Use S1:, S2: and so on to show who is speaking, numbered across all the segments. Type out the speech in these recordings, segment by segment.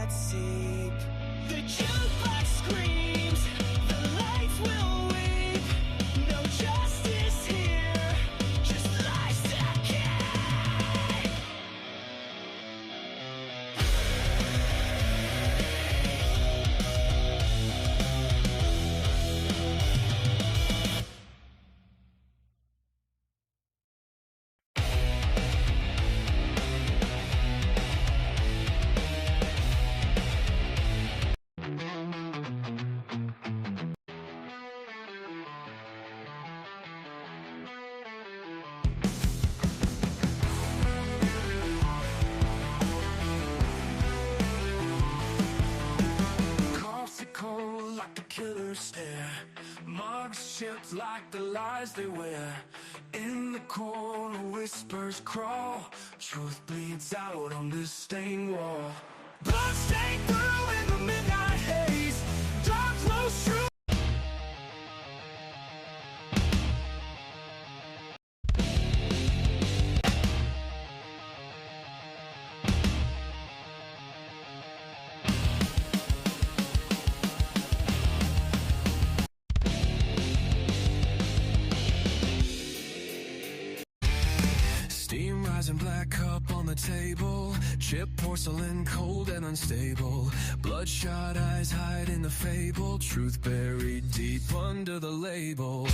S1: not seep. The jukebox screams, the lights will weep. No justice here, just lies to keep. Shipped like the lies they wear. In the corner whispers crawl. Truth bleeds out on this stained wall. Blood stained through in the midnight haze. Dark flows through. Steam rising, black cup on the table. Chipped porcelain, cold and unstable. Bloodshot eyes hide in the fable. Truth buried deep under the label.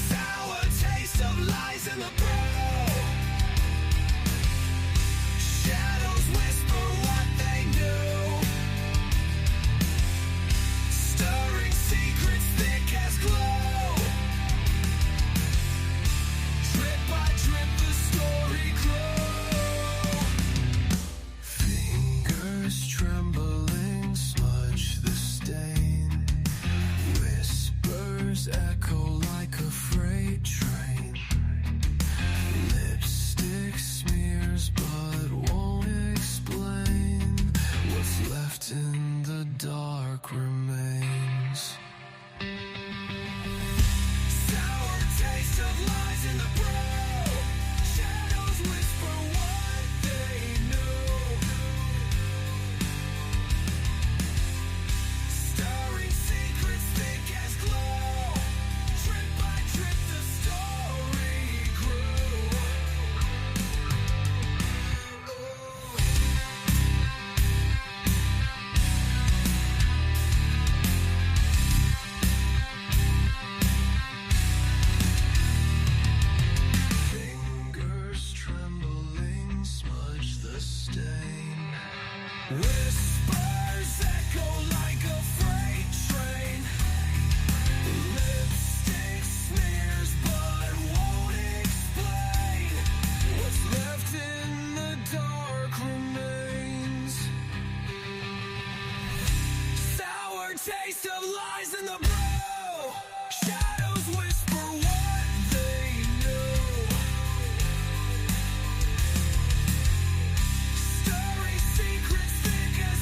S1: Sour taste of lies in the brew. Shadows whisper what they knew. Stirring secrets thick as glue. Drip by drip the story grew. Fingers trembling smudge the stain. Whispers echo like a freight train. Lipstick smears but won't explain. What's left in the dark remains. Sour taste of lies in the brew. Shadows whisper what they knew. Stirring secrets thick as glue. Drip by drip the story grew. Fingers trembling smudge the stain. Whispers echo like a freight train. Lipstick smears but won't explain. What's left in the dark remains. Sour taste of lies in the brew. Shadows whisper what they knew. Stirring secrets thick as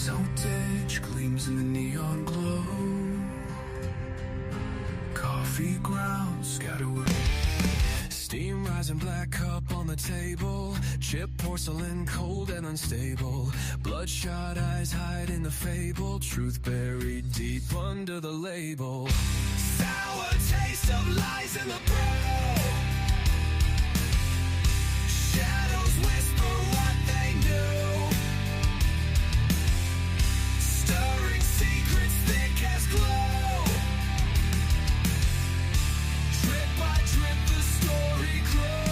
S1: Saltage gleams in the neon glow. Coffee grounds scatter with steam rising, black cup on the table. Chipped porcelain, cold and unstable. Bloodshot eyes hide in the fable. Truth buried deep under the label. Sour taste of lies in the brew. Shadows whisper what they knew. Stirring secrets thick as glue. Drip by drip the story grew.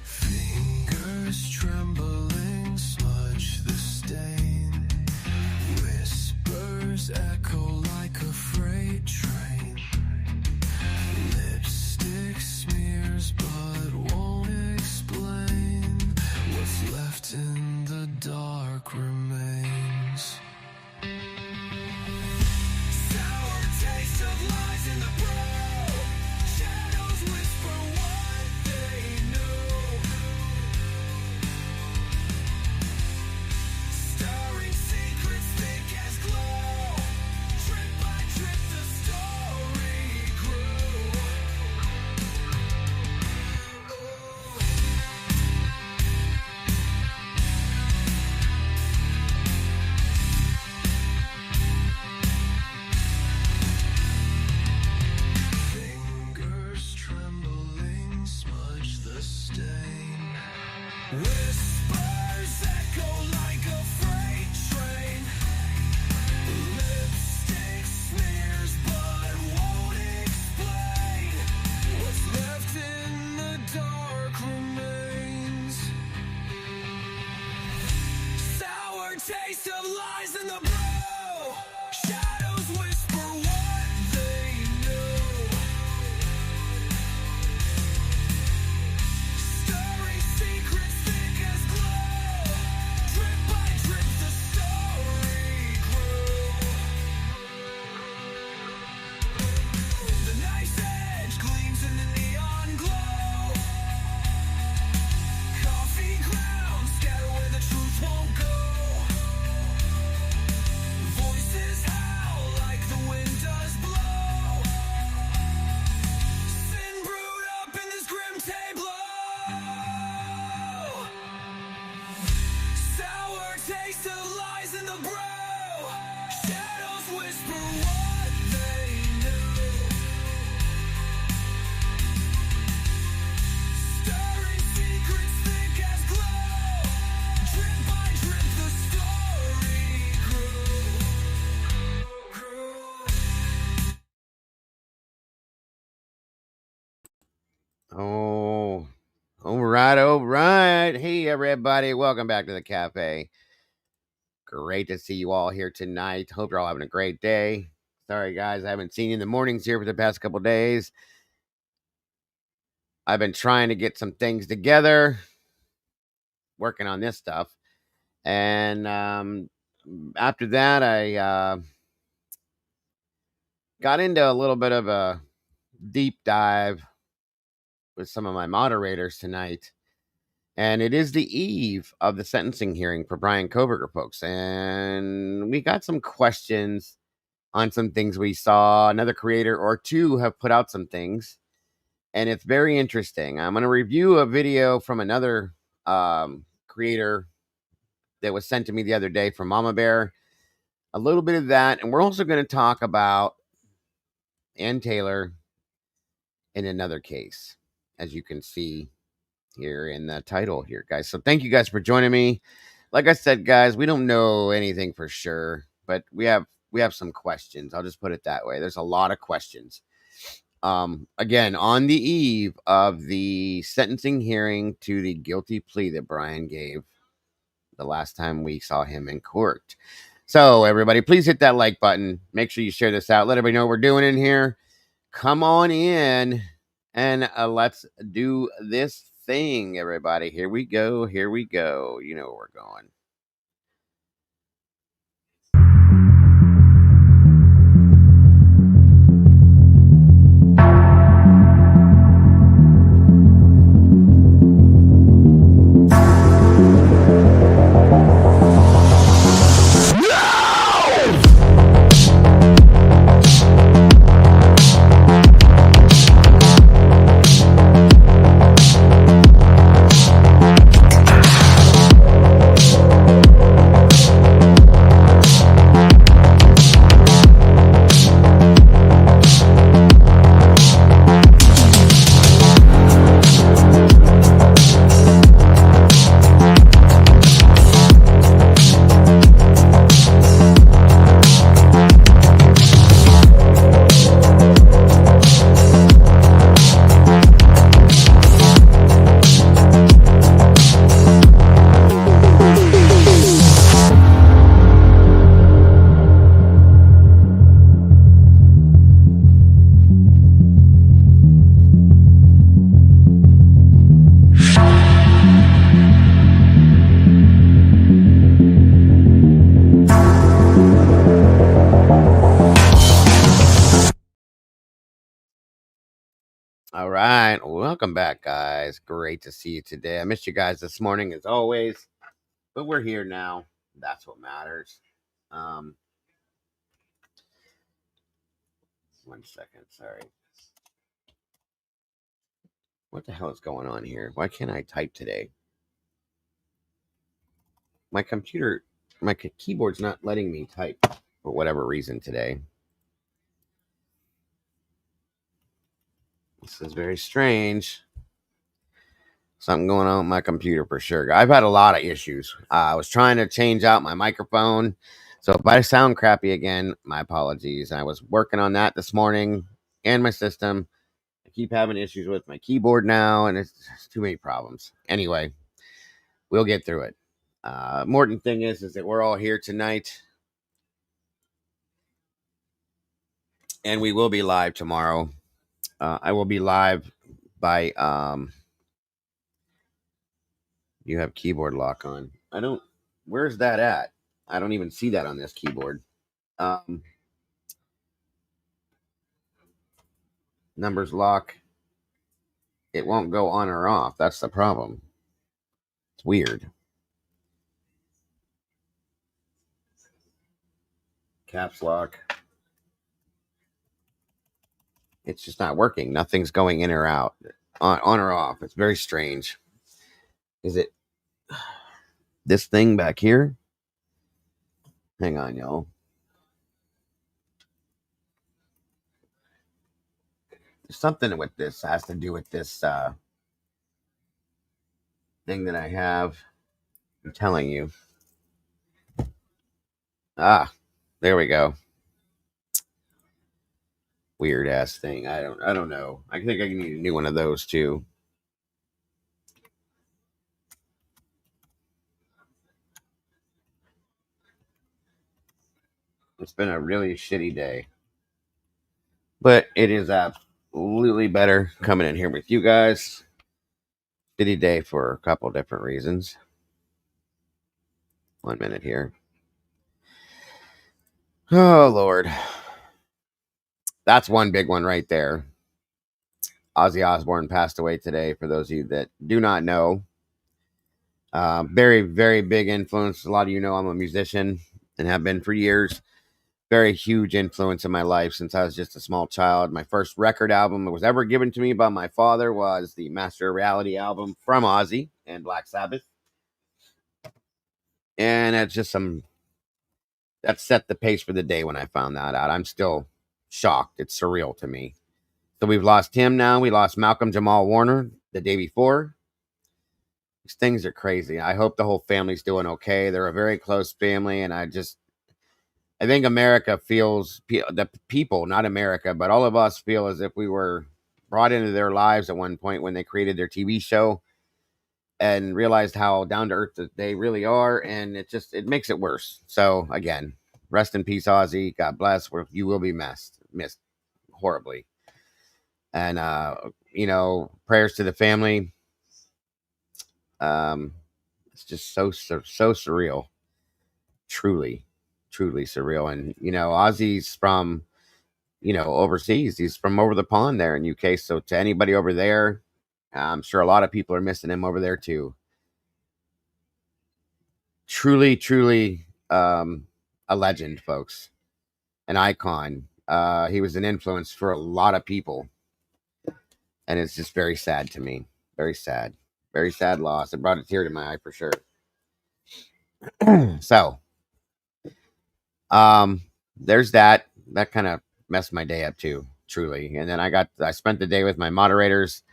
S1: Fingers trembling smudge the stain. Whispers echo like a freight train. Lipstick smears but won't explain. What's left in the dark remains. Sour taste of lies in the brew. Shadows whisper what they knew. Stirring secrets thick as glue. Drip by drip the story grew. Fingers trembling smudge the stain. Whispers echo like a freight train. Lipstick smears but won't explain. What's left in the dark remains. Sour taste of lies in the brew. Shadows whisper what they knew. Stirring secrets thick as glue. Drip by drip the story grew. The knife's edge gleams in the neon glow. Coffee grounds scatter where the truth won't go. Voices howl like the wind does blow. Sin brewed up in this grim tableau. Sour taste of lies in the brew. Shadows whisper what they knew. Stirring secrets thick as glue. Drip by drip the story grew.
S2: Oh, all right, all right. Hey, everybody. Welcome back to the cafe. Great to see you all here tonight. Hope you're all having a great day. Sorry, guys. I haven't seen you in the mornings here for the past couple days. I've been trying to get some things together, working on this stuff. And after that, I got into a little bit of a deep dive with some of my moderators tonight. And it is the eve of the sentencing hearing for Bryan Kohberger, folks. And we got some questions on some things we saw. Another creator or two have put out some things. And it's very interesting. I'm going to review a video from another creator that was sent to me the other day from Mama Bear. A little bit of that. And we're also going to talk about Ann Taylor in another case, as you can see here in the title here, guys. So thank you guys for joining me. Like I said, guys, we don't know anything for sure, but we have some questions. I'll just put it that way. There's a lot of questions. Again, on the eve of the sentencing hearing to the guilty plea that Bryan gave the last time we saw him in court. So everybody, please hit that like button. Make sure you share this out. Let everybody know what we're doing in here. Come on in and let's do this thing, everybody. Here we go. Here we go. You know where we're going. right. Welcome back, guys. Great to see you today. I missed you guys this morning as always, but we're here now. That's what matters. Um, 1 second. Sorry. What the hell is going on here? Why can't I type today? My computer, my keyboard's not letting me type for whatever reason today. This is very strange. Something going on with my computer for sure. I've had a lot of issues. I was trying to change out my microphone. So if I sound crappy again, my apologies. I was working on that this morning and my system. I keep having issues with my keyboard now, and it's too many problems. Anyway, we'll get through it. Important thing is that we're all here tonight, and we will be live tomorrow. I will be live by you have keyboard lock on. I don't. Where's that at? I don't even see that on this keyboard. Numbers lock. It won't go on or off. That's the problem. It's weird. Caps lock. It's just not working. Nothing's going in or out, on or off. It's very strange. Is it this thing back here? Hang on, y'all. There's something with this. It has to do with this thing that I have. I'm telling you. There we go. Weird ass thing. I don't know. I think I need a new one of those too. It's been a really shitty day. But it is absolutely better coming in here with you guys. Shitty day for a couple different reasons. 1 minute here. Oh, Lord. That's one big one right there. Ozzy Osbourne passed away today, for those of you that do not know. Very, very big influence. A lot of you know I'm a musician and have been for years. Very huge influence in my life since I was just a small child. My first record album that was ever given to me by my father was the Master of Reality album from Ozzy and Black Sabbath. And that's just that set the pace for the day when I found that out. I'm still shocked. It's surreal to me. So we've lost him now. We lost Malcolm Jamal Warner the day before. These things are crazy. I hope the whole family's doing okay. They're a very close family, and I think America feels, the people, not America, but all of us feel as if we were brought into their lives at one point when they created their TV show and realized how down to earth they really are. And it makes it worse. So again, rest in peace, Ozzy. God bless. You will be missed horribly. And, prayers to the family. It's just so surreal. Truly surreal. And, Ozzy's from, overseas. He's from over the pond there in UK. So to anybody over there, I'm sure a lot of people are missing him over there too. Truly, a legend, folks. An icon. He was an influence for a lot of people. And it's just very sad to me. Very sad. Very sad loss. It brought a tear to my eye for sure. So, there's that. That kind of messed my day up too, truly. And then I spent the day with my moderators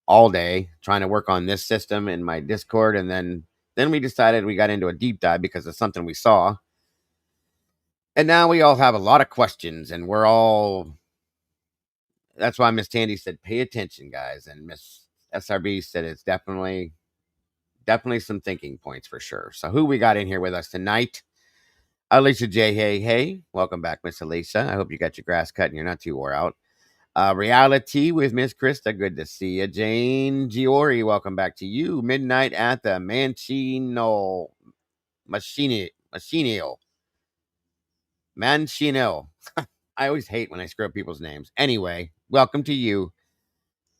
S2: all day trying to work on this system in my Discord. And then we decided we got into a deep dive because of something we saw. And now we all have a lot of questions, and that's why Miss Tandy said, pay attention, guys. And Miss SRB said it's definitely some thinking points for sure. So who we got in here with us tonight? Alicia J. Hey. Welcome back, Miss Alicia. I hope you got your grass cut and you're not too wore out. Reality with Miss Krista. Good to see you. Jane Giori, welcome back to you. Midnight at the Manchinil. I always hate when I screw up people's names. Anyway, welcome to you.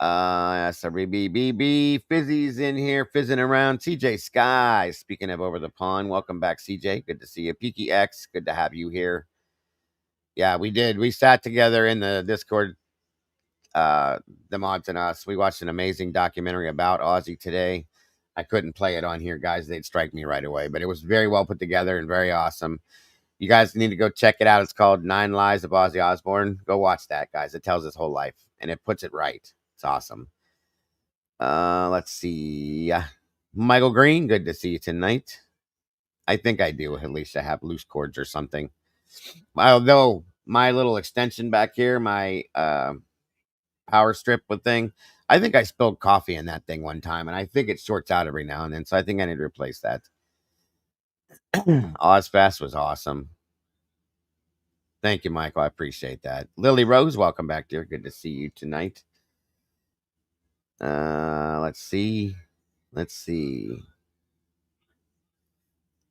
S2: SRBBB, Fizzy's in here, fizzing around. CJ Sky, speaking of over the pond, welcome back, CJ. Good to see you. Peaky X, good to have you here. Yeah, we did. We sat together in the Discord, the mods and us. We watched an amazing documentary about Ozzy today. I couldn't play it on here, guys. They'd strike me right away, but it was very well put together and very awesome. You guys need to go check it out. It's called 9 Lives of Ozzy Osbourne. Go watch that, guys. It tells his whole life, and it puts it right. It's awesome. Let's see. Michael Green, good to see you tonight. I think I do. At least I have loose cords or something. Although my little extension back here, my power strip with thing, I think I spilled coffee in that thing one time, and I think it shorts out every now and then. So I think I need to replace that. Ozfest was awesome. Thank you, Michael. I appreciate that. Lily Rose, welcome back, dear. Good to see you tonight. Let's see. Hippler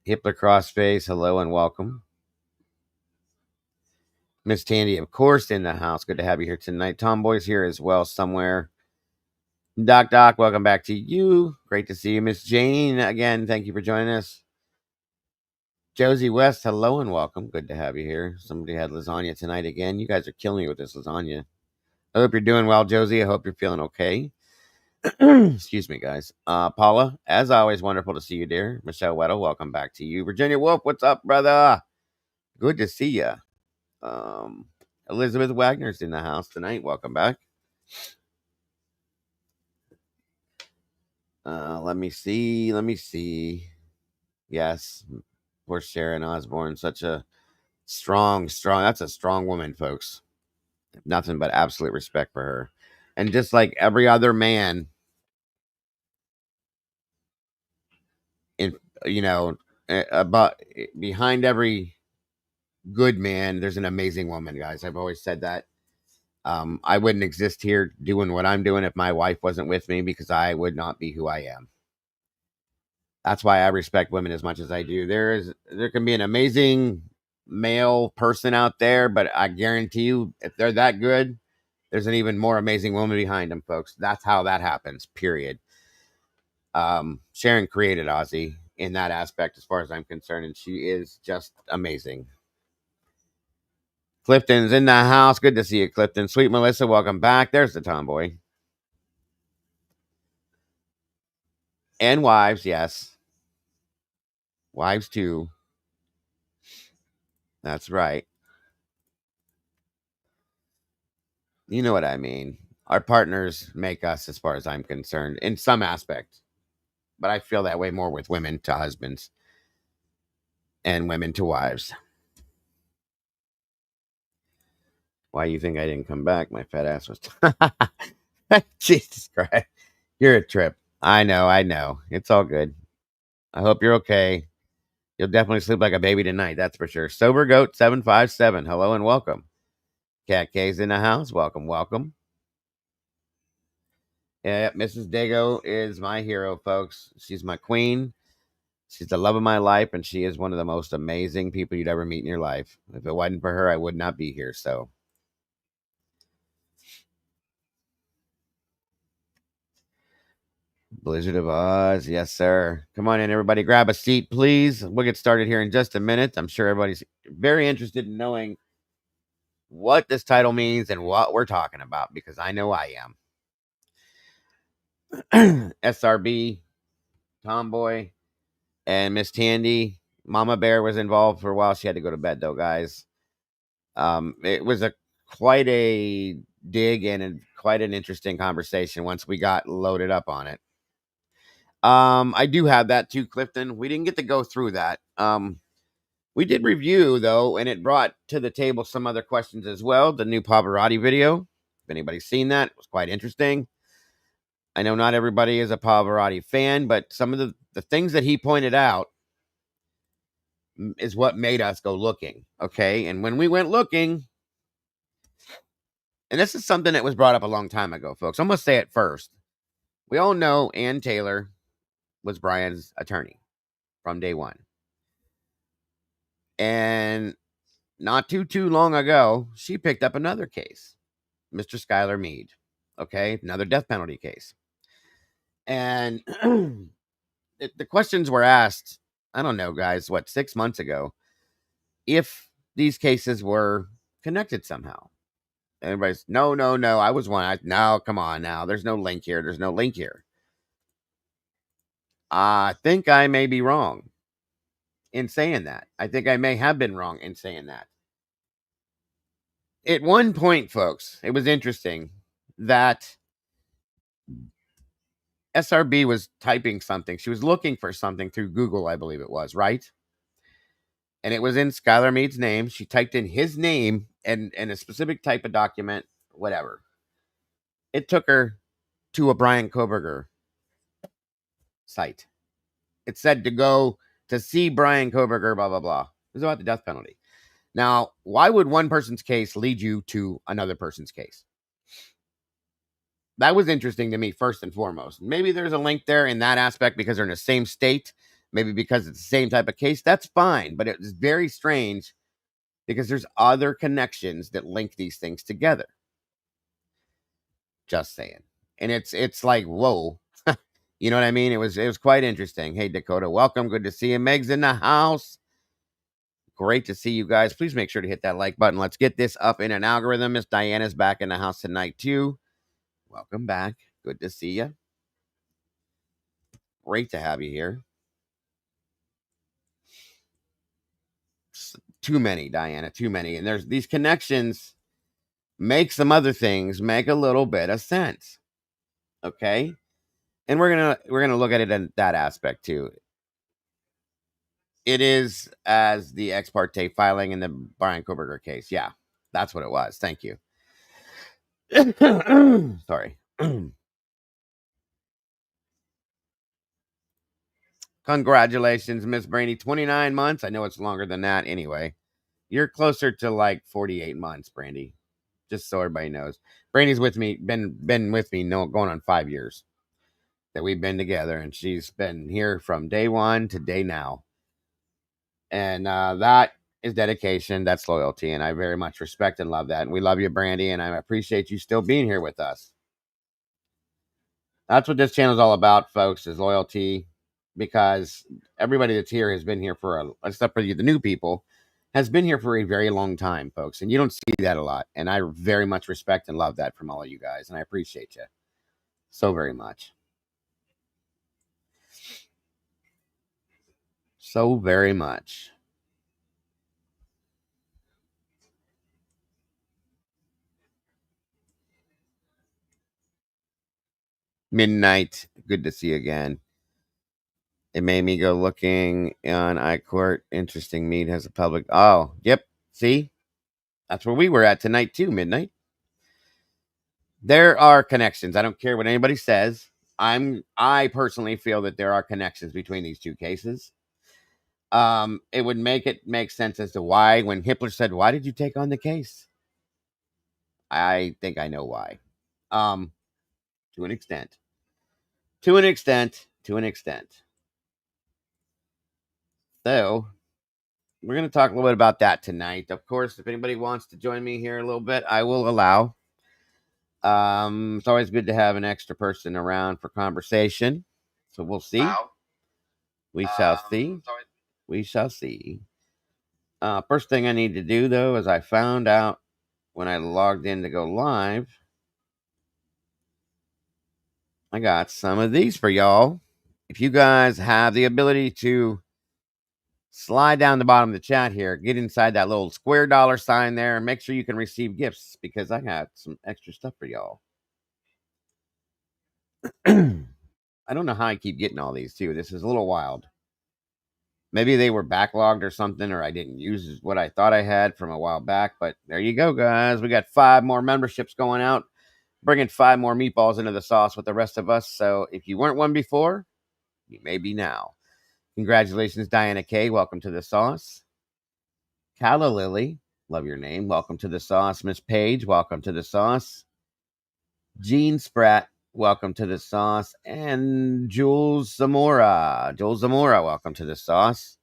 S2: Crossface, hello and welcome. Miss Tandy, of course, in the house. Good to have you here tonight. Tomboy's here as well somewhere. Doc, welcome back to you. Great to see you. Miss Jane, again, thank you for joining us. Josie West, hello and welcome. Good to have you here. Somebody had lasagna tonight again. You guys are killing me with this lasagna. I hope you're doing well, Josie. I hope you're feeling okay. Excuse me, guys. Paula, as always, wonderful to see you, dear. Michelle Weddle, welcome back to you. Virginia Wolf, what's up, brother? Good to see you. Elizabeth Wagner's in the house tonight. Welcome back. Let me see. Yes, poor Sharon Osbourne. Such a strong. That's a strong woman, folks. Nothing but absolute respect for her. And just like every other man, in about behind every good man, there's an amazing woman, guys. I've always said that. I wouldn't exist here doing what I'm doing if my wife wasn't with me, because I would not be who I am. That's why I respect women as much as I do. There can be an amazing male person out there, but I guarantee you, if they're that good, there's an even more amazing woman behind them, folks. That's how that happens, period. Sharon created Ozzy in that aspect, as far as I'm concerned, and she is just amazing. Clifton's in the house. Good to see you, Clifton. Sweet Melissa, welcome back. There's the tomboy. And wives, yes. Wives too. That's right. You know what I mean. Our partners make us, as far as I'm concerned, in some aspect. But I feel that way more with women to husbands and women to wives. Why you think I didn't come back? My fat ass was. Jesus Christ. You're a trip. I know. It's all good. I hope you're okay. You'll definitely sleep like a baby tonight, that's for sure. Sober Goat 757. Hello and welcome. Cat K's in the house. Welcome. Yeah, Mrs. Dago is my hero, folks. She's my queen. She's the love of my life, and she is one of the most amazing people you'd ever meet in your life. If it wasn't for her, I would not be here. So, Blizzard of Oz, yes, sir. Come on in, everybody. Grab a seat, please. We'll get started here in just a minute. I'm sure everybody's very interested in knowing what this title means and what we're talking about, because I know I am. SRB, Tomboy, and Miss Tandy. Mama Bear was involved for a while. She had to go to bed, though, guys. It was quite a dig and quite an interesting conversation once we got loaded up on it. I do have that too, Clifton. We didn't get to go through that. We did review, though, and it brought to the table some other questions as well. The new Pavarati video, if anybody's seen that, it was quite interesting. I know not everybody is a Pavarati fan, but some of the things that he pointed out is what made us go looking, okay? And when we went looking, and this is something that was brought up a long time ago, folks. I'm going to say it first. We all know Ann Taylor was Bryan's attorney from day one. And not too long ago, she picked up another case, Mr. Skylar Meade. Okay, another death penalty case. And the questions were asked, I don't know, guys, 6 months ago, if these cases were connected somehow. Everybody's, no, I was one. No, come on now. There's no link here. There's no link here. I think I may be wrong in saying that. I think I may have been wrong in saying that. At one point, folks, it was interesting that SRB was typing something. She was looking for something through Google, I believe it was, right? And it was in Skylar Meade's name. She typed in his name and a specific type of document, whatever. It took her to a Bryan Kohberger site. It said to go to see Bryan Kohberger, blah, blah, blah. It was about the death penalty. Now, why would one person's case lead you to another person's case? That was interesting to me, first and foremost. Maybe there's a link there in that aspect because they're in the same state. Maybe because it's the same type of case. That's fine. But it was very strange because there's other connections that link these things together. Just saying. And it's like, whoa. You know what I mean? It was quite interesting. Hey, Dakota, welcome. Good to see you. Meg's in the house. Great to see you guys. Please make sure to hit that like button. Let's get this up in an algorithm. Miss Diana's back in the house tonight, too. Welcome back. Good to see you. Great to have you here. Too many, Diana. Too many. And there's these connections make some other things make a little bit of sense. Okay? And we're gonna look at it in that aspect too. It is as the ex parte filing in the Bryan Kohberger case. Yeah, that's what it was. Thank you. Sorry. Congratulations, Miss Brainy. 29 months. I know it's longer than that anyway. You're closer to like 48 months, Brandy. Just so everybody knows. Brandy's with me, been with me going on 5 years that we've been together, and she's been here from day one to day now. And that is dedication. That's loyalty. And I very much respect and love that. And we love you, Brandy. And I appreciate you still being here with us. That's what this channel is all about, folks, is loyalty. Because everybody that's here has been here except for the new people, has been here for a very long time, folks. And you don't see that a lot. And I very much respect and love that from all of you guys. And I appreciate you so very much. So very much. Midnight. Good to see you again. It made me go looking on iCourt. Interesting. Meade has a public. Oh, yep. See? That's where we were at tonight, too, Midnight. There are connections. I don't care what anybody says. I personally feel that there are connections between these two cases. It would make sense as to why, when Hitler said, "Why did you take on the case?" I think I know why. To an extent. To an extent. So, we're going to talk a little bit about that tonight. Of course, if anybody wants to join me here a little bit, I will allow. It's always good to have an extra person around for conversation. So we'll see. We shall see. We shall see. First thing I need to do, though, is I found out when I logged in to go live, I got some of these for y'all. If you guys have the ability to slide down the bottom of the chat here, get inside that little square dollar sign there, and make sure you can receive gifts, because I got some extra stuff for y'all. I don't know how I keep getting all these, too. This is a little wild. Maybe they were backlogged or something, or I didn't use what I thought I had from a while back. But there you go, guys. We got 5 more memberships going out, bringing 5 more meatballs into the sauce with the rest of us. So if you weren't one before, you may be now. Congratulations, Diana K. Welcome to the sauce. Calla Lily, love your name. Welcome to the sauce. Miss Page, welcome to the sauce. Jean Spratt, welcome to the sauce. And Jules Zamora. Welcome to the sauce.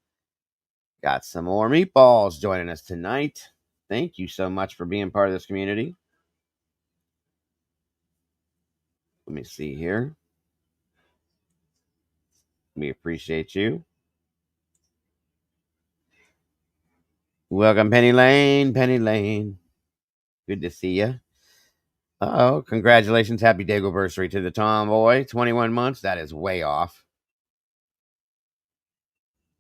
S2: Got some more meatballs joining us tonight. Thank you so much for being part of this community. Let me see here. We appreciate you. Welcome, Penny Lane. Penny Lane. Good to see you. Oh, congratulations. Happy Dago anniversary to the tomboy. 21 months. That is way off.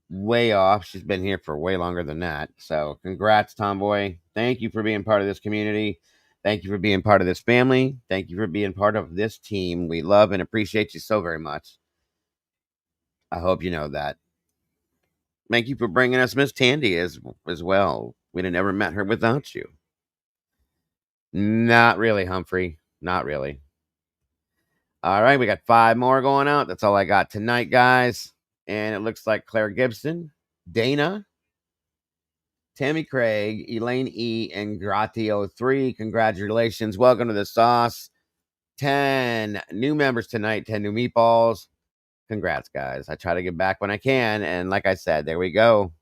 S2: Way off. She's been here for way longer than that. So, congrats, tomboy. Thank you for being part of this community. Thank you for being part of this family. Thank you for being part of this team. We love and appreciate you so very much. I hope you know that. Thank you for bringing us Miss Tandy as well. We'd have never met her without you. Not really, Humphrey. Not really. All right, we got 5 more going out. That's all I got tonight, guys. And it looks like Claire Gibson, Dana, Tammy Craig, Elaine E, and Gratio3. Congratulations. Welcome to the sauce. 10 new members tonight, 10 new meatballs. Congrats, guys. I try to get back when I can. And like I said, there we go.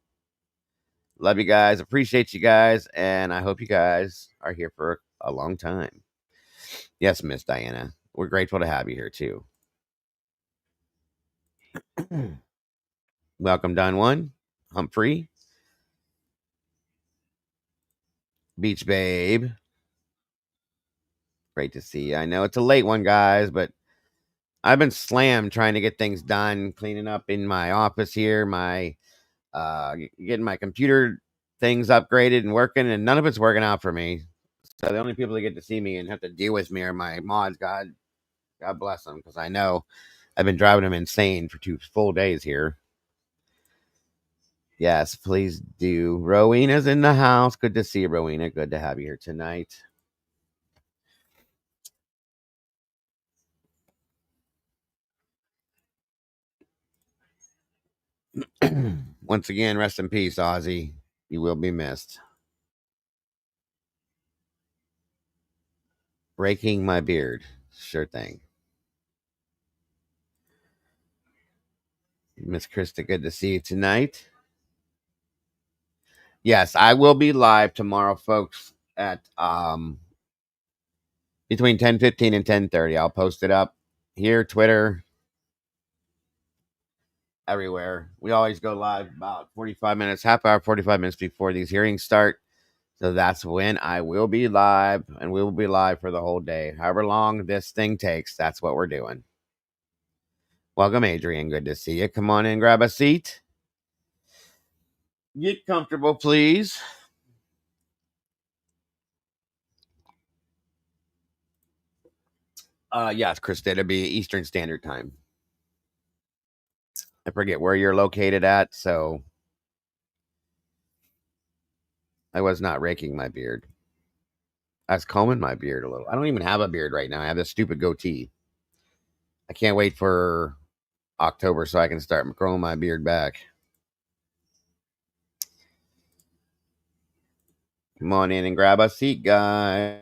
S2: Love you guys. Appreciate you guys. And I hope you guys are here for a long time. Yes, Miss Diana. We're grateful to have you here, too. Welcome, Don One, Humphrey, Beach Babe. Great to see you. I know it's a late one, guys, but I've been slammed trying to get things done, cleaning up in my office here, my getting my computer things upgraded and working, and none of it's working out for me. So the only people that get to see me and have to deal with me are my mods. God bless them, because I know I've been driving them insane for 2 full days here. Yes, please do. Rowena's in the house. Good to see you, Rowena. Good to have you here tonight. Once again, rest in peace, Ozzy. You will be missed. Breaking my beard. Sure thing. Miss Krista, good to see you tonight. Yes, I will be live tomorrow, folks, at between 10:15 and 10:30. I'll post it up here, Twitter, everywhere. We always go live about 45 minutes, half hour, 45 minutes before these hearings start. So that's when I will be live, and we will be live for the whole day. However long this thing takes, that's what we're doing. Welcome, Adrian. Good to see you. Come on in, grab a seat. Get comfortable, please. Yes, Krista, it'll be Eastern Standard Time. I forget where you're located at, so I was not raking my beard. I was combing my beard a little. I don't even have a beard right now. I have this stupid goatee. I can't wait for October so I can start growing my beard back. Come on in and grab a seat, guys.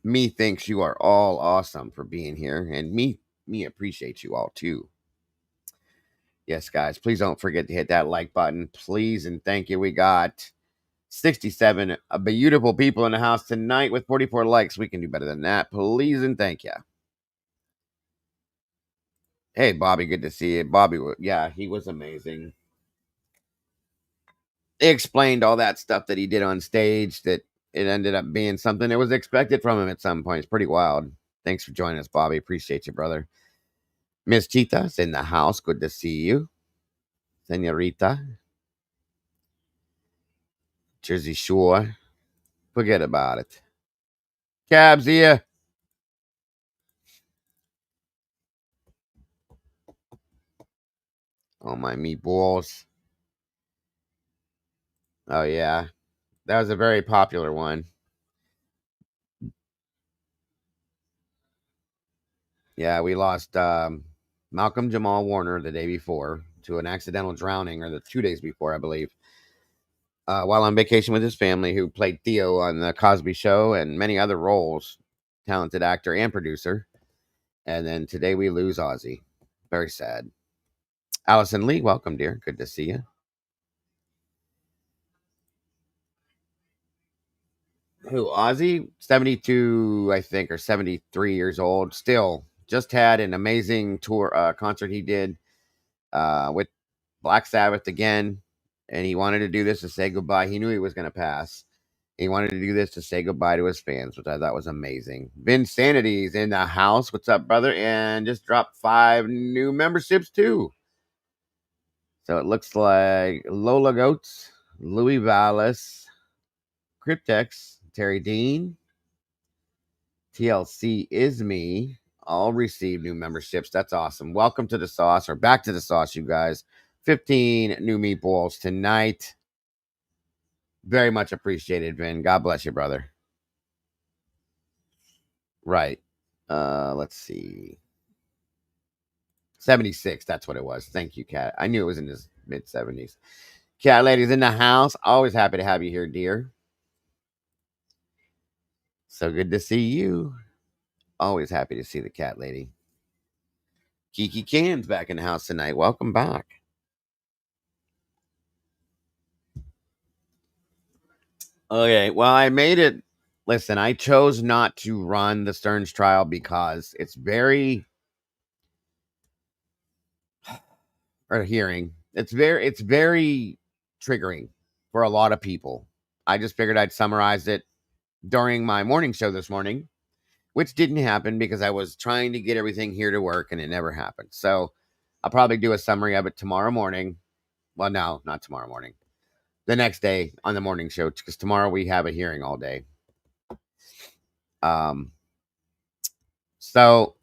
S2: Me thinks you are all awesome for being here, and me appreciate you all too. Yes, guys, please don't forget to hit that like button, please, and thank you. We got 67 beautiful people in the house tonight with 44 likes. We can do better than that, please, and thank you. Hey, Bobby, good to see you. Bobby, yeah, he was amazing. He explained all that stuff that he did on stage, that it ended up being something that was expected from him at some point. It's pretty wild. Thanks for joining us, Bobby. Appreciate you, brother. Miss Chita's in the house. Good to see you. Senorita. Jersey Shore. Forget about it. Cabs here. Oh, my meatballs. Oh, yeah. That was a very popular one. Yeah, we lost Malcolm Jamal Warner the day before to an accidental drowning, or the 2 days before, I believe, while on vacation with his family, who played Theo on The Cosby Show and many other roles. Talented actor and producer. And then today we lose Ozzy. Very sad. Allison Lee, welcome, dear. Good to see you. Who, Ozzy? 72, I think, or 73 years old. Still, just had an amazing tour concert he did with Black Sabbath again. And he wanted to do this to say goodbye. He knew he was going to pass. He wanted to do this to say goodbye to his fans, which I thought was amazing. Vinsanity's in the house. What's up, brother? And just dropped 5 new memberships, too. So it looks like Lola Goats, Louis Vallis, Cryptex, Terry Dean, TLC is me. All received new memberships. That's awesome. Welcome to the sauce, or back to the sauce, you guys. 15 new meatballs tonight. Very much appreciated, Vin. God bless you, brother. Right. Let's see. 76. That's what it was. Thank you, Cat. I knew it was in his mid 70s. Cat ladies in the house. Always happy to have you here, dear. So good to see you. Always happy to see the cat lady. Kiki Can's back in the house tonight. Welcome back. Okay, well, I made it. Listen, I chose not to run the Stearns trial because it's very, or hearing, it's very triggering for a lot of people. I just figured I'd summarize it during my morning show this morning, which didn't happen because I was trying to get everything here to work and it never happened. So I'll probably do a summary of it tomorrow morning. Well, no, not tomorrow morning. The next day on the morning show, because tomorrow we have a hearing all day. So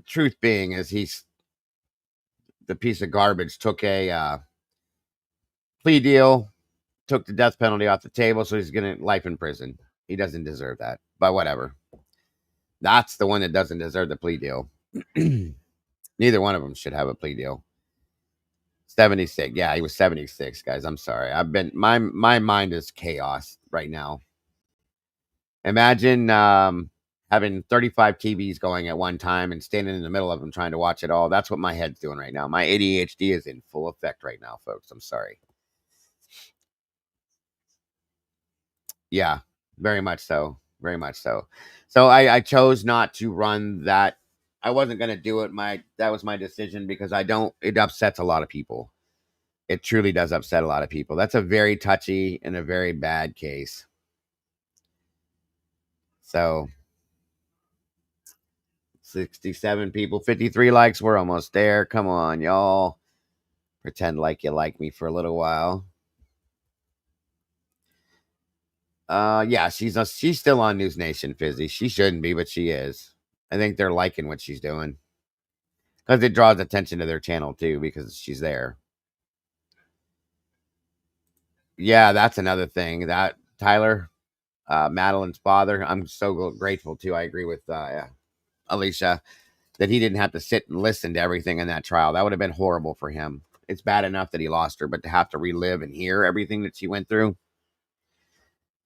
S2: truth being is he's the piece of garbage took a plea deal, took the death penalty off the table, so he's gonna life in prison. He doesn't deserve that, but whatever. That's the one that doesn't deserve the plea deal. Neither one of them should have a plea deal. 76. Yeah, he was 76, guys. I'm sorry. I've been my mind is chaos right now. Imagine having 35 TVs going at one time and standing in the middle of them trying to watch it all. That's what my head's doing right now. My ADHD is in full effect right now, folks. I'm sorry. Yeah, very much so. Very much so. So I chose not to run that. I wasn't going to do it. That was my decision because it upsets a lot of people. It truly does upset a lot of people. That's a very touchy and a very bad case. So 67 people, 53 likes. We're almost there. Come on, y'all. Pretend like you like me for a little while. Yeah, she's still on News Nation, Fizzy. She shouldn't be, but she is. I think they're liking what she's doing because it draws attention to their channel too because she's there. Yeah, that's another thing. That Tyler, Madeline's father, I'm so grateful too. I agree with Alicia that he didn't have to sit and listen to everything in that trial. That would have been horrible for him. It's bad enough that he lost her, but to have to relive and hear everything that she went through,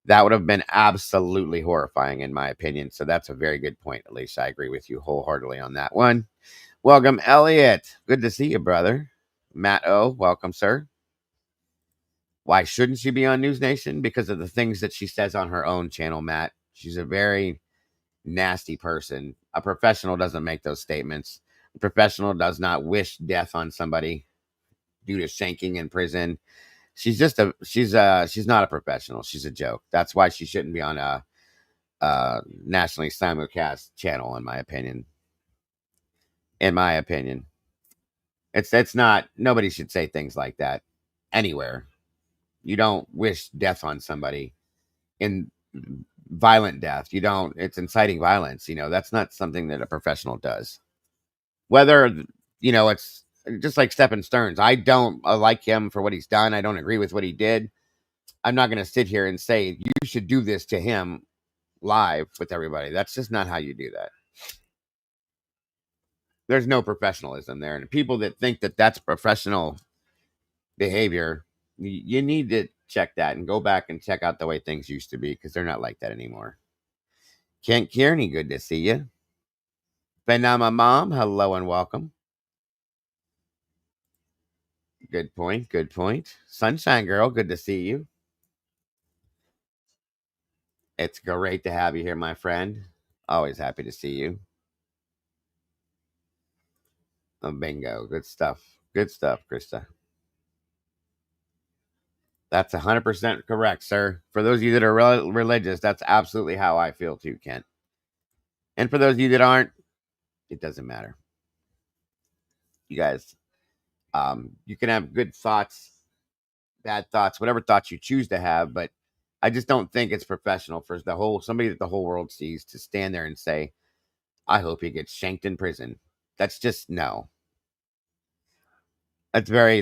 S2: that would have been absolutely horrifying, in my opinion. So that's a very good point, Alicia. I agree with you wholeheartedly on that one. Welcome, Elliot. Good to see you, brother. Matt O, welcome, sir. Why shouldn't she be on News Nation? Because of the things that she says on her own channel, Matt. She's a very nasty person. A professional doesn't make those statements. A professional does not wish death on somebody due to shanking in prison. She's not a professional. She's a joke. That's why she shouldn't be on a nationally simulcast channel, in my opinion. It's not. Nobody should say things like that anywhere. You don't wish death on somebody in violent death. You don't. It's inciting violence. That's not something that a professional does. Whether it's just like Stephen Stearns. I don't like him for what he's done. I don't agree with what he did. I'm not going to sit here and say you should do this to him live with everybody. That's just not how you do that. There's no professionalism there. And people that think that that's professional behavior, you need to check that and go back and check out the way things used to be because they're not like that anymore. Kent Kearney, good to see you. Benama Mom, hello and welcome. Good point. Good point. Sunshine Girl, good to see you. It's great to have you here, my friend. Always happy to see you. Oh, bingo. Good stuff. Good stuff, Krista. That's 100% correct, sir. For those of you that are religious, that's absolutely how I feel too, Kent. And for those of you that aren't, it doesn't matter. You guys, you can have good thoughts, bad thoughts, whatever thoughts you choose to have, but I just don't think it's professional for somebody that the whole world sees to stand there and say, I hope he gets shanked in prison. That's just no. That's very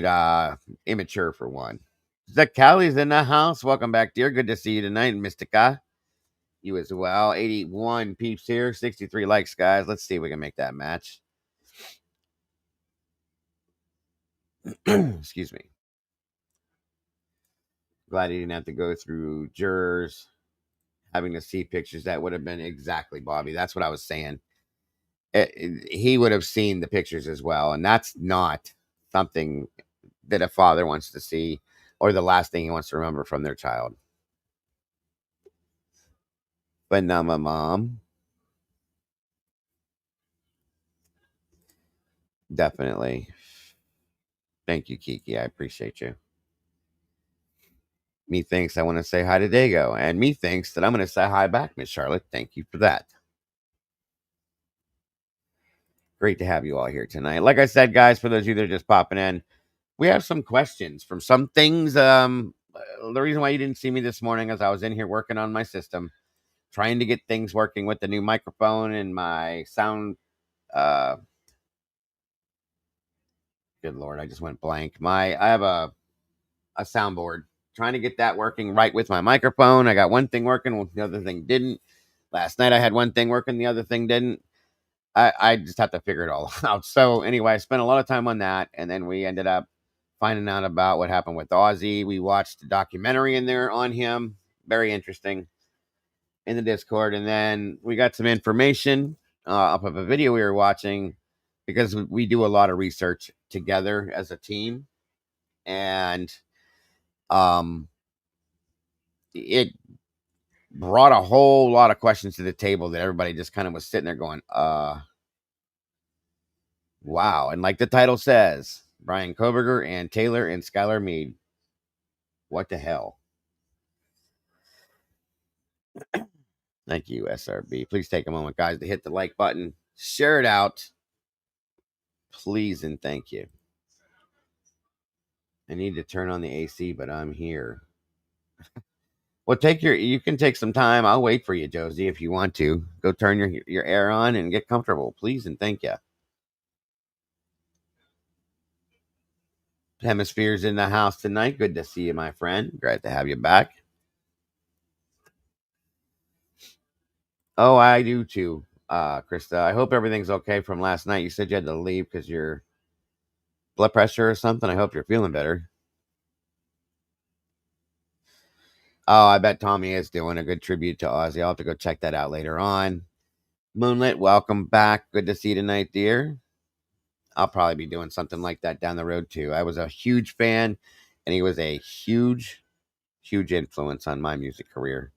S2: immature for one. Zach Callie's in the house. Welcome back, dear. Good to see you tonight, Mystica. You as well. 81 peeps here, 63 likes, guys. Let's see if we can make that match. Excuse me. Glad he didn't have to go through jurors having to see pictures. That would have been exactly Bobby. That's what I was saying. He would have seen the pictures as well, and that's not something that a father wants to see or the last thing he wants to remember from their child. But now my mom. Definitely. Thank you, Kiki. I appreciate you. Me thinks I want to say hi to Dago, and me thinks that I'm going to say hi back, Miss Charlotte. Thank you for that. Great to have you all here tonight. Like I said, guys, for those of you that are just popping in, we have some questions from some things. The reason why you didn't see me this morning is I was in here working on my system, trying to get things working with the new microphone and my sound. Good Lord, I just went blank. I have a soundboard, trying to get that working right with my microphone. I got one thing working, the other thing didn't. Last night I had one thing working, the other thing didn't. I just have to figure it all out. So anyway, I spent a lot of time on that, and then we ended up finding out about what happened with Ozzy. We watched a documentary in there on him, very interesting, in the Discord, and then we got some information off of a video we were watching because we do a lot of research together as a team, and it brought a whole lot of questions to the table that everybody just kind of was sitting there going, wow. And like the title says, Bryan Kohberger and Taylor and Skylar Meade. What the hell? Thank you, SRB. Please take a moment, guys, to hit the like button. Share it out. Please and thank you. I need to turn on the AC, but I'm here. Well, you can take some time. I'll wait for you, Josie, if you want to. Go turn your air on and get comfortable. Please and thank you. Hemisphere's in the house tonight. Good to see you, my friend. Great to have you back. Oh, I do too, Krista. I hope everything's okay from last night. You said you had to leave because your blood pressure or something. I hope you're feeling better. Oh, I bet Tommy is doing a good tribute to Ozzy. I'll have to go check that out later on. Moonlit, welcome back. Good to see you tonight, dear. I'll probably be doing something like that down the road too. I was a huge fan, and he was a huge, huge influence on my music career.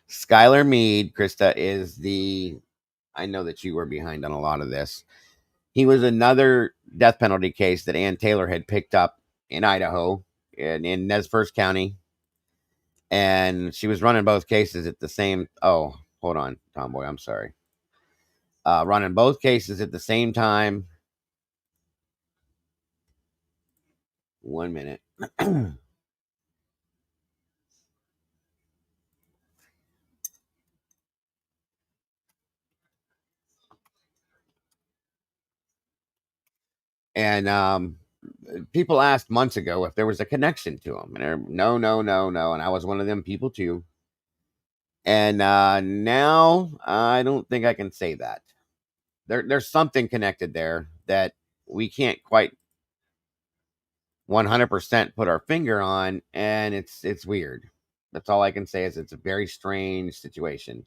S2: Skylar Meade, Krista, is I know that you were behind on a lot of this. He was another death penalty case that Ann Taylor had picked up in Idaho, in Nez Perce County. And she was running both cases at the same. Oh, hold on, Tomboy. I'm sorry. Running both cases at the same time. 1 minute. And people asked months ago if there was a connection to him, and no, no, no, no. And I was one of them people too. And now I don't think I can say that. There's something connected there that we can't quite 100% put our finger on, and it's weird. That's all I can say is it's a very strange situation.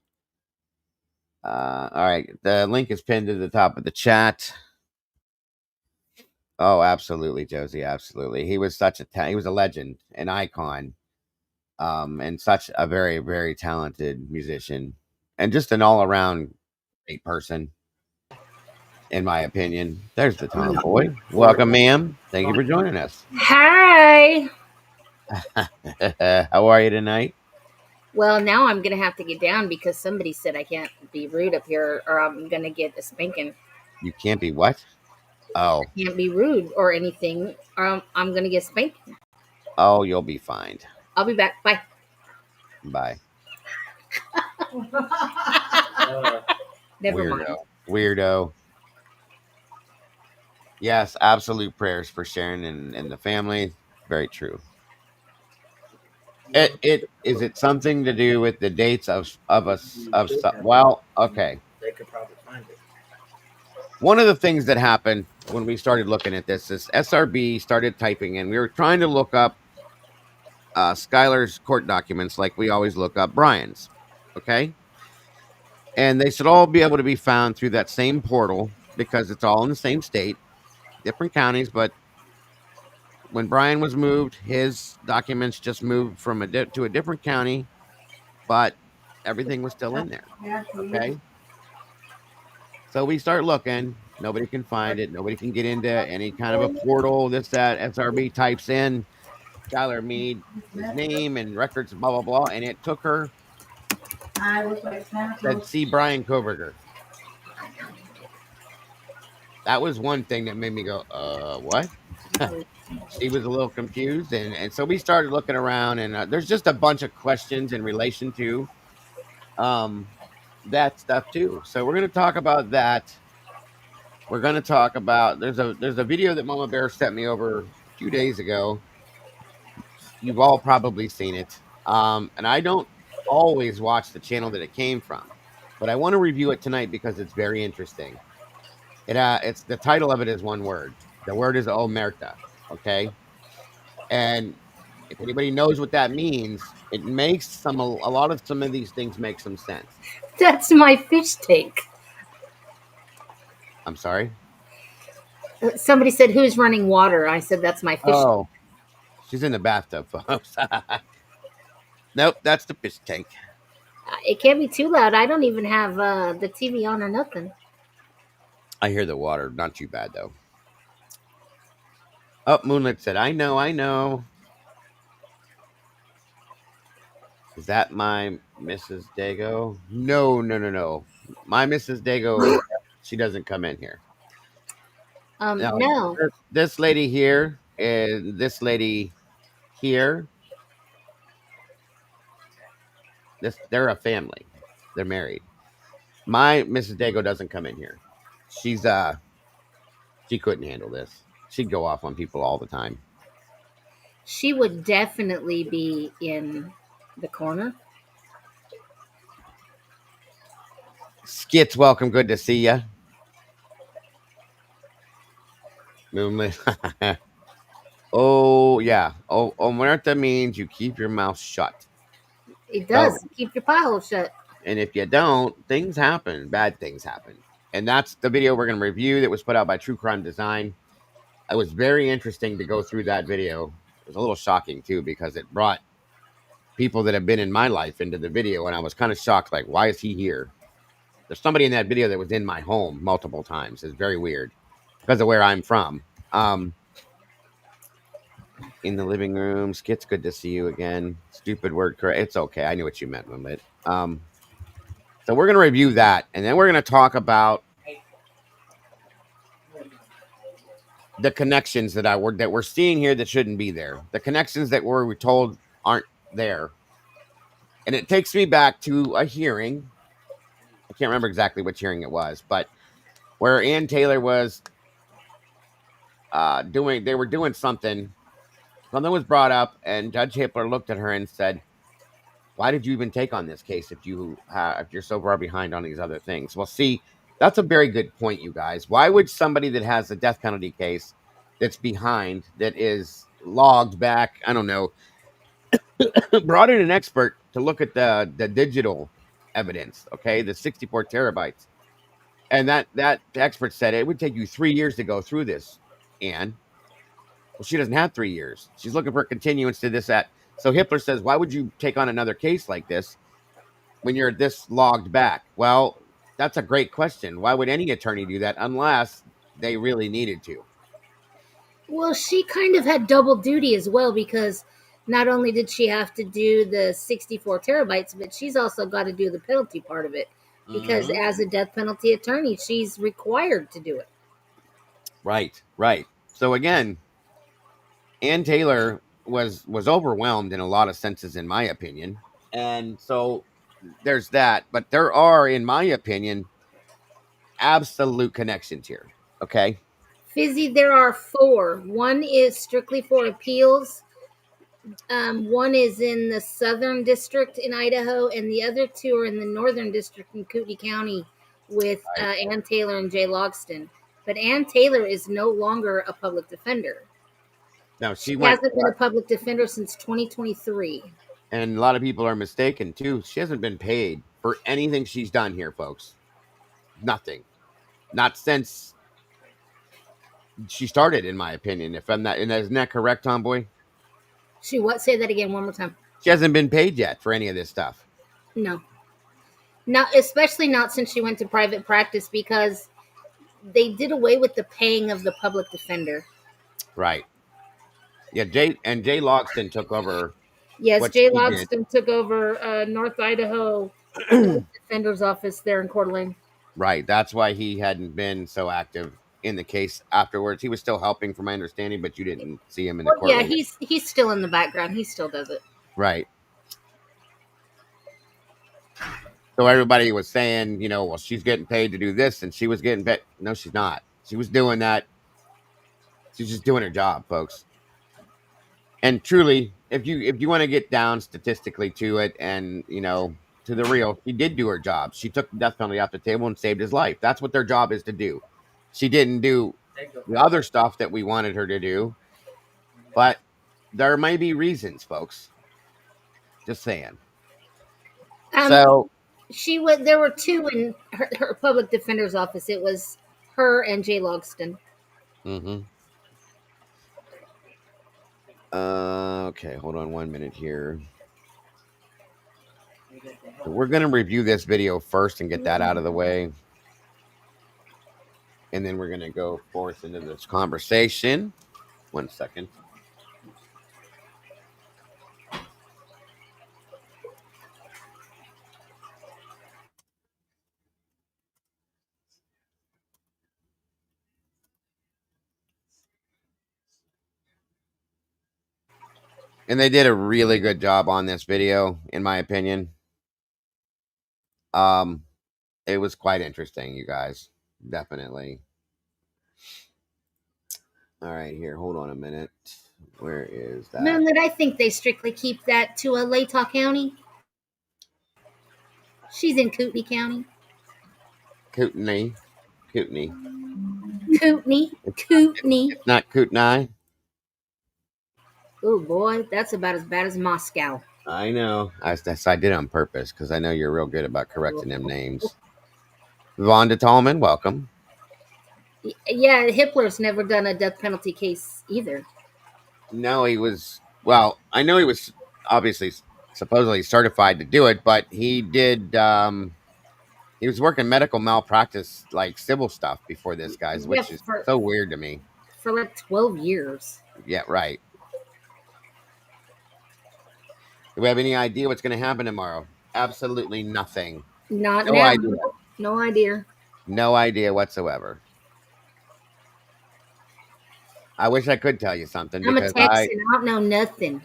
S2: All right, the link is pinned to the top of the chat. Oh, absolutely, Josie, absolutely. He was he was a legend, an icon, and such a very, very talented musician, and just an all around great person, in my opinion. There's the tomboy. Welcome, ma'am. Thank you for joining us.
S3: Hi.
S2: How are you tonight?
S3: Well, now I'm gonna have to get down because somebody said I can't be rude up here, or I'm gonna get a spanking.
S2: You can't be what? Oh,
S3: Can't be rude or anything, or I'm gonna get spanking.
S2: oh, you'll be fine.
S3: I'll be back. Bye.
S2: Bye.
S3: Never
S2: Weirdo.
S3: mind.
S2: Weirdo. Yes, absolute prayers for Sharon and the family. Very true. It is it something to do with the dates of us of well, okay.
S4: They could probably find it.
S2: One of the things that happened when we started looking at this is SRB started typing in. We were trying to look up Skylar's court documents like we always look up Bryan's. Okay. And they should all be able to be found through that same portal because it's all in the same state, different counties. But when Bryan was moved, his documents just moved from to a different county, but everything was still in there. Okay. So we start looking. Nobody can find it. Nobody can get into any kind of a portal. This, that. SRB types in Skylar Meade, his name and records, blah, blah, blah. And it took her, said, see Bryan Kohberger. That was one thing that made me go, what? She was a little confused. And so we started looking around, and there's just a bunch of questions in relation to that stuff, too. So we're going to talk about that. We're going to talk about there's a video that Mama Bear sent me over a few days ago. You've all probably seen it. And I don't always watch the channel that it came from, but I want to review it tonight because it's very interesting. It's the title of it is one word. The word is omerta. Okay. And if anybody knows what that means, it makes a lot of some of these things make some sense.
S3: That's my fish tank.
S2: I'm sorry.
S3: Somebody said, "Who's running water?" I said, "That's my fish."
S2: Oh, she's in the bathtub, folks. Nope, that's the fish tank.
S3: It can't be too loud. I don't even have the TV on or nothing.
S2: I hear the water. Not too bad, though. Oh, Moonlit said, I know. Is that my Mrs. Dago? No. My Mrs. Dago, she doesn't come in here.
S3: No.
S2: This lady here and this lady here. They're a family. They're married. My Mrs. Dago doesn't come in here. She couldn't handle this. She'd go off on people all the time.
S3: She would definitely be in the corner.
S2: Skits, welcome. Good to see you. Moonlit. Oh, yeah. Oh, omerta means you keep your mouth shut.
S3: It does. Keep your pie hole shut.
S2: And if you don't, things happen. Bad things happen. And that's the video we're going to review that was put out by True Crime Design. It was very interesting to go through that video. It was a little shocking, too, because it brought people that have been in my life into the video. And I was kind of shocked, like, why is he here? There's somebody in that video that was in my home multiple times. It's very weird because of where I'm from. In the living room. Skit's good to see you again. Stupid word. Correct. It's okay. I knew what you meant, Moonlit. So we're going to review that. And then we're going to talk about the connections that we're seeing here that shouldn't be there. The connections that we're told aren't there. And it takes me back to a hearing. I can't remember exactly which hearing it was, but where Ann Taylor was they were doing something. Something was brought up, and Judge Hippler looked at her and said, Why did you even take on this case if you're so far behind on these other things? Well, see, that's a very good point, you guys. Why would somebody that has a death penalty case that's behind, that is logged back, I don't know, brought in an expert to look at the digital evidence, okay, the 64 terabytes, and that expert said it would take you 3 years to go through this, and well, she doesn't have 3 years. She's looking for a continuance to this at. So Hitler says, why would you take on another case like this when you're this logged back? Well, that's a great question. Why would any attorney do that unless they really needed to?
S3: Well, she kind of had double duty as well, because not only did she have to do the 64 terabytes, but she's also got to do the penalty part of it, because
S2: Mhm.
S3: as a death penalty attorney, she's required to do it.
S2: Right, right. So again, Ann Taylor was overwhelmed in a lot of senses, in my opinion, and so there's that. But there are, in my opinion, absolute connections here. Okay.
S3: Fizzy, there are four. One is strictly for appeals. One is in the Southern District in Idaho, and the other two are in the Northern District in Kootenai County with
S2: Right.
S3: Ann Taylor and Jay Logston. But Ann Taylor is no longer a public defender.
S2: Now
S3: She
S2: she went,
S3: hasn't been a public defender since 2023.
S2: and a lot of people are mistaken too. She hasn't been paid for anything she's done here, folks. Nothing. Not since she started, in my opinion. If I'm not, and isn't that correct, Tomboy?
S3: She what? Say that again one more time.
S2: She hasn't been paid yet for any of this stuff.
S3: No, not especially not since she went to private practice, because they did away with the paying of the public defender.
S2: Right. Yeah, Jay Logston took over
S3: Yes,
S2: what
S3: Jay
S2: she did.
S3: Logston took over North Idaho Public Defender's Office there in Coeur d'Alene.
S2: Right. That's why he hadn't been so active in the case afterwards. He was still helping, from my understanding, but you didn't see him in the
S3: Well, yeah,
S2: courtroom.
S3: he's still in the background. He still does it.
S2: Right. So everybody was saying, well, she's getting paid to do this, and she was getting paid. No, she's not. She was doing that. She's just doing her job, folks. And truly, if you want to get down statistically to it, and to the real, she did do her job. She took the death penalty off the table and saved his life. That's what their job is to do. She didn't do the other stuff that we wanted her to do, but there may be reasons, folks. Just saying. So
S3: She went. There were two in her public defender's office. It was her and Jay Logston.
S2: mhm. Okay, hold on 1 minute here. We're going to review this video first and get that out of the way. And then we're going to go forth into this conversation. 1 second. And they did a really good job on this video, in my opinion. It was quite interesting, you guys. Definitely. All right, here. Hold on a minute. Where is that?
S3: Moonlit, I think they strictly keep that to Latah County. She's in Kootenai County.
S2: Kootenai.
S3: Kootenai.
S2: It's not Kootenai.
S3: Oh boy, that's about as bad as Moscow.
S2: I know. I did it on purpose because I know you're real good about correcting them names. Vonda Tallman, welcome.
S3: Yeah, Hitler's never done a death penalty case either.
S2: No, he was. Well, I know he was obviously supposedly certified to do it, but he did. He was working medical malpractice, like civil stuff, before this, guys, which is so weird to me.
S3: For like 12 years.
S2: Yeah, right. Do we have any idea what's going to happen tomorrow? Absolutely nothing.
S3: Not
S2: No
S3: now.
S2: idea.
S3: No idea.
S2: No idea whatsoever. I wish I could tell you something
S3: I'm a
S2: because
S3: Texan. I don't know nothing.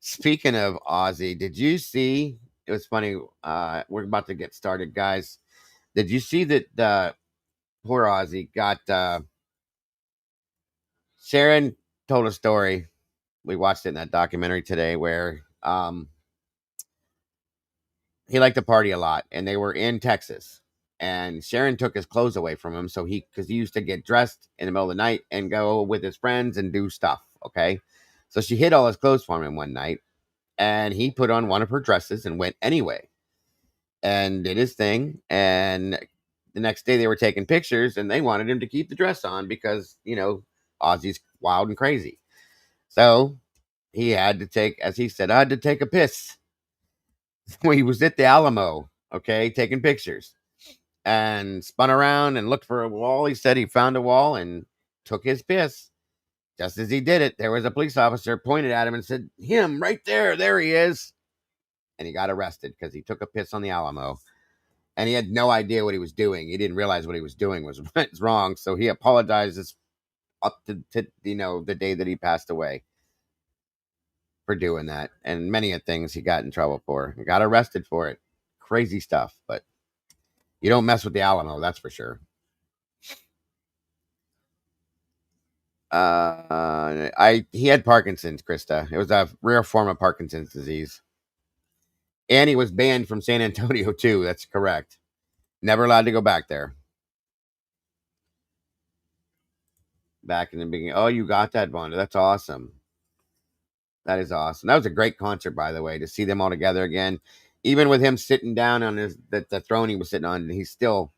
S2: Speaking of Ozzy, did you see? It was funny. We're about to get started, guys. Did you see that poor Ozzy got Sharon told a story we watched it in that documentary today where he liked to party a lot, and they were in Texas. And Sharon took his clothes away from him, because he used to get dressed in the middle of the night and go with his friends and do stuff. Okay, so she hid all his clothes from him one night, and he put on one of her dresses and went anyway, and did his thing. And the next day they were taking pictures, and they wanted him to keep the dress on because Ozzy's wild and crazy. So he had to take, as he said, I had to take a piss. When he was at the Alamo, okay, taking pictures, and spun around and looked for a wall. He said he found a wall and took his piss. Just as he did it, there was a police officer pointed at him and said, him right there he is. And he got arrested because he took a piss on the Alamo. And he had no idea what he was doing. He didn't realize what he was doing was wrong. So he apologizes up to the day that he passed away for doing that. And many things he got in trouble for. He got arrested for it. Crazy stuff. But you don't mess with the Alamo, that's for sure. He had Parkinson's, Krista. It was a rare form of Parkinson's disease. And he was banned from San Antonio too. That's correct. Never allowed to go back there. Back in the beginning. Oh, you got that, Vonda. That's awesome. That is awesome. That was a great concert, by the way, to see them all together again. Even with him sitting down on the throne he was sitting on, he's still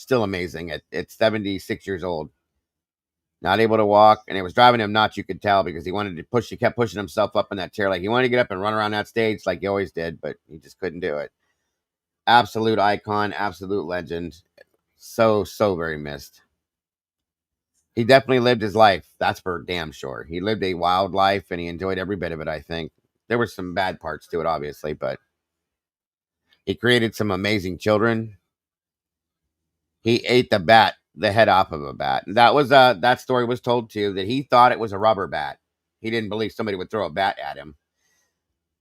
S2: amazing at 76 years old. Not able to walk, and it was driving him nuts. You could tell because he wanted to push. He kept pushing himself up in that chair, like he wanted to get up and run around that stage, like he always did, but he just couldn't do it. Absolute icon, absolute legend. So very missed. He definitely lived his life. That's for damn sure. He lived a wild life, and he enjoyed every bit of it. I think there were some bad parts to it, obviously, but he created some amazing children. He ate the head off of a bat. And that story was told too, that he thought it was a rubber bat. He didn't believe somebody would throw a bat at him.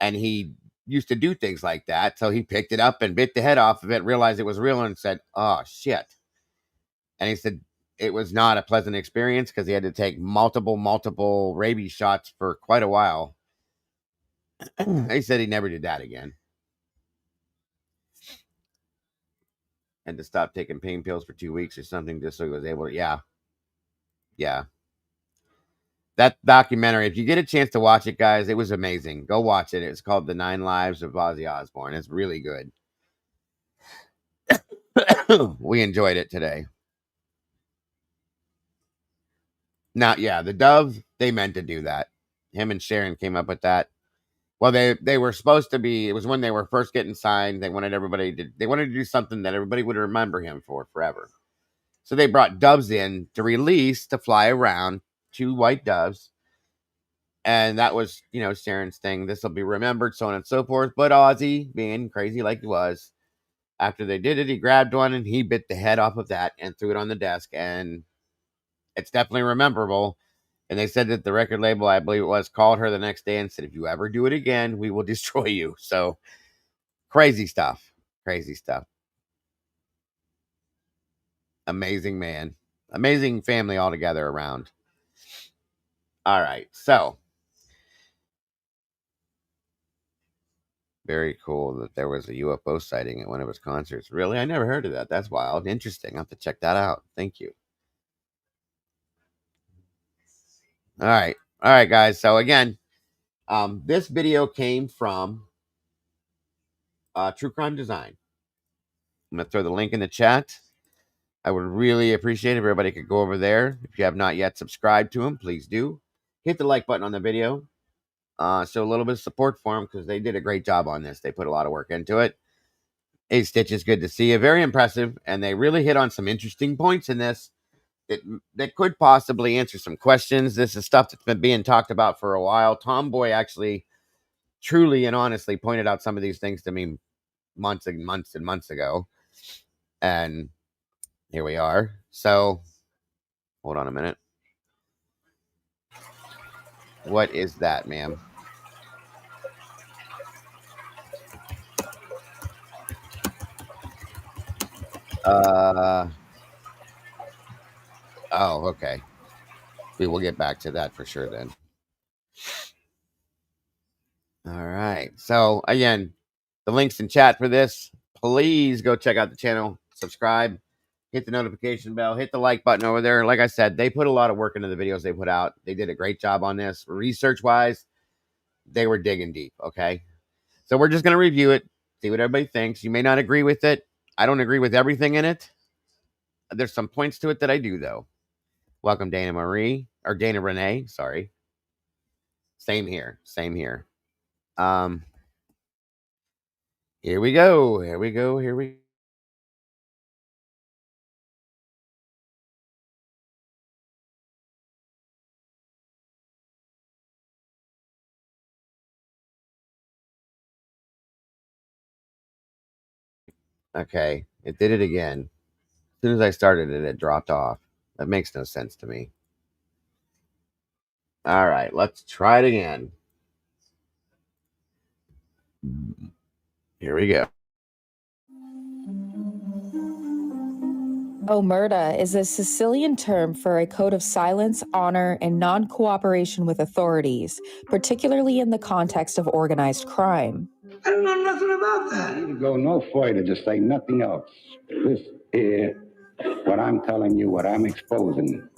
S2: And he used to do things like that. So he picked it up and bit the head off of it, realized it was real, and said, oh shit. And he said it was not a pleasant experience because he had to take multiple rabies shots for quite a while. He said he never did that again. And to stop taking pain pills for 2 weeks or something just so he was able to, yeah. That documentary, if you get a chance to watch it, guys, it was amazing. Go watch it. It's called The 9 Lives of Ozzy Osbourne. It's really good. We enjoyed it today. Now, yeah, the Dove, they meant to do that. Him and Sharon came up with that. Well, they were supposed to be, it was when they were first getting signed. They wanted to do something that everybody would remember him for forever. So they brought doves in to release, to fly around, 2 white doves. And that was, Sharon's thing. This will be remembered, so on and so forth. But Ozzy, being crazy like he was, after they did it, he grabbed one and he bit the head off of that and threw it on the desk. And it's definitely rememberable. And they said that the record label, I believe it was, called her the next day and said, if you ever do it again, we will destroy you. So crazy stuff. Crazy stuff. Amazing man. Amazing family all together around. All right. So very cool that there was a UFO sighting at one of his concerts. Really? I never heard of that. That's wild. Interesting. I'll have to check that out. Thank you. All right. All right, guys. So again, this video came from True Crime Design. I'm going to throw the link in the chat. I would really appreciate it if everybody could go over there. If you have not yet subscribed to him, please do. Hit the like button on the video. Show a little bit of support for them because they did a great job on this. They put a lot of work into it. Hey, Stitch, is good to see you. Very impressive. And they really hit on some interesting points in this that could possibly answer some questions. This is stuff that's been being talked about for a while. Tomboy actually truly and honestly pointed out some of these things to me months and months and months ago. And here we are. So, hold on a minute. What is that, ma'am? Oh, okay. We will get back to that for sure then. So again, the link's in chat for this. Please go check out the channel, subscribe, hit the notification bell, hit the like button over there. Like I said, they put a lot of work into the videos they put out. They did a great job on this. Research-wise, they were digging deep, okay? So we're just going to review it, see what everybody thinks. You may not agree with it. I don't agree with everything in it. There's some points to it that I do, though. Welcome, Dana Renee, sorry. Same here. Here we go. Okay, it did it again. As soon as I started it, it dropped off. That makes no sense to me. All right, let's try it again. Here we go.
S4: Omerta is a Sicilian term for a code of silence, honor, and non-cooperation with authorities, particularly in the context of organized crime.
S5: I don't know nothing about that.
S6: You go no further to say nothing else. This is what I'm telling you, what I'm exposing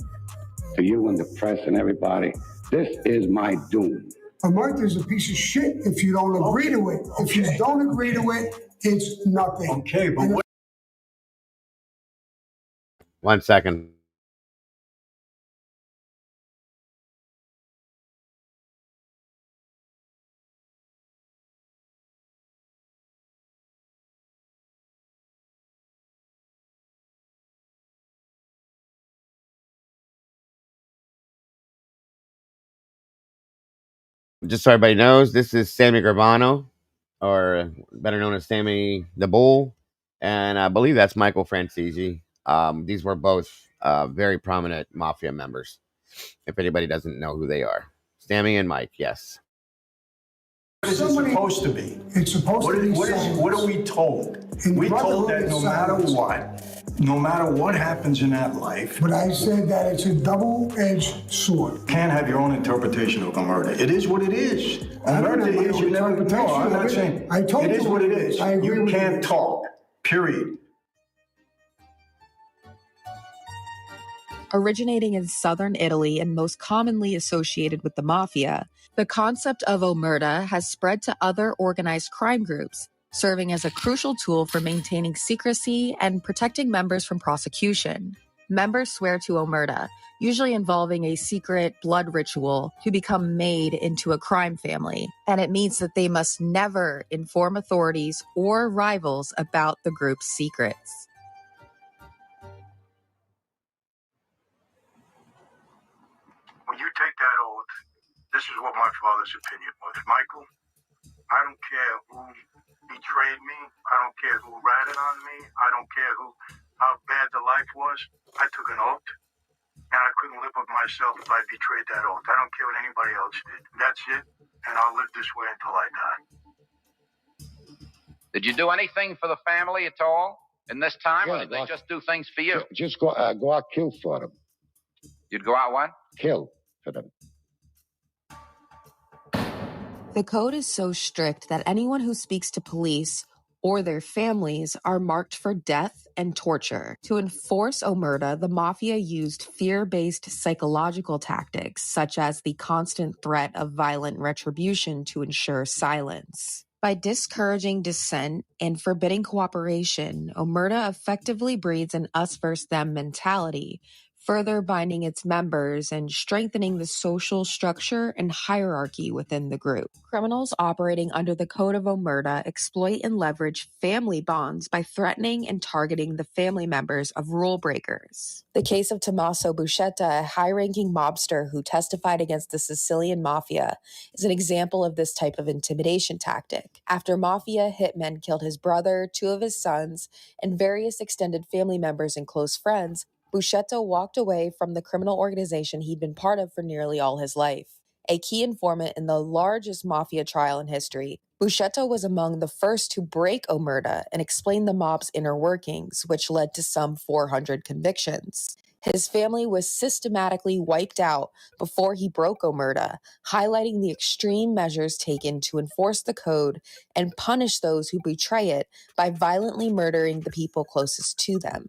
S6: to you and the press and everybody. This is my doom.
S5: Omerta is a piece of shit if you don't agree to it. If you don't agree to it, it's nothing. Okay, but what?
S2: 1 second. Just so everybody knows, this is Sammy Gravano, or better known as Sammy the Bull, and I believe that's Michael Francesi. These were both very prominent Mafia members, if anybody doesn't know who they are. Sammy and Mike, yes.
S7: What is it supposed to be?
S5: It's supposed to be.
S7: What are we told? We told that no matter what happens in that life.
S5: But I said that it's a double-edged sword.
S7: You can't have your own interpretation of Omerta. It is what it is. Omerta is you never. No, I'm not saying.
S5: I told you
S7: it is what it is. You can't
S5: you.
S7: talk. Period.
S4: Originating in southern Italy and most commonly associated with the Mafia, the concept of Omerta has spread to other organized crime groups, serving as a crucial tool for maintaining secrecy and protecting members from prosecution. Members swear to Omerta, usually involving a secret blood ritual, to become made into a crime family, and it means that they must never inform authorities or rivals about the group's secrets.
S7: When you take that oath, this is what my father's opinion was. Michael, I don't care who betrayed me. I don't care who ratted on me. I don't care how bad the life was. I took an oath, and I couldn't live with myself if I betrayed that oath. I don't care what anybody else did. That's it, and I'll live this way until I die.
S8: Did you do anything for the family at all in this time, or did they just do things for you?
S6: Just go out, kill for them.
S8: You'd go out what?
S6: Kill for them.
S4: The code is so strict that anyone who speaks to police or their families are marked for death and torture. To enforce Omerta, the Mafia used fear-based psychological tactics, such as the constant threat of violent retribution to ensure silence. By discouraging dissent and forbidding cooperation, Omerta effectively breeds an us versus them mentality, further binding its members and strengthening the social structure and hierarchy within the group. Criminals operating under the Code of Omerta exploit and leverage family bonds by threatening and targeting the family members of rule breakers. The case of Tommaso Buscetta, a high-ranking mobster who testified against the Sicilian Mafia, is an example of this type of intimidation tactic. After Mafia hitmen killed his brother, 2 of his sons, and various extended family members and close friends, Buscetta walked away from the criminal organization he'd been part of for nearly all his life. A key informant in the largest Mafia trial in history, Buscetta was among the first to break Omerta and explain the mob's inner workings, which led to some 400 convictions. His family was systematically wiped out before he broke omerta, highlighting the extreme measures taken to enforce the code and punish those who betray it by violently murdering the people closest to them.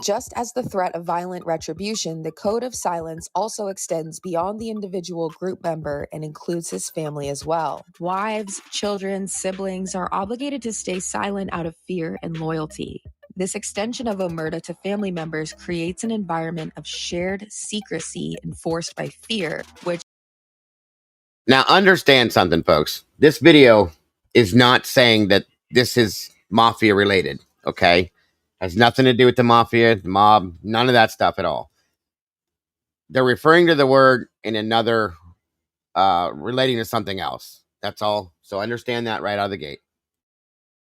S4: Just as the threat of violent retribution, the code of silence also extends beyond the individual group member and includes his family as well. Wives, children, siblings are obligated to stay silent out of fear and loyalty. This extension of omerta to family members creates an environment of shared secrecy enforced by fear, which...
S2: Now, understand something, folks. This video is not saying that this is Mafia related, okay? Has nothing to do with the Mafia, the mob, none of that stuff at all. They're referring to the word in another, relating to something else. That's all. So understand that right out of the gate.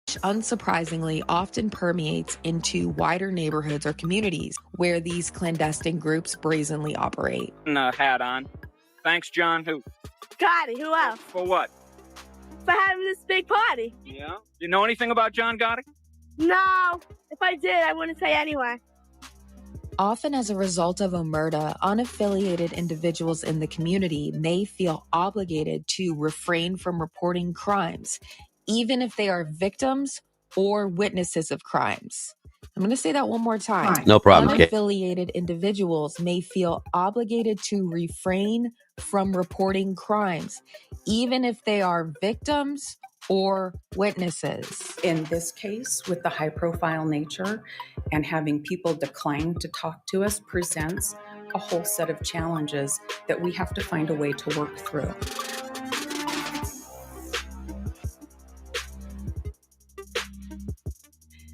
S4: Unsurprisingly, often permeates into wider neighborhoods or communities where these clandestine groups brazenly operate.
S9: Hat on. Thanks, John. Who?
S10: Gotti, who else?
S9: For what?
S10: For having this big party.
S9: Yeah? You know anything about John Gotti?
S10: No. If I did, I wouldn't say anyway.
S4: Often as a result of omerta, unaffiliated individuals in the community may feel obligated to refrain from reporting crimes, even if they are victims or witnesses of crimes. I'm going to say that one more time.
S2: No problem.
S4: Unaffiliated individuals may feel obligated to refrain from reporting crimes, even if they are victims or witnesses.
S11: In this case, with the high-profile nature and having people decline to talk to us presents a whole set of challenges that we have to find a way to work through.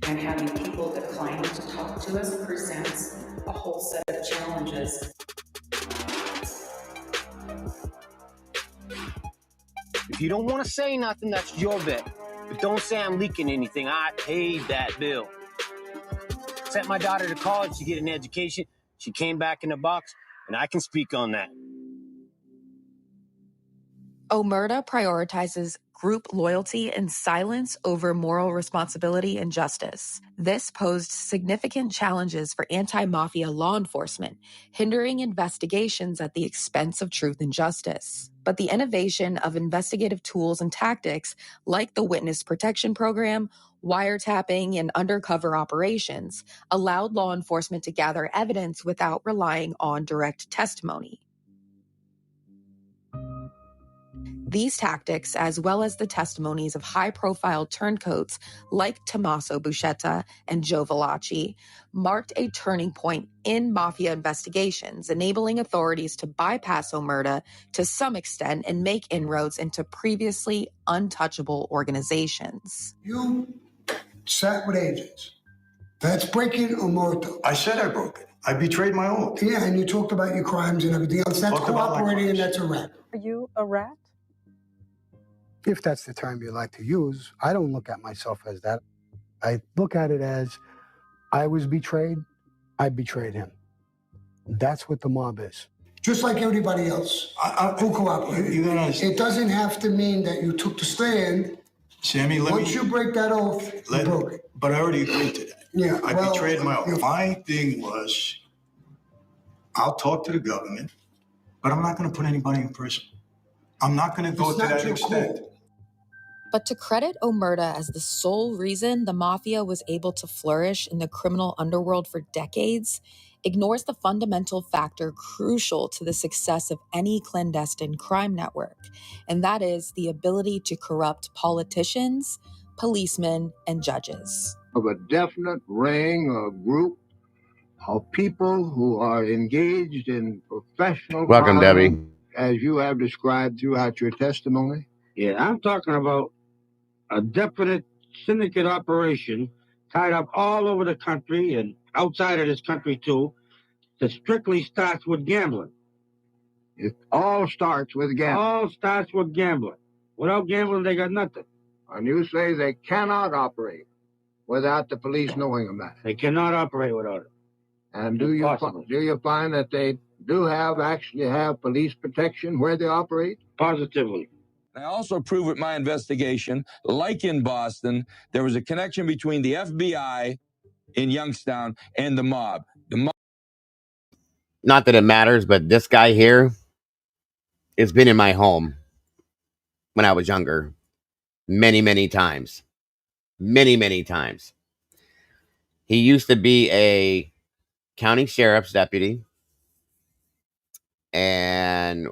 S11: And having people decline to talk to us presents a whole set of challenges.
S12: If you don't want to say nothing, that's your bet. But don't say I'm leaking anything. I paid that bill. Sent my daughter to college to get an education. She came back in a box, and I can speak on that.
S4: Omerta prioritizes group loyalty and silence over moral responsibility and justice. This posed significant challenges for anti-mafia law enforcement, hindering investigations at the expense of truth and justice. But the innovation of investigative tools and tactics, like the Witness Protection Program, wiretapping, and undercover operations, allowed law enforcement to gather evidence without relying on direct testimony. These tactics, as well as the testimonies of high-profile turncoats like Tommaso Buscetta and Joe Valachi, marked a turning point in mafia investigations, enabling authorities to bypass omerta to some extent and make inroads into previously untouchable organizations.
S5: You sat with agents. That's breaking omerta.
S7: I said I broke it. I betrayed my oath.
S5: Yeah, and you talked about your crimes and everything else. That's cooperating, and that's a rat.
S11: Are you a rat?
S5: If that's the term you like to use, I don't look at myself as that. I look at it as I was betrayed, I betrayed him. That's what the mob is. Just like everybody else who cooperated. It doesn't have to mean that you took the stand.
S7: Sammy,
S5: Once you break that oath, you broke it.
S7: But I already agreed to that.
S5: Yeah,
S7: I betrayed my oath. My thing was, I'll talk to the government, but I'm not going to put anybody in prison. I'm not going to go to that extent.
S4: But to credit omerta as the sole reason the mafia was able to flourish in the criminal underworld for decades ignores the fundamental factor crucial to the success of any clandestine crime network, and that is the ability to corrupt politicians, policemen, and judges.
S13: Of a definite ring or group of people who are engaged in professional
S2: Welcome,
S13: crime,
S2: Debbie.
S13: as you have described throughout your testimony?
S14: Yeah, I'm talking about a definite syndicate operation tied up all over the country and outside of this country, too, that strictly starts with gambling.
S13: It all starts with gambling.
S14: All starts with gambling. Without gambling, they got nothing.
S13: And you say they cannot operate without the police knowing about it.
S14: They cannot operate without it.
S13: And do you find that they do actually have police protection where they operate?
S14: Positively.
S15: I also proved with my investigation, like in Boston, there was a connection between the FBI in Youngstown and the mob.
S2: Not that it matters, but this guy here has been in my home when I was younger many, many times. Many, many times. He used to be a county sheriff's deputy, and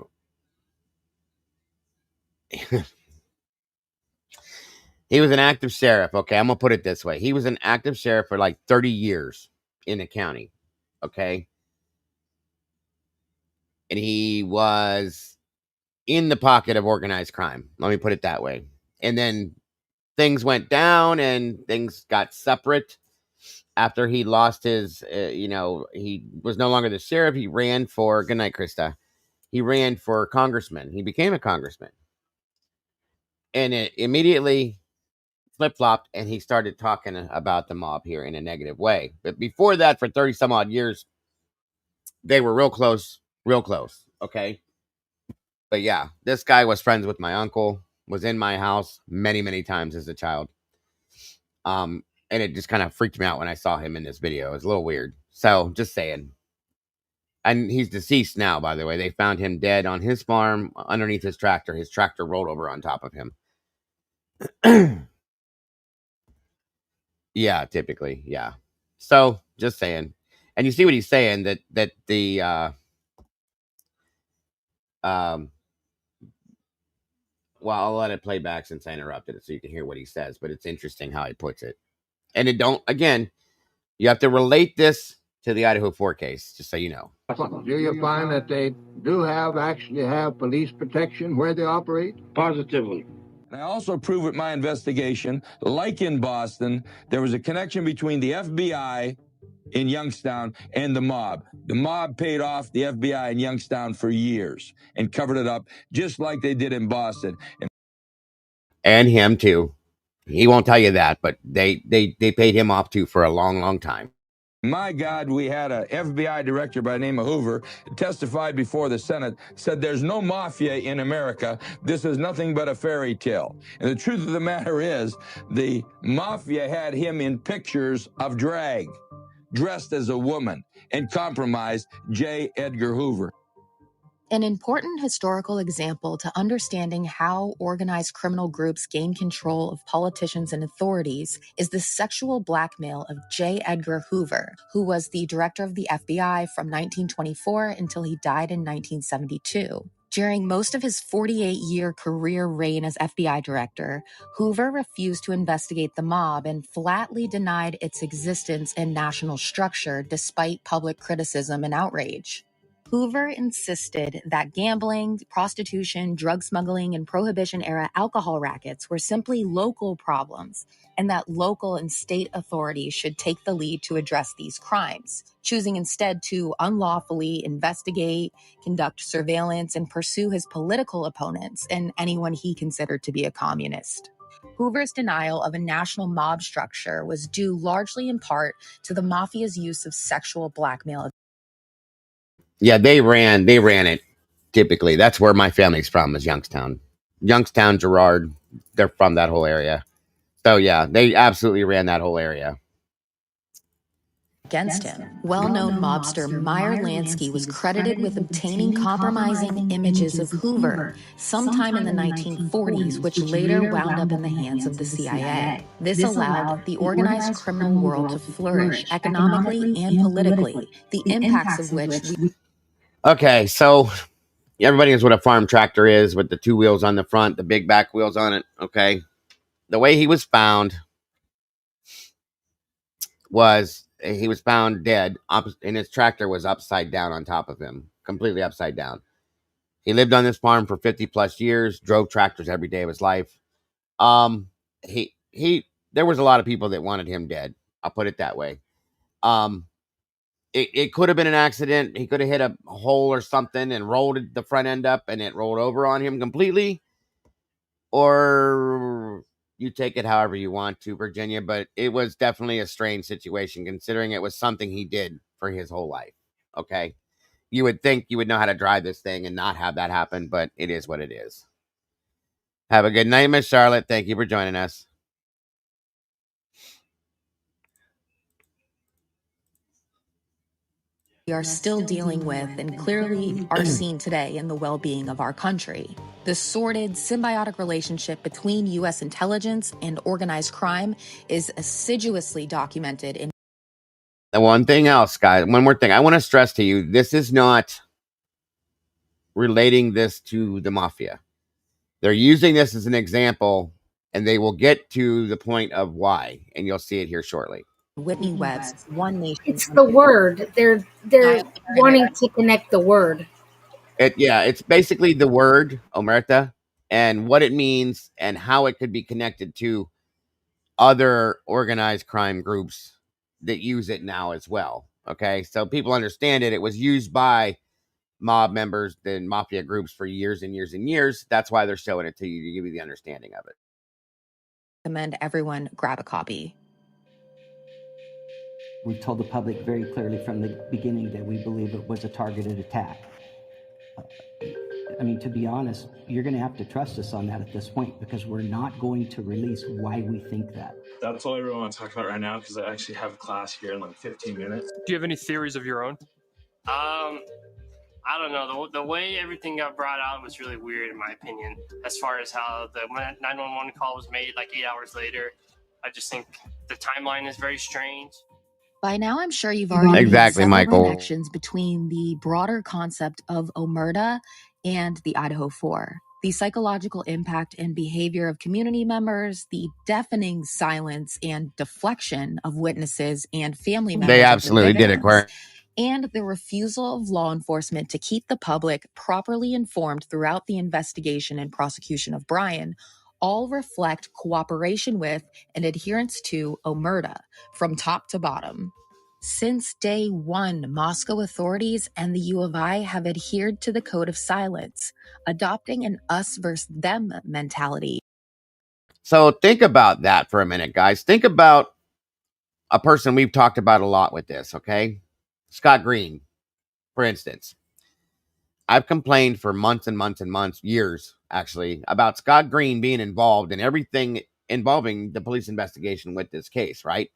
S2: he was an active sheriff. Okay, I'm going to put it this way. He was an active sheriff for like 30 years in the county. Okay. And he was in the pocket of organized crime. Let me put it that way. And then things went down and things got separate after he lost his, he was no longer the sheriff. He ran for, good night, Krista. He ran for congressman. He became a congressman. And it immediately flip-flopped and he started talking about the mob here in a negative way. But before that, for 30 some odd years, they were real close. Okay. But yeah, this guy was friends with my uncle, was in my house many, many times as a child. And it just kind of freaked me out when I saw him in this video. It was a little weird. So just saying. And he's deceased now, by the way. They found him dead on his farm underneath his tractor. His tractor rolled over on top of him. Yeah, typically. Yeah. So just saying. And you see what he's saying, that the well, I'll let it play back since I interrupted it so you can hear what he says, but it's interesting how he puts it. And it don't, again, you have to relate this to the Idaho 4 case, just so you know.
S13: Do you find that they do actually have police protection where they operate?
S14: Positively.
S15: I also proved with my investigation, like in Boston, there was a connection between the FBI in Youngstown and the mob. The mob paid off the FBI in Youngstown for years and covered it up just like they did in Boston.
S2: And him too. He won't tell you that, but they paid him off too for a long, long time.
S15: My God, we had a FBI director by the name of Hoover testified before the Senate, said there's no mafia in America. This is nothing but a fairy tale. And the truth of the matter is, the mafia had him in pictures of drag, dressed as a woman, and compromised J. Edgar Hoover.
S4: An important historical example to understanding how organized criminal groups gain control of politicians and authorities is the sexual blackmail of J. Edgar Hoover, who was the director of the FBI from 1924 until he died in 1972. During most of his 48-year career reign as FBI director, Hoover refused to investigate the mob and flatly denied its existence and national structure despite public criticism and outrage. Hoover insisted that gambling, prostitution, drug smuggling, and Prohibition-era alcohol rackets were simply local problems, and that local and state authorities should take the lead to address these crimes, choosing instead to unlawfully investigate, conduct surveillance, and pursue his political opponents and anyone he considered to be a communist. Hoover's denial of a national mob structure was due largely in part to the mafia's use of sexual blackmail.
S2: Yeah, they ran it typically. That's where my family's from, is Youngstown. Youngstown, Girard, they're from that whole area. So yeah, they absolutely ran that whole area.
S4: Against him. Well-known mobster Meyer Lansky was credited with obtaining compromising images of Hoover sometime in the 1940s, which later wound up in the hands of the CIA. This allowed the organized criminal world to flourish economically and politically, the impacts of which
S2: Okay, so everybody knows what a farm tractor is, with the two wheels on the front, the big back wheels on it. Okay, the way he was found was he was found dead, and his tractor was upside down on top of him, completely upside down. He lived on this farm for 50 plus years, drove tractors every day of his life. There was a lot of people that wanted him dead. I'll put it that way. It could have been an accident. He could have hit a hole or something and rolled the front end up and it rolled over on him completely. Or you take it however you want to, Virginia, but it was definitely a strange situation considering it was something he did for his whole life. Okay. You would think you would know how to drive this thing and not have that happen, but it is what it is. Have a good night, Miss Charlotte. Thank you for joining us.
S4: we are still dealing with and clearly are seen today in the well-being of our country. The sordid, symbiotic relationship between U.S. intelligence and organized crime is assiduously documented in...
S2: And one thing else, guys, one more thing I want to stress to you, this is not relating this to the mafia. They're using this as an example, and they will get to the point of why, and you'll see it here shortly.
S4: Whitney Webb's One Nation.
S3: It's the word. They're wanting to connect the word.
S2: It's basically the word omerta and what it means and how it could be connected to other organized crime groups that use it now as well. Okay, so people understand it. It was used by mob members and mafia groups for years and years and years. That's why they're showing it to you, to give you the understanding of it.
S4: Recommend everyone grab a copy.
S16: We told the public very clearly from the beginning that we believe it was a targeted attack. I mean, to be honest, you're going to have to trust us on that at this point, because we're not going to release why we think that.
S17: That's all I really want to talk about right now, because I actually have class here in like 15 minutes.
S18: Do you have any theories of your own?
S19: I don't know. The way everything got brought out was really weird, in my opinion, as far as how the 911 call was made like 8 hours later. I just think the timeline is very strange.
S4: By now, I'm sure you've already made several connections between the broader concept of omerta and the Idaho 4. The psychological impact and behavior of community members, the deafening silence and deflection of witnesses and family members.
S2: They absolutely did it, Claire.
S4: And the refusal of law enforcement to keep the public properly informed throughout the investigation and prosecution of Bryan all reflect cooperation with and adherence to omerta from top to bottom. Since day one, Moscow authorities and the U of I have adhered to the code of silence, adopting an us versus them mentality.
S2: So think about that for a minute, guys. Think about a person we've talked about a lot with this, okay? Scott Green, for instance. I've complained for months and months and months, years actually, about Scott Green being involved in everything involving the police investigation with this case, right?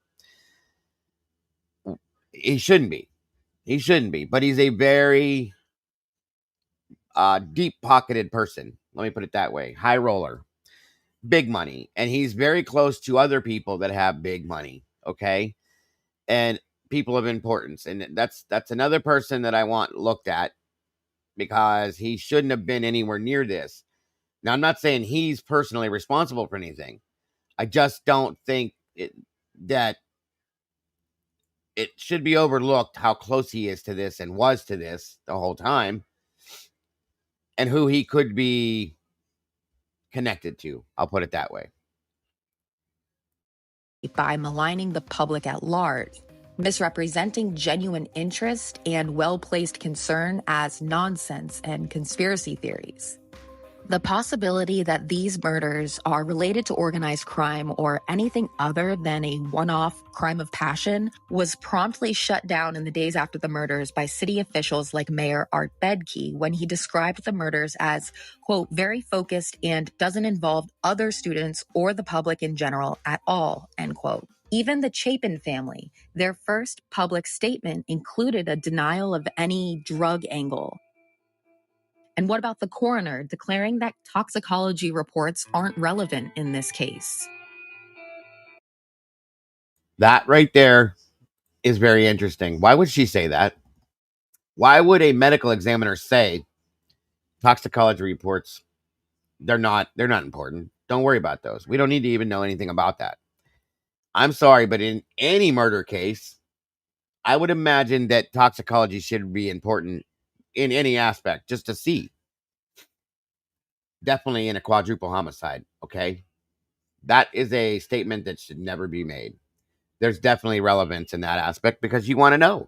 S2: He shouldn't be. He shouldn't be, but he's a very deep-pocketed person. Let me put it that way. High roller. Big money. And he's very close to other people that have big money, okay? And people of importance. And that's another person that I want looked at, because he shouldn't have been anywhere near this. Now, I'm not saying he's personally responsible for anything. I just don't think that it should be overlooked how close he is to this and was to this the whole time, and who he could be connected to. I'll put it that way.
S4: By maligning the public at large, misrepresenting genuine interest and well-placed concern as nonsense and conspiracy theories. The possibility that these murders are related to organized crime or anything other than a one-off crime of passion was promptly shut down in the days after the murders by city officials like Mayor Art Bedke when he described the murders as, quote, very focused and doesn't involve other students or the public in general at all, end quote. Even the Chapin family, their first public statement included a denial of any drug angle. And what about the coroner declaring that toxicology reports aren't relevant in this case?
S2: That right there is very interesting. Why would she say that? Why would a medical examiner say toxicology reports, they're not important? Don't worry about those. We don't need to even know anything about that. I'm sorry, but in any murder case, I would imagine that toxicology should be important in any aspect, just to see. Definitely in a quadruple homicide, okay? That is a statement that should never be made. There's definitely relevance in that aspect, because you want to know,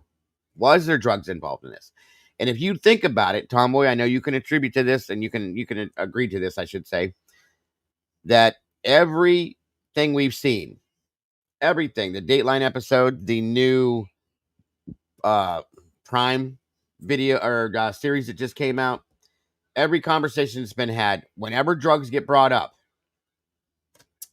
S2: was there drugs involved in this? And if you think about it, Tomboy, I know you can attribute to this, and you can agree to this, I should say, that everything we've seen, everything, the Dateline episode, the new Prime video or series that just came out, every conversation that's been had, whenever drugs get brought up,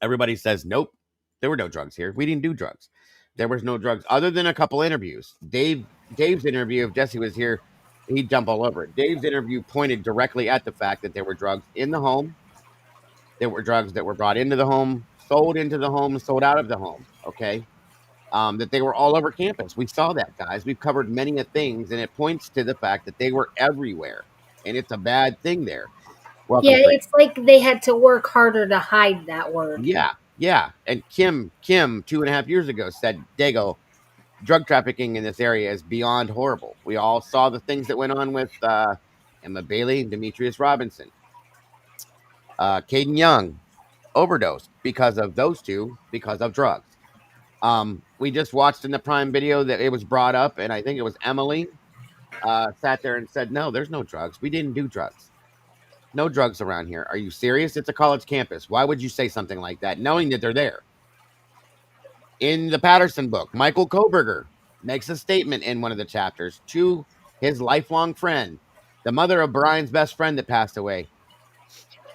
S2: everybody says, nope, there were no drugs here. We didn't do drugs. There was no drugs other than a couple interviews. Dave Dave's interview, if Jesse was here, he'd jump all over it. Dave's interview pointed directly at the fact that there were drugs in the home. There were drugs that were brought into the home, sold into the home, sold out of the home. Okay. That they were all over campus. We saw that, guys. We've covered many of things, and it points to the fact that they were everywhere, and it's a bad thing there. Welcome,
S3: yeah, it's like they had to work harder to hide that word.
S2: Yeah. And Kim 2.5 years ago said, Dago, drug trafficking in this area is beyond horrible. We all saw the things that went on with Emma Bailey, Demetrius Robinson, Caden Young, overdosed because of those two, because of drugs. We just watched in the Prime video that it was brought up, and I think it was Emily sat there and said, no, there's no drugs. We didn't do drugs. No drugs around here. Are you serious? It's a college campus. Why would you say something like that, knowing that they're there? In the Patterson book, Michael Kohberger makes a statement in one of the chapters to his lifelong friend, the mother of Bryan's best friend that passed away,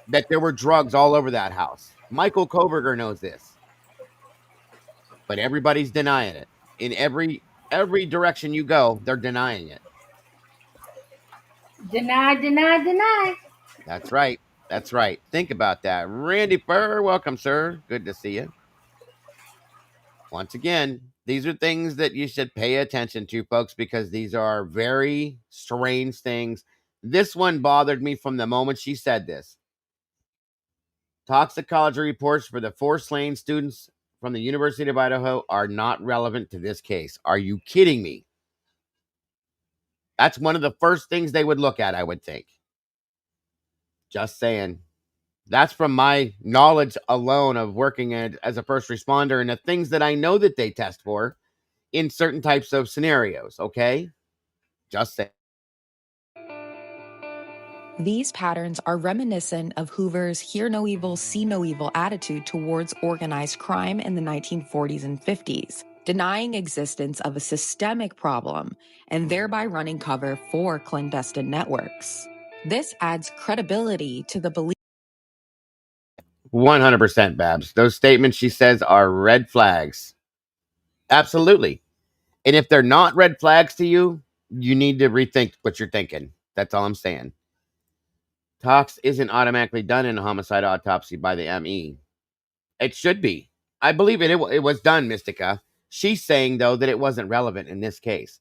S2: that there were drugs all over that house. Michael Kohberger knows this, but everybody's denying it. In every direction you go, they're denying it.
S3: Deny.
S2: That's right. That's right. Think about that. Randy Furr, welcome, sir. Good to see you. Once again, these are things that you should pay attention to, folks, because these are very strange things. This one bothered me from the moment she said this. Toxicology reports for the 4 slain students from the University of Idaho are not relevant to this case. Are you kidding me? That's one of the first things they would look at, I would think. Just saying. That's from my knowledge alone of working as a first responder and the things that I know that they test for in certain types of scenarios, okay? Just saying.
S4: These patterns are reminiscent of Hoover's hear no evil, see no evil attitude towards organized crime in the 1940s and 50s, denying existence of a systemic problem and thereby running cover for clandestine networks. This adds credibility to the belief.
S2: 100%, Babs. Those statements she says are red flags. Absolutely. And if they're not red flags to you, you need to rethink what you're thinking. That's all I'm saying. Tox isn't automatically done in a homicide autopsy by the ME. It should be. I believe it was done, Mystica. She's saying, though, that it wasn't relevant in this case.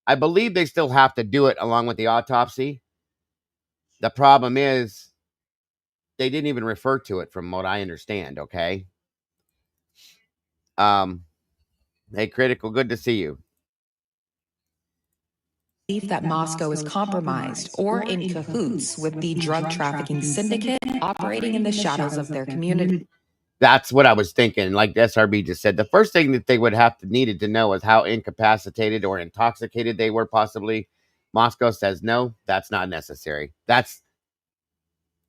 S2: I believe they still have to do it along with the autopsy. The problem is they didn't even refer to it from what I understand, okay? Hey, Critical, good to see you.
S4: That Moscow is compromised or in cahoots with the drug trafficking syndicate operating in the shadows of their community.
S2: That's what I was thinking. Like SRB just said, the first thing that they would have needed to know is how incapacitated or intoxicated they were possibly. Moscow says, no, that's not necessary. That's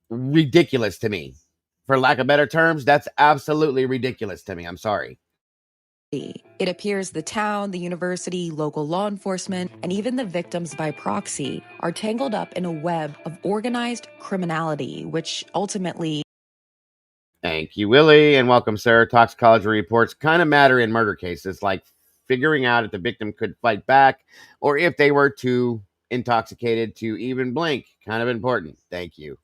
S2: ridiculous to me. For lack of better terms, that's absolutely ridiculous to me. I'm sorry.
S4: It appears the town, the university, local law enforcement, and even the victims by proxy are tangled up in a web of organized criminality, which ultimately...
S2: Thank you, Willie, and welcome, sir. Toxicology reports kind of matter in murder cases, like figuring out if the victim could fight back or if they were too intoxicated to even blink. Kind of important. Thank you.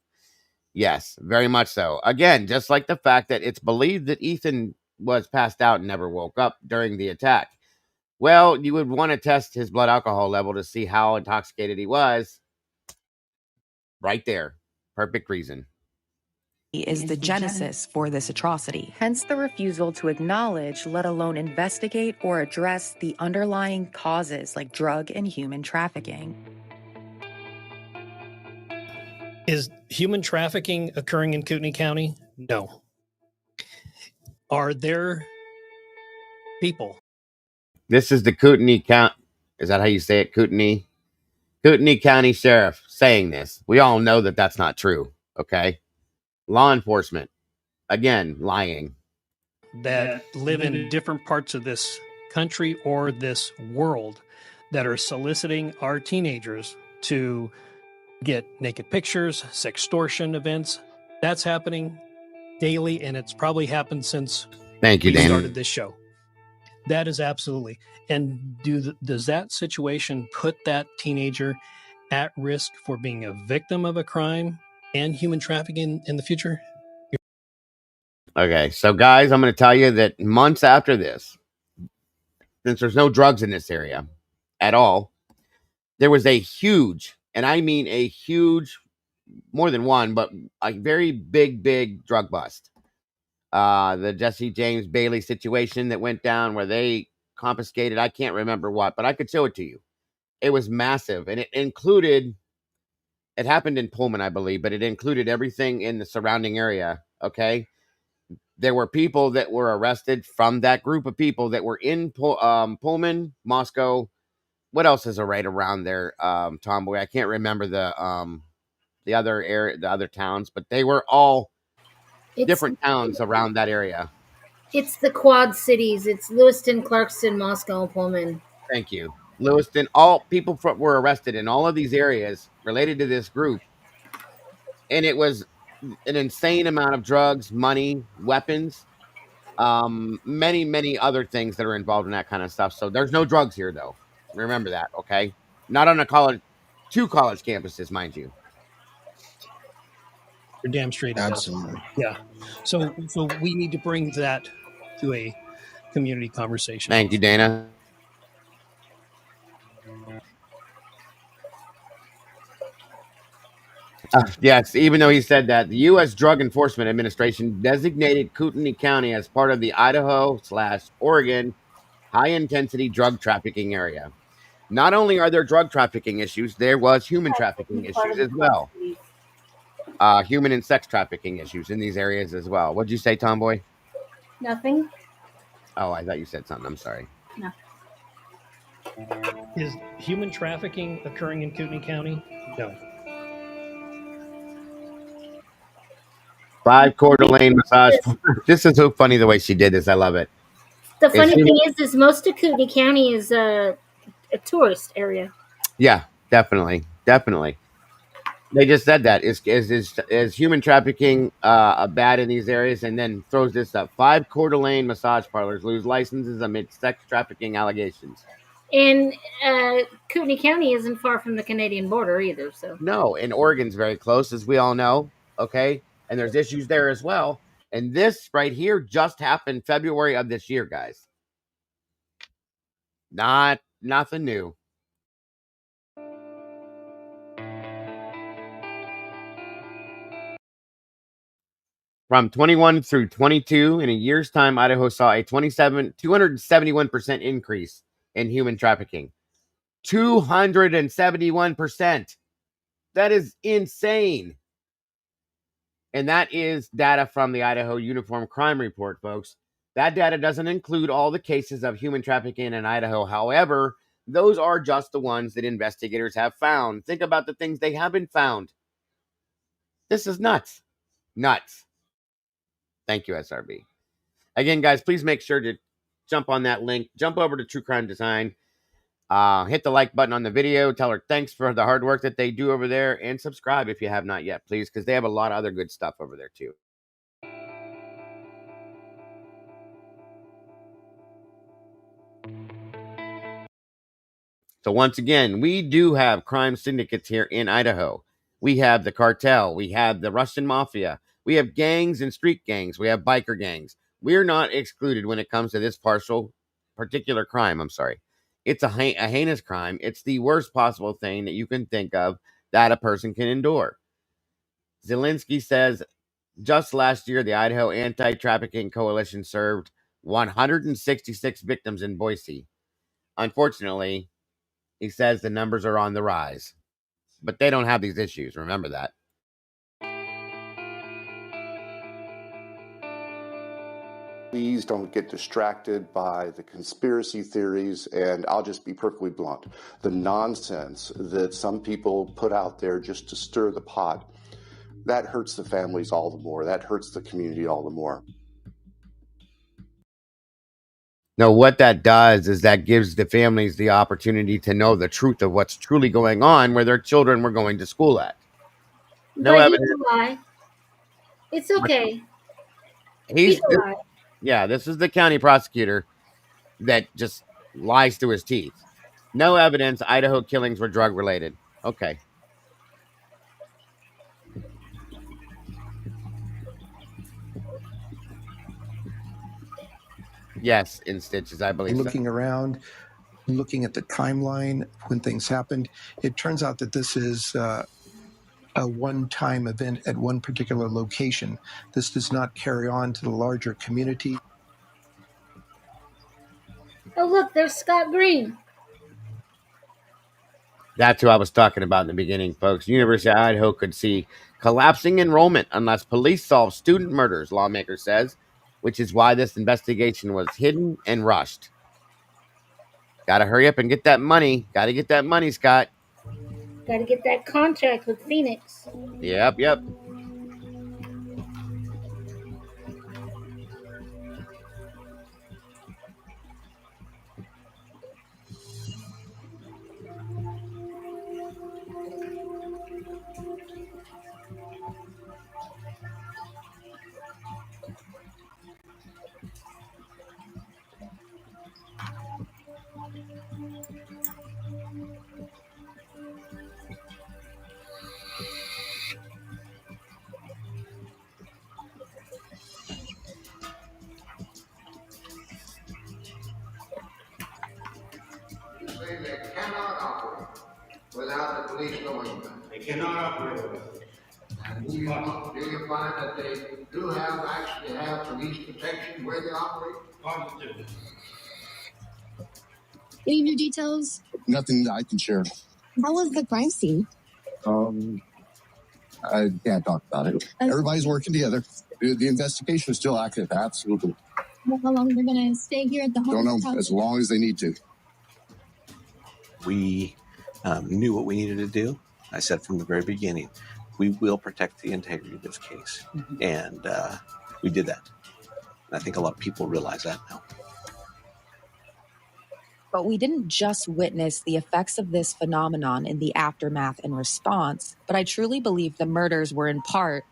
S2: Yes, very much so. Again, just like the fact that it's believed that Ethan was passed out and never woke up during the attack. Well, you would want to test his blood alcohol level to see how intoxicated he was. Right there. Perfect reason.
S4: Is the genesis for this atrocity. Hence the refusal to acknowledge, let alone investigate or address the underlying causes like drug and human trafficking.
S18: Is human trafficking occurring in Kootenai County? No. Are there people?
S2: This is the Kootenai County. Is that how you say it? Kootenai County Sheriff saying this. We all know that that's not true. Okay. Law enforcement, again, lying.
S18: That live in different parts of this country or this world that are soliciting our teenagers to get naked pictures, sextortion events. That's happening daily, and it's probably happened since
S2: we
S18: started this show. That is absolutely. And does that situation put that teenager at risk for being a victim of a crime and human trafficking in the future?
S2: Okay, so guys, I'm going to tell you that months after this, since there's no drugs in this area at all, there was a huge, and I mean a huge, more than one, but a very big drug bust. The Jesse James Bailey situation that went down where they confiscated, I can't remember what, but I could show it to you. It was massive, and it happened in Pullman, I believe, but it included everything in the surrounding area, okay? There were people that were arrested from that group of people that were in Pullman, Moscow. What else is right around there, Tomboy? I can't remember the other area, the other towns, but they were all different towns around that area.
S3: It's the Quad Cities. It's Lewiston, Clarkston, Moscow, and Pullman.
S2: Thank you. Lewiston, all people were arrested in all of these areas related to this group. And it was an insane amount of drugs, money, weapons, many other things that are involved in that kind of stuff. So there's no drugs here, though. Remember that, okay? Not on two college campuses, mind you.
S18: You're damn straight.
S20: Absolutely.
S18: Yeah. So we need to bring that to a community conversation.
S2: Thank you, Dana. Yes, even though he said that, the U.S. Drug Enforcement Administration designated Kootenai County as part of the Idaho/Oregon high-intensity drug trafficking area. Not only are there drug trafficking issues, there was human trafficking issues as well. Human and sex trafficking issues in these areas as well. What'd you say, Tomboy?
S3: Nothing.
S2: Oh, I thought you said something. I'm sorry.
S3: No.
S18: Is human trafficking occurring in Kootenai County? No.
S2: 5 Coeur d'Alene massage. This is so funny the way she did this. I love it.
S3: The funny thing is most of Kootenai County is a tourist area.
S2: Yeah, definitely. They just said that. Is human trafficking bad in these areas? And then throws this up. 5 Coeur d'Alene massage parlors lose licenses amid sex trafficking allegations.
S3: And Kootenai County isn't far from the Canadian border either. So
S2: no, and Oregon's very close, as we all know. Okay, and there's issues there as well. And this right here just happened February of this year, guys. Nothing new. From 21 through 22, in a year's time, Idaho saw a 271% increase in human trafficking. 271%. That is insane. And that is data from the Idaho Uniform Crime Report, folks. That data doesn't include all the cases of human trafficking in Idaho. However, those are just the ones that investigators have found. Think about the things they haven't found. This is nuts. Nuts. Thank you, SRB. Again, guys, please make sure to jump on that link. Jump over to True Crime Design. Hit the like button on the video. Tell her thanks for the hard work that they do over there. And subscribe if you have not yet, please, because they have a lot of other good stuff over there, too. So once again, we do have crime syndicates here in Idaho. We have the cartel. We have the Russian Mafia. We have gangs and street gangs. We have biker gangs. We're not excluded when it comes to this particular crime. I'm sorry. It's a heinous crime. It's the worst possible thing that you can think of that a person can endure. Zelensky says just last year, the Idaho Anti-Trafficking Coalition served 166 victims in Boise. Unfortunately, he says the numbers are on the rise. But they don't have these issues. Remember that.
S21: Please don't get distracted by the conspiracy theories, and I'll just be perfectly blunt. The nonsense that some people put out there just to stir the pot, that hurts the families all the more. That hurts the community all the more.
S2: No, what that does is that gives the families the opportunity to know the truth of what's truly going on where their children were going to school at. No
S3: but
S2: evidence.
S3: He's a lie. It's okay.
S2: Yeah, this is the county prosecutor. that just lies through his teeth. No evidence Idaho killings were drug related. Okay. Yes, in stitches, I believe.
S20: Looking around, looking at the timeline when things happened, it turns out that this is a one-time event at one particular location. This does not carry on to the larger community.
S3: Oh, look, there's Scott Green.
S2: That's who I was talking about in the beginning, folks. University of Idaho could see collapsing enrollment unless police solve student murders, lawmaker says, which is why this investigation was hidden and rushed. Got to hurry up and get that money. Got to get that money, Scott.
S3: Got to get that contract with Phoenix.
S2: Yep.
S13: They cannot operate without the police knowing that. They cannot operate without it. And do you find that they do actually have police protection where they operate? Positively.
S22: Any new details?
S23: Nothing that I can share.
S22: How was the crime scene?
S23: I can't talk about it. Everybody's working together. The investigation is still active, absolutely.
S22: How long they're going to stay here at the home?
S23: Don't know, as long as they need to.
S24: We knew what we needed to do. I said from the very beginning, we will protect the integrity of this case. And we did that. And I think a lot of people realize that now.
S4: But we didn't just witness the effects of this phenomenon in the aftermath and response, but I truly believe the murders were in part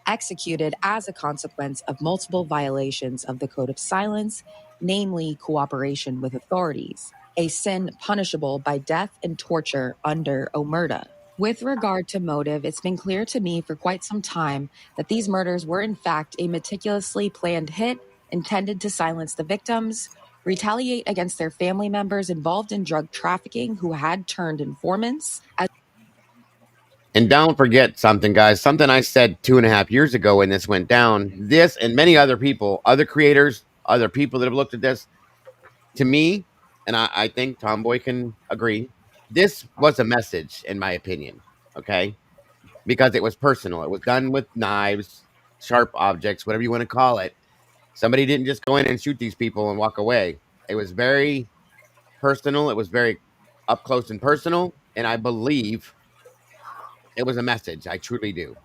S4: executed as a consequence of multiple violations of the Code of Silence, namely cooperation with authorities, a sin punishable by death and torture under omerta. With regard to motive, it's been clear to me for quite some time that these murders were in fact a meticulously planned hit intended to silence the victims, retaliate against their family members involved in drug trafficking who had turned informants.
S2: And don't forget something, guys. Something I said 2.5 years ago when this went down. This and many other people, other creators, other people that have looked at this, to me, and I think Tomboy can agree, this was a message, in my opinion, okay? Because it was personal. It was done with knives, sharp objects, whatever you want to call it. Somebody didn't just go in and shoot these people and walk away. It was very personal. It was very up close and personal. And I believe it was a message. I truly do.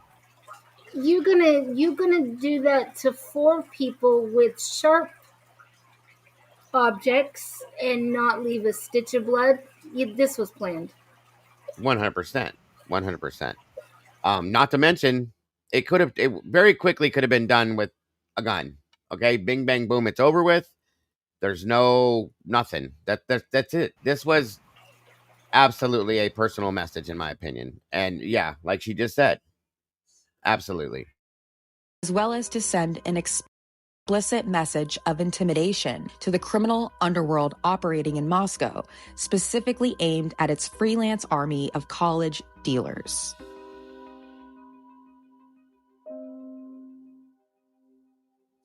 S3: You gonna do that to 4 people with sharp objects and not leave a stitch of blood? This was planned.
S2: 100%. 100%. Not to mention, it very quickly could have been done with a gun. Okay, bing, bang, boom, it's over with. There's nothing. That's it. This was absolutely a personal message, in my opinion. And yeah, like she just said, absolutely.
S4: As well as to send an explicit message of intimidation to the criminal underworld operating in Moscow, specifically aimed at its freelance army of college dealers.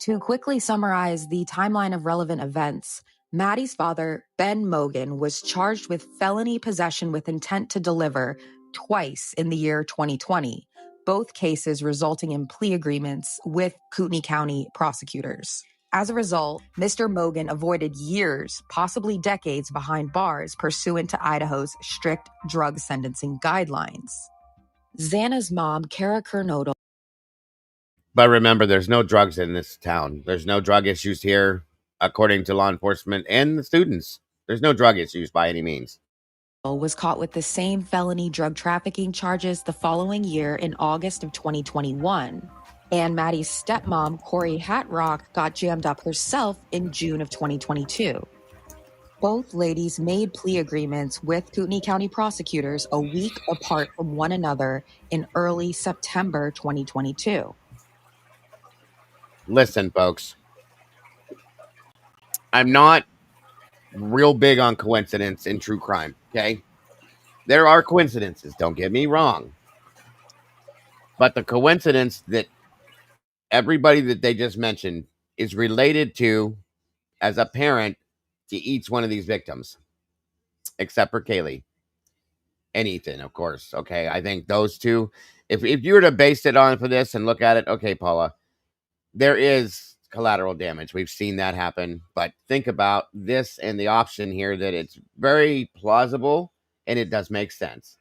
S4: To quickly summarize the timeline of relevant events, Maddie's father, Ben Mogan, was charged with felony possession with intent to deliver twice in the year 2020, both cases resulting in plea agreements with Kootenai County prosecutors. As a result, Mr. Mogan avoided years, possibly decades, behind bars pursuant to Idaho's strict drug sentencing guidelines. Xana's mom, Kara Kernodle.
S2: But remember, there's no drugs in this town. There's no drug issues here, according to law enforcement and the students. There's no drug issues by any means.
S4: Was caught with the same felony drug trafficking charges the following year in August of 2021. And Maddie's stepmom, Corey Hatrock, got jammed up herself in June of 2022. Both ladies made plea agreements with Kootenai County prosecutors a week apart from one another in early September 2022.
S2: Listen, folks, I'm not real big on coincidence in true crime, okay? There are coincidences, don't get me wrong. But the coincidence that everybody that they just mentioned is related to, as a parent, to each one of these victims, except for Kaylee and Ethan, of course. Okay, I think those two, if you were to base it on for this and look at it, okay, Paula, there is collateral damage. We've seen that happen, but think about this and the option here that it's very plausible and it does make sense.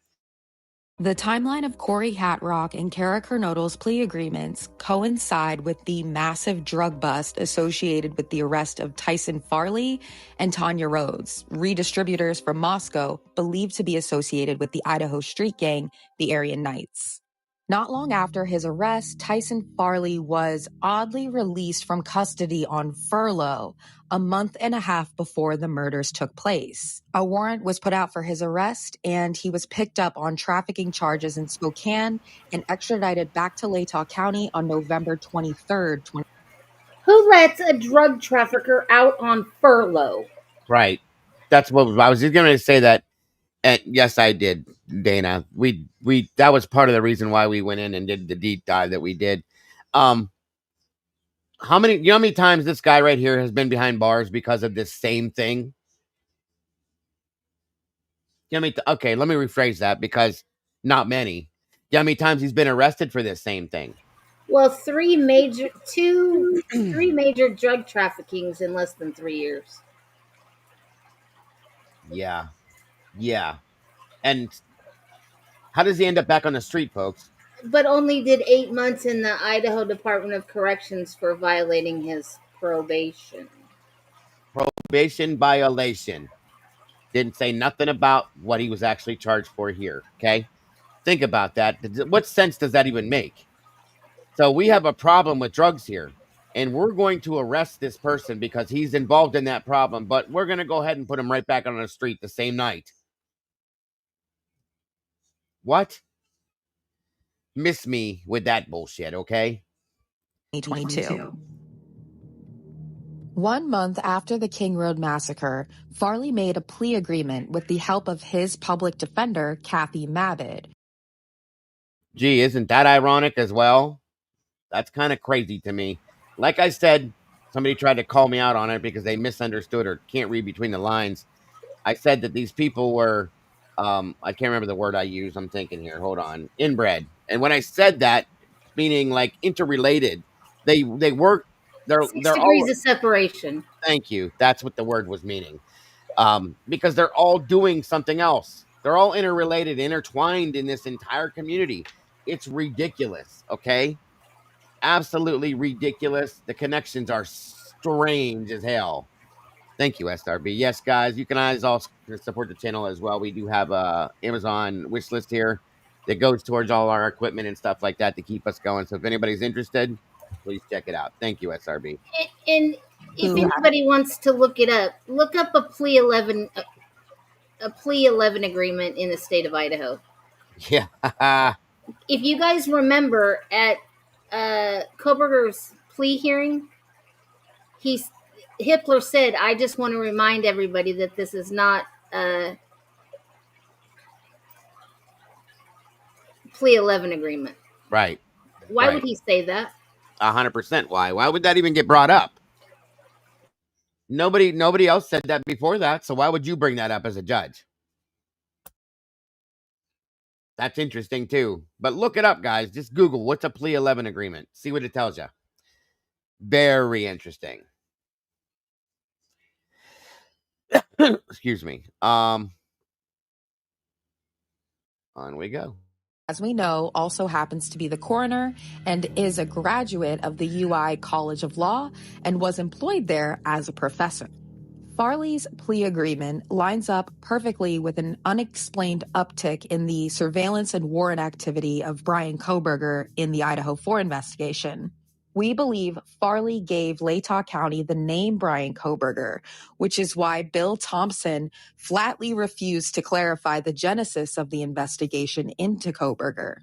S4: The timeline of Corey Hatrock and Kara Kernodle's plea agreements coincide with the massive drug bust associated with the arrest of Tyson Farley and Tanya Rhodes, redistributors from Moscow believed to be associated with the Idaho street gang, the Aryan Knights. Not long after his arrest, Tyson Farley was oddly released from custody on furlough a month and a half before the murders took place. A warrant was put out for his arrest, and he was picked up on trafficking charges in Spokane and extradited back to Latah County on November 23rd.
S3: Who lets a drug trafficker out on furlough?
S2: Right. That's what I was just going to say that. And yes, I did, Dana. We that was part of the reason why we went in and did the deep dive that we did. How many times this guy right here has been behind bars because of this same thing? Okay, let me rephrase that, because not many. How many times he's been arrested for this same thing?
S3: Well, three major drug traffickings in less than 3 years.
S2: Yeah. And how does he end up back on the street, folks?
S3: But only did 8 months in the Idaho Department of Corrections for violating his probation.
S2: Probation violation. Didn't say nothing about what he was actually charged for here, okay? Think about that. What sense does that even make? So we have a problem with drugs here, and we're going to arrest this person because he's involved in that problem, but we're going to go ahead and put him right back on the street the same night. What? Miss me with that bullshit, okay?
S4: 2022. 1 month after the King Road massacre, Farley made a plea agreement with the help of his public defender, Kathy Mabbitt.
S2: Gee, isn't that ironic as well? That's kind of crazy to me. Like I said, somebody tried to call me out on it because they misunderstood or can't read between the lines. I said that these people were, I can't remember the word I used. I'm thinking here. Hold on. Inbred. And when I said that, meaning like interrelated, they work. They're
S3: 6 degrees of separation.
S2: Thank you. That's what the word was meaning. Because they're all doing something else. They're all interrelated, intertwined in this entire community. It's ridiculous. Okay. Absolutely ridiculous. The connections are strange as hell. Thank you, SRB. Yes, guys, you can guys also support the channel as well. We do have a Amazon wish list here that goes towards all our equipment and stuff like that to keep us going. So if anybody's interested, please check it out. Thank you, SRB.
S3: And if anybody wants to look it up, look up a plea 11 agreement in the state of Idaho.
S2: Yeah.
S3: If you guys remember at Kohberger's plea hearing, Hitler said, "I just want to remind everybody that this is not a plea 11 agreement."
S2: Right.
S3: Why would he say that?
S2: 100%. Why? Why would that even get brought up? Nobody else said that before that. So why would you bring that up as a judge? That's interesting too. But look it up, guys. Just Google what's a plea 11 agreement. See what it tells you. Very interesting. Excuse me. On we go.
S4: As we know, also happens to be the coroner and is a graduate of the UI College of Law and was employed there as a professor. Farley's plea agreement lines up perfectly with an unexplained uptick in the surveillance and warrant activity of Bryan Kohberger in the Idaho 4 investigation. We believe Farley gave Latah County the name Bryan Kohberger, which is why Bill Thompson flatly refused to clarify the genesis of the investigation into Kohberger.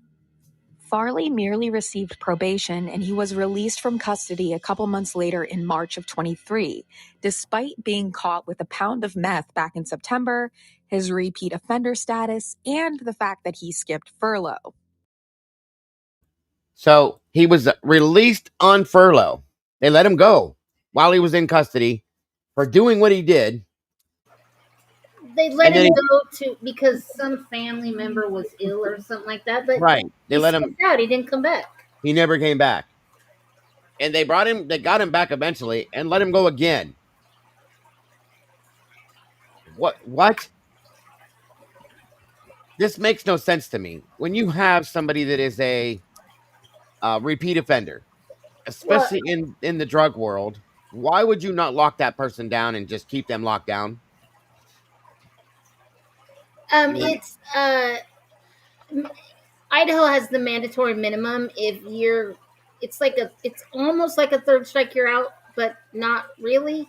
S4: Farley merely received probation and he was released from custody a couple months later in March of 23, despite being caught with a pound of meth back in September, his repeat offender status, and the fact that he skipped furlough.
S2: So he was released on furlough. They let him go while he was in custody for doing what he did.
S3: They let him go because some family member was ill or something like that. But
S2: right, they let him
S3: out. He didn't come back.
S2: He never came back, and they got him back eventually, and let him go again. What? This makes no sense to me. When you have somebody that is a repeat offender, especially in the drug world, why would you not lock that person down and just keep them locked down?
S3: It's Idaho has the mandatory minimum. It's almost like a third strike, you're out, but not really.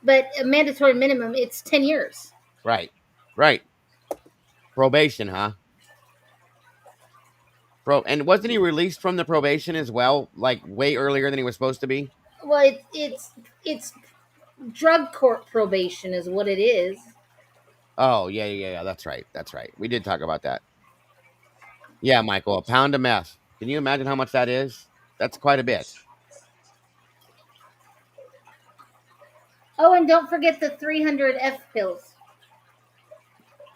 S3: But a mandatory minimum, it's 10 years.
S2: Right. Probation, huh? And wasn't he released from the probation as well, like way earlier than he was supposed to be?
S3: Well, it's drug court probation is what it is.
S2: Oh, yeah. That's right. We did talk about that. Yeah, Michael, a pound of meth. Can you imagine how much that is? That's quite a bit.
S3: Oh, and don't forget the 300 F pills.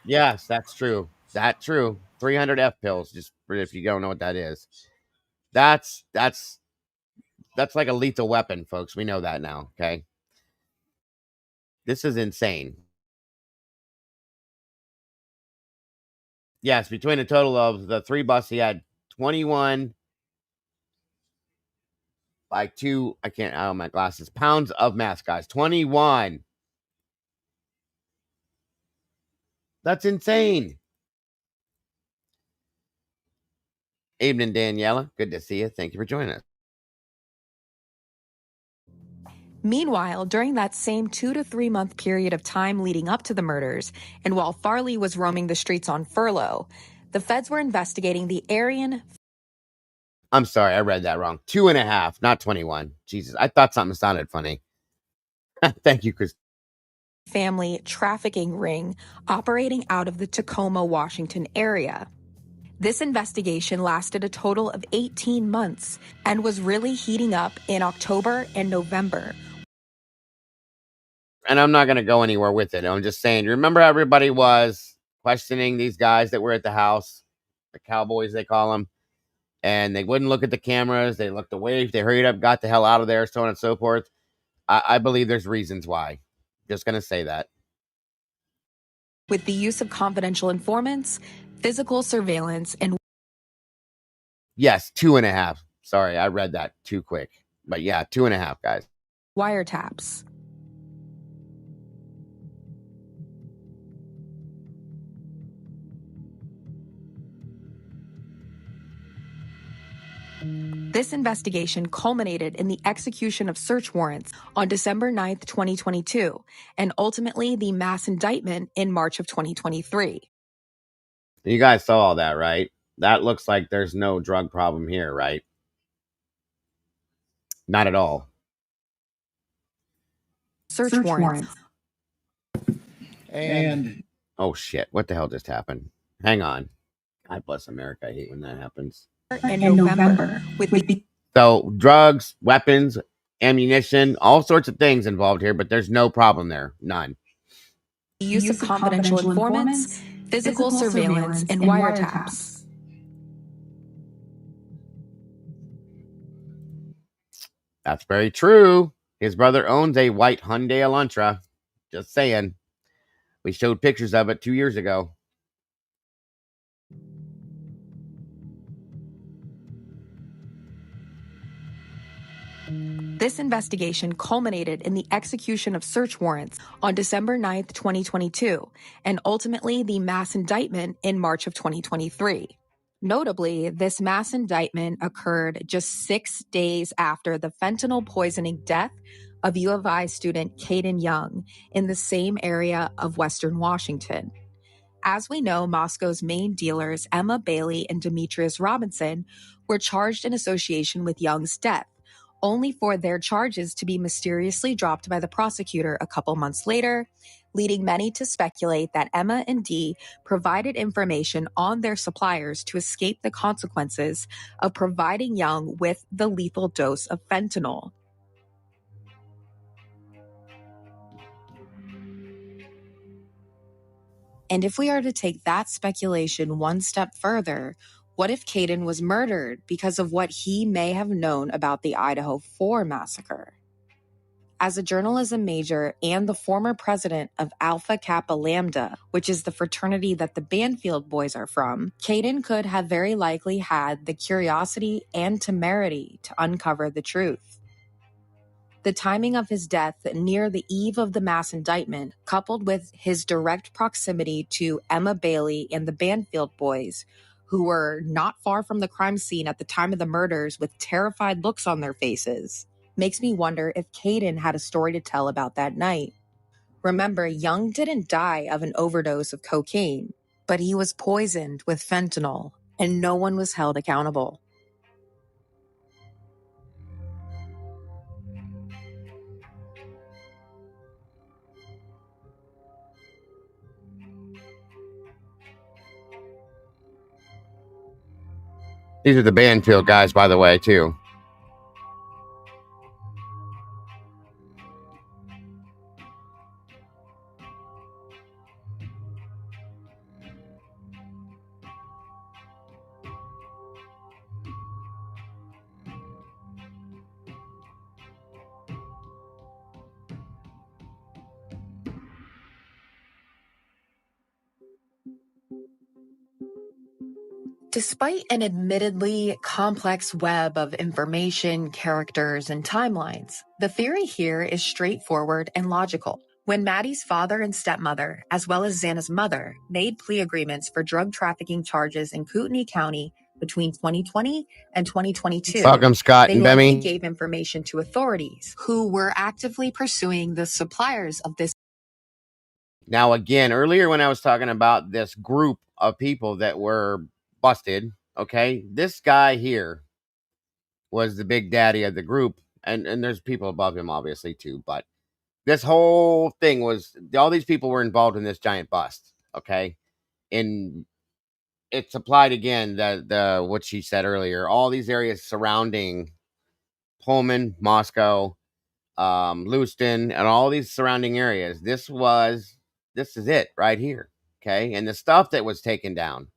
S2: Yes, that's true. 300 F pills, just if you don't know what that is. That's like a lethal weapon, folks. We know that now, okay? This is insane. Yes, between a total of the 3 busts, he had 21 by 2, I don't my glasses, pounds of meth, guys. 21. That's insane. Evening, Daniela. Good to see you. Thank you for joining us.
S4: Meanwhile, during that same 2 to 3 month period of time leading up to the murders, and while Farley was roaming the streets on furlough, the feds were investigating the Aryan...
S2: I'm sorry, I read that wrong. 2.5, not 21. Jesus, I thought something sounded funny. Thank you, Chris.
S4: Family trafficking ring operating out of the Tacoma, Washington area. This investigation lasted a total of 18 months and was really heating up in October and November.
S2: And I'm not going to go anywhere with it. I'm just saying, remember how everybody was questioning these guys that were at the house, the cowboys, they call them, and they wouldn't look at the cameras. They looked away. They hurried up, got the hell out of there, so on and so forth. I believe there's reasons why. Just going to say that.
S4: With the use of confidential informants, physical surveillance, and...
S2: Yes, 2.5. Sorry, I read that too quick. But yeah, 2.5, guys.
S4: Wiretaps. This investigation culminated in the execution of search warrants on December 9th, 2022, and ultimately the mass indictment in March of 2023.
S2: You guys saw all that, right? That looks like there's no drug problem here, right? Not at all.
S4: Search warrants.
S2: And oh shit, what the hell just happened? Hang on. God bless America. I hate when that happens.
S4: And November.
S2: So drugs, weapons, ammunition, all sorts of things involved here, but there's no problem there. None.
S4: The use of confidential informants, physical surveillance, and wiretaps.
S2: That's very true. His brother owns a white Hyundai Elantra. Just saying. We showed pictures of it 2 years ago.
S4: This investigation culminated in the execution of search warrants on December 9th, 2022, and ultimately the mass indictment in March of 2023. Notably, this mass indictment occurred just 6 days after the fentanyl poisoning death of U of I student Caden Young in the same area of Western Washington. As we know, Moscow's main dealers, Emma Bailey and Demetrius Robinson, were charged in association with Young's death, only for their charges to be mysteriously dropped by the prosecutor a couple months later, leading many to speculate that Emma and Dee provided information on their suppliers to escape the consequences of providing Young with the lethal dose of fentanyl. And if we are to take that speculation one step further, what if Caden was murdered because of what he may have known about the Idaho 4 massacre? As a journalism major and the former president of Alpha Kappa Lambda, which is the fraternity that the Banfield boys are from, Caden could have very likely had the curiosity and temerity to uncover the truth. The timing of his death near the eve of the mass indictment, coupled with his direct proximity to Emma Bailey and the Banfield boys, who were not far from the crime scene at the time of the murders with terrified looks on their faces, makes me wonder if Caden had a story to tell about that night. Remember, Young didn't die of an overdose of cocaine, but he was poisoned with fentanyl, and no one was held accountable.
S2: These are the Banfield guys, by the way, too.
S4: Despite an admittedly complex web of information, characters, and timelines, the theory here is straightforward and logical. When Maddie's father and stepmother, as well as Xana's mother, made plea agreements for drug trafficking charges in Kootenai County between 2020 and 2022,
S2: Welcome, Scott
S4: they
S2: and
S4: likely
S2: Demi.
S4: gave information to authorities who were actively pursuing the suppliers of this.
S2: Now, again, earlier when I was talking about this group of people that were busted, okay, this guy here was the big daddy of the group, and there's people above him, obviously, too, but this whole thing was, all these people were involved in this giant bust, okay, and it's applied again, the what she said earlier, all these areas surrounding Pullman, Moscow, Lewiston, and all these surrounding areas. This is it right here. Okay. And the stuff that was taken down,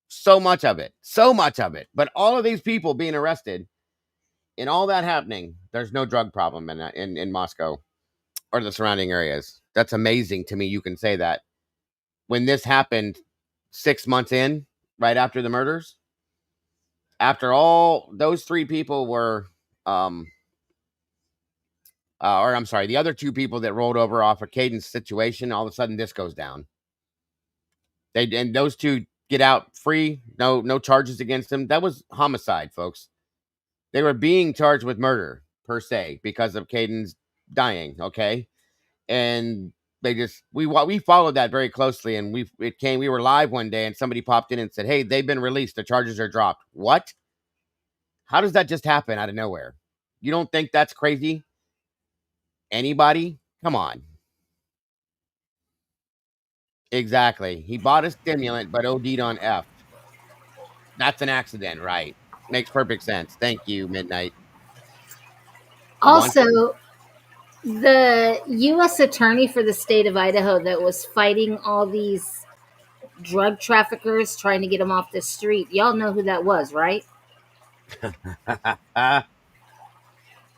S2: so much of it, but all of these people being arrested and all that happening, there's no drug problem in Moscow or the surrounding areas. That's amazing to me. You can say that when this happened 6 months in, right after the murders, after all those three people were, or I'm sorry, the other two people that rolled over off of Caden's situation, all of a sudden this goes down. And those two get out free, no charges against them. That was homicide, folks. They were being charged with murder per se because of Caden's dying, okay? And they just we followed that very closely, and we were live one day and somebody popped in and said, "Hey, they've been released. The charges are dropped." What? How does that just happen out of nowhere? You don't think that's crazy? Anybody? Come on. Exactly. He bought a stimulant, but OD'd on F. That's an accident, right? Makes perfect sense. Thank you, Midnight.
S3: Also, the U.S. attorney for the state of Idaho that was fighting all these drug traffickers trying to get them off the street. Y'all know who that was, right?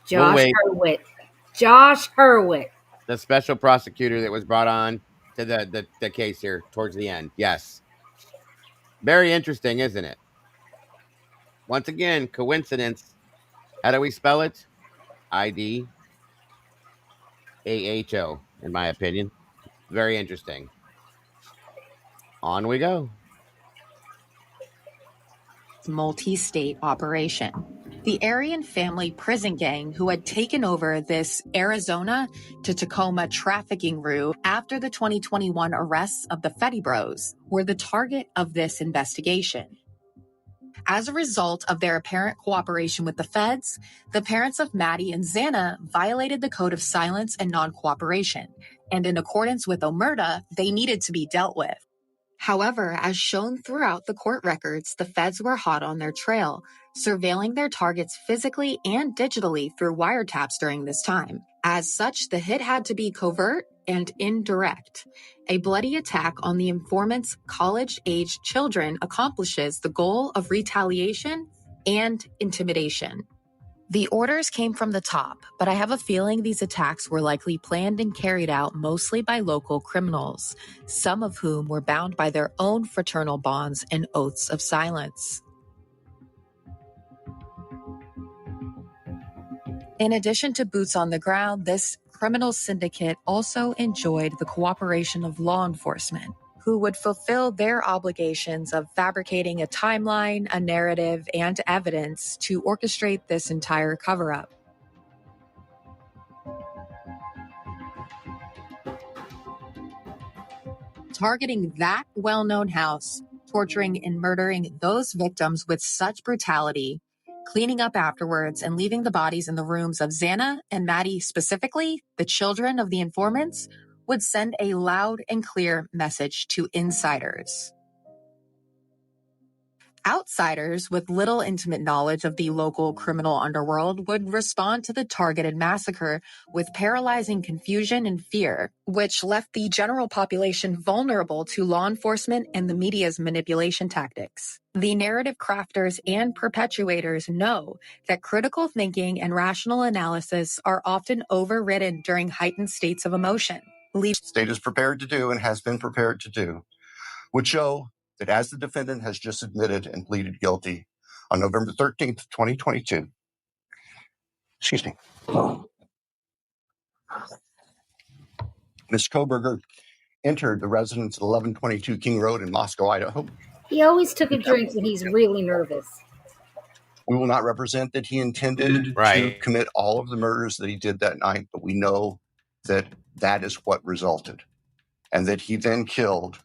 S3: Josh Hurwitz. Josh Hurwitz.
S2: The special prosecutor that was brought on to the case here towards the end. Yes. Very interesting, isn't it? Once again, coincidence. How do we spell it? IDAHO, in my opinion. Very interesting. On we go.
S4: multi-state operation. The Aryan family prison gang, who had taken over this Arizona to Tacoma trafficking route after the 2021 arrests of the Fetty Bros, were the target of this investigation. As a result of their apparent cooperation with the feds, the parents of Maddie and Xana violated the code of silence and non-cooperation, and in accordance with Omerta, they needed to be dealt with. However, as shown throughout the court records, the feds were hot on their trail, surveilling their targets physically and digitally through wiretaps during this time. As such, the hit had to be covert and indirect. A bloody attack on the informant's college-aged children accomplishes the goal of retaliation and intimidation. The orders came from the top, but I have a feeling these attacks were likely planned and carried out mostly by local criminals, some of whom were bound by their own fraternal bonds and oaths of silence. In addition to boots on the ground, this criminal syndicate also enjoyed the cooperation of law enforcement, who would fulfill their obligations of fabricating a timeline, a narrative, and evidence to orchestrate this entire cover-up. Targeting that well-known house, torturing and murdering those victims with such brutality, cleaning up afterwards and leaving the bodies in the rooms of Xana and Maddie specifically, the children of the informants, would send a loud and clear message to insiders. Outsiders with little intimate knowledge of the local criminal underworld would respond to the targeted massacre with paralyzing confusion and fear, which left the general population vulnerable to law enforcement and the media's manipulation tactics. The narrative crafters and perpetuators know that critical thinking and rational analysis are often overridden during heightened states of emotion.
S21: The state is prepared to do and has been prepared to do would show that as the defendant has just admitted and pleaded guilty on November 13th, 2022, Ms. Kohberger entered the residence at 1122 King Road in Moscow, Idaho.
S3: He always took a drink when he's really nervous.
S21: We will not represent that he intended to commit all of the murders that he did that night, but we know that that is what resulted, and that he then killed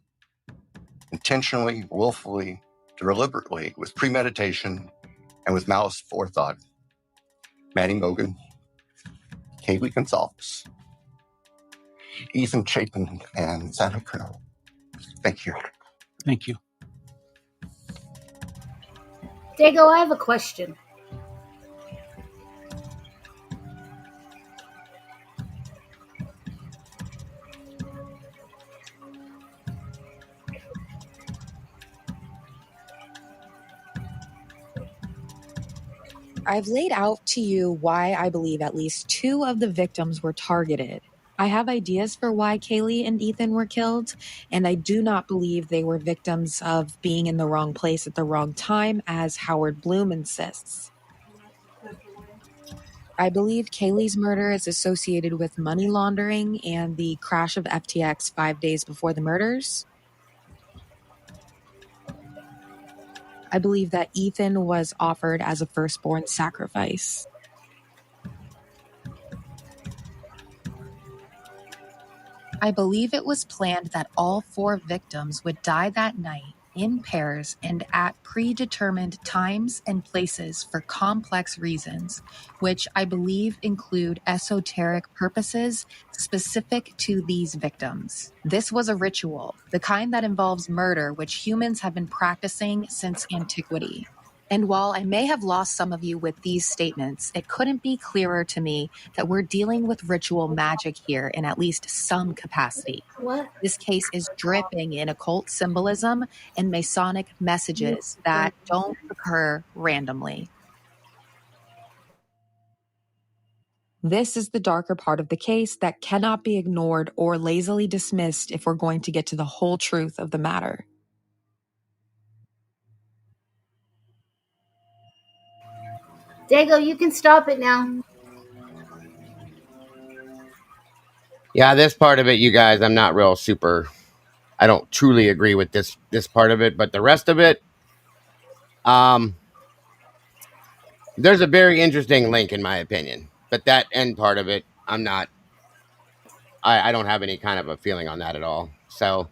S21: intentionally, willfully, deliberately, with premeditation, and with malice forethought. Maddie Mogan, Kaylee Gonzalez, Ethan Chapin, and Xana Colonel. Thank you.
S14: Thank you.
S3: Dago, I have a question.
S4: I've laid out to you why I believe at least 2 of the victims were targeted. I have ideas for why Kaylee and Ethan were killed, and I do not believe they were victims of being in the wrong place at the wrong time, as Howard Bloom insists. I believe Kaylee's murder is associated with money laundering and the crash of FTX 5 days before the murders. I believe that Ethan was offered as a firstborn sacrifice. I believe it was planned that all 4 victims would die that night in pairs and at predetermined times and places for complex reasons, which I believe include esoteric purposes specific to these victims. This was a ritual, the kind that involves murder, which humans have been practicing since antiquity. And while I may have lost some of you with these statements, it couldn't be clearer to me that we're dealing with ritual magic here in at least some capacity.
S3: What?
S4: This case is dripping in occult symbolism and Masonic messages that don't occur randomly. This is the darker part of the case that cannot be ignored or lazily dismissed if we're going to get to the whole truth of the matter.
S3: Dago, you can stop it now.
S2: Yeah, this part of it, you guys, I'm not real super. I don't truly agree with this part of it, but the rest of it, There's a very interesting link in my opinion, but that end part of it, I'm not. I don't have any kind of a feeling on that at all. So,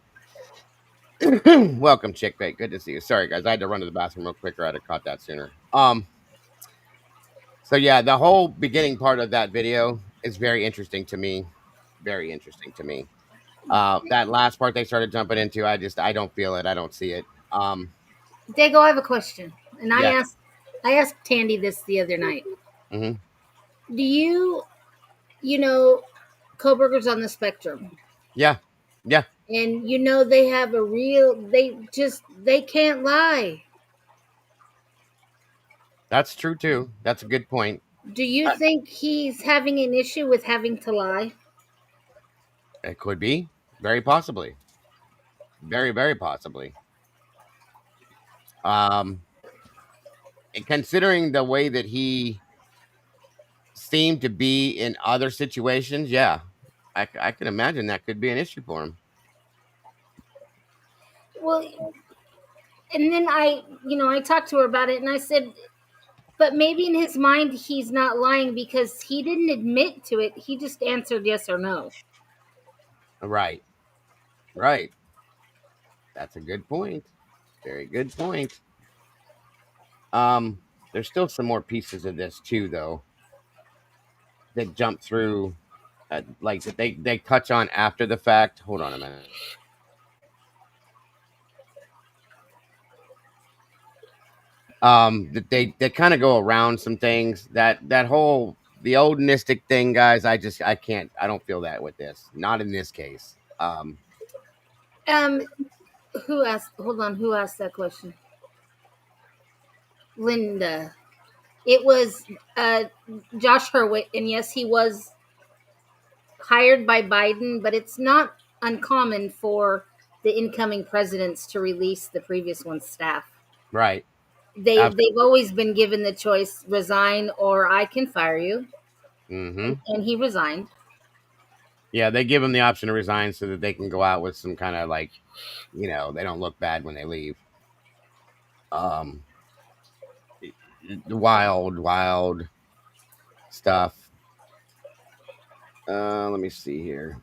S2: welcome, Chickbait. Good to see you. Sorry, guys, I had to run to the bathroom real quick, or I'd have caught that sooner. So yeah, the whole beginning part of that video is very interesting to me. Very interesting to me. That last part they started jumping into, I don't feel it. I don't see it.
S3: Dago, I have a question, and
S2: Yeah.
S3: I asked Tandy this the other night.
S2: Mm-hmm.
S3: Do you know, Kohberger's on the spectrum?
S2: Yeah. Yeah.
S3: And they have they can't lie.
S2: That's true too. That's a good point.
S3: Do you think he's having an issue with having to lie?
S2: It could be. Very possibly. Very, very possibly. Considering the way that he seemed to be in other situations, yeah, I can imagine that could be an issue for him.
S3: Well, and then I talked to her about it, and I said, but maybe in his mind he's not lying because he didn't admit to it. He just answered yes or no.
S2: Right. Right. That's a good point. Very good point. There's still some more pieces of this too, though, that jump through, like that they touch on after the fact. Hold on a minute. That they kind of go around some things. That whole the oldnistic thing, guys. I don't feel that with this. Not in this case.
S3: Who asked? Hold on. Who asked that question? Linda. It was Josh Hurwitz, and yes, he was hired by Biden, but it's not uncommon for the incoming presidents to release the previous one's staff.
S2: Right.
S3: They've always been given the choice: resign or I can fire you.
S2: Mm-hmm.
S3: And he resigned.
S2: Yeah, they give him the option to resign so that they can go out with some kind of like, they don't look bad when they leave. Wild stuff. Let me see here.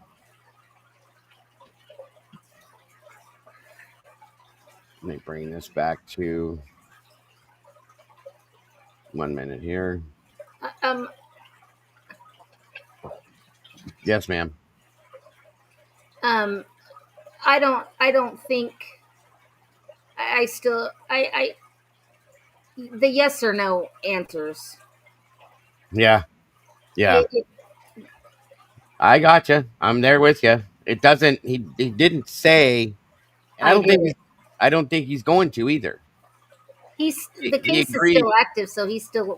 S2: Let me bring this back to 1 minute here. Yes, ma'am.
S3: I don't think the yes or no answers.
S2: Yeah. I gotcha. I'm there with you. It doesn't. He didn't say. And I don't think he's going to either.
S3: The case is still active, so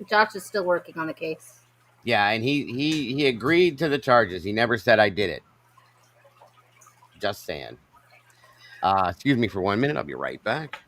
S3: Josh is still working on the case.
S2: Yeah, and he agreed to the charges. He never said I did it. Just saying. Excuse me for 1 minute. I'll be right back.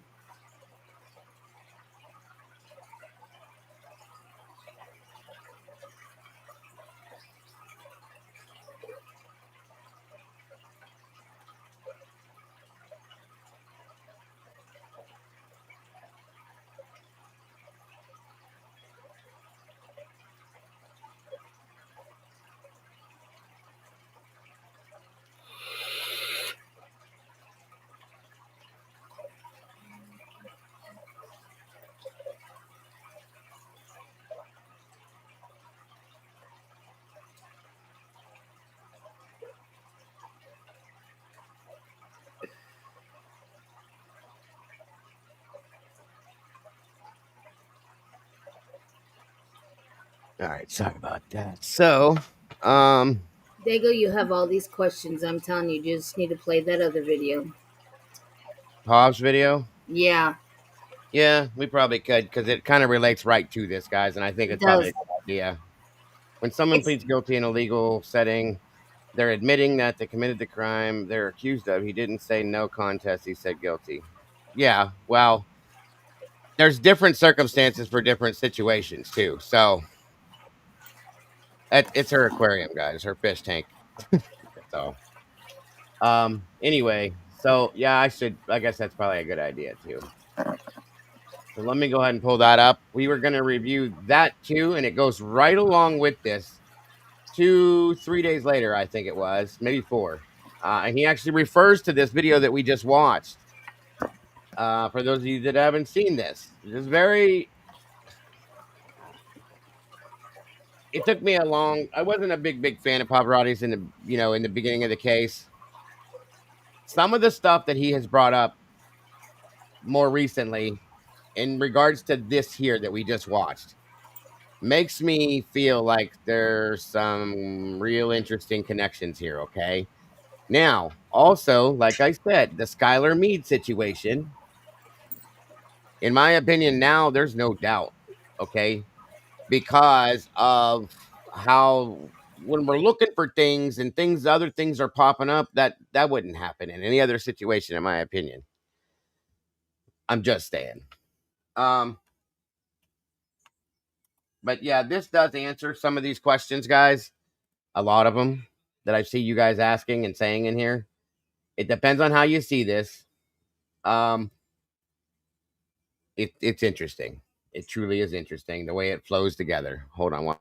S2: All right, sorry about that. So,
S3: Dago, you have all these questions. I'm telling you, just need to play that other video.
S2: Pav's video?
S3: Yeah.
S2: Yeah, we probably could because it kind of relates right to this, guys, and I think it's probably a good idea. When someone pleads guilty in a legal setting, they're admitting that they committed the crime they're accused of. He didn't say no contest. He said guilty. Yeah, well, there's different circumstances for different situations, too. So, it's her aquarium, guys, her fish tank. So, anyway, so, yeah, I guess that's probably a good idea, too. So let me go ahead and pull that up. We were going to review that too, and it goes right along with this. 3 days later, I think it was, maybe 4. And he actually refers to this video that we just watched. For those of you that haven't seen this, it took me I wasn't a big fan of Pavarati's in the beginning of the case. Some of the stuff that he has brought up more recently in regards to this here that we just watched makes me feel like there's some real interesting connections here, okay? Now, also, like I said, the Skylar Meade situation, in my opinion, now there's no doubt, okay? Because of how when we're looking for things and other things are popping up, that wouldn't happen in any other situation, in my opinion. I'm just saying. But yeah, this does answer some of these questions, guys. A lot of them that I see you guys asking and saying in here. It depends on how you see this. It's interesting. It truly is interesting the way it flows together. Hold on one.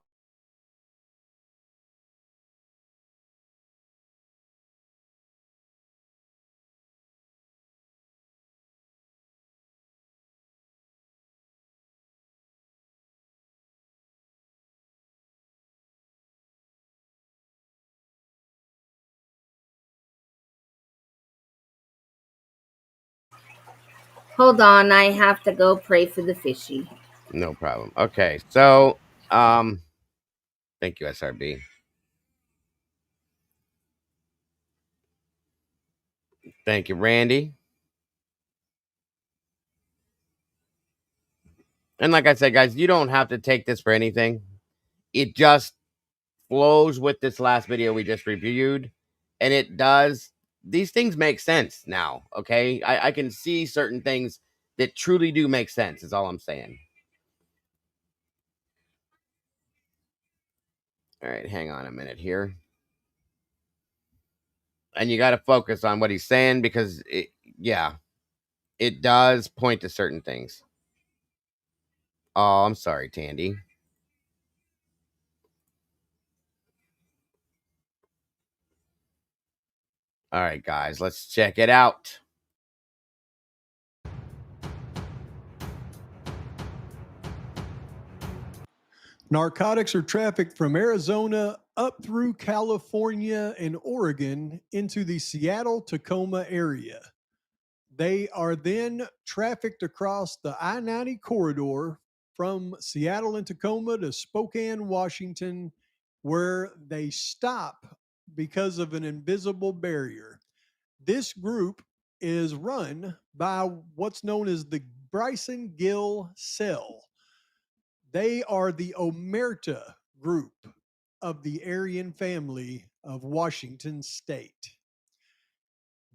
S3: Hold on, I have to go pray for the fishy.
S2: No problem. Okay, so thank you, SRB. Thank you, Randy. And like I said, guys, you don't have to take this for anything. It just flows with this last video we just reviewed. And it does. These things make sense now, okay? I can see certain things that truly do make sense, is all I'm saying. All right, hang on a minute here. And you got to focus on what he's saying because, it does point to certain things. Oh, I'm sorry, Tandy. All right, guys, let's check it out.
S1: Narcotics are trafficked from Arizona up through California and Oregon into the Seattle-Tacoma area. They are then trafficked across the I-90 corridor from Seattle and Tacoma to Spokane, Washington, where they stop because of an invisible barrier. This group is run by what's known as the Bryson Gill Cell. They are the Omerta group of the Aryan family of Washington State.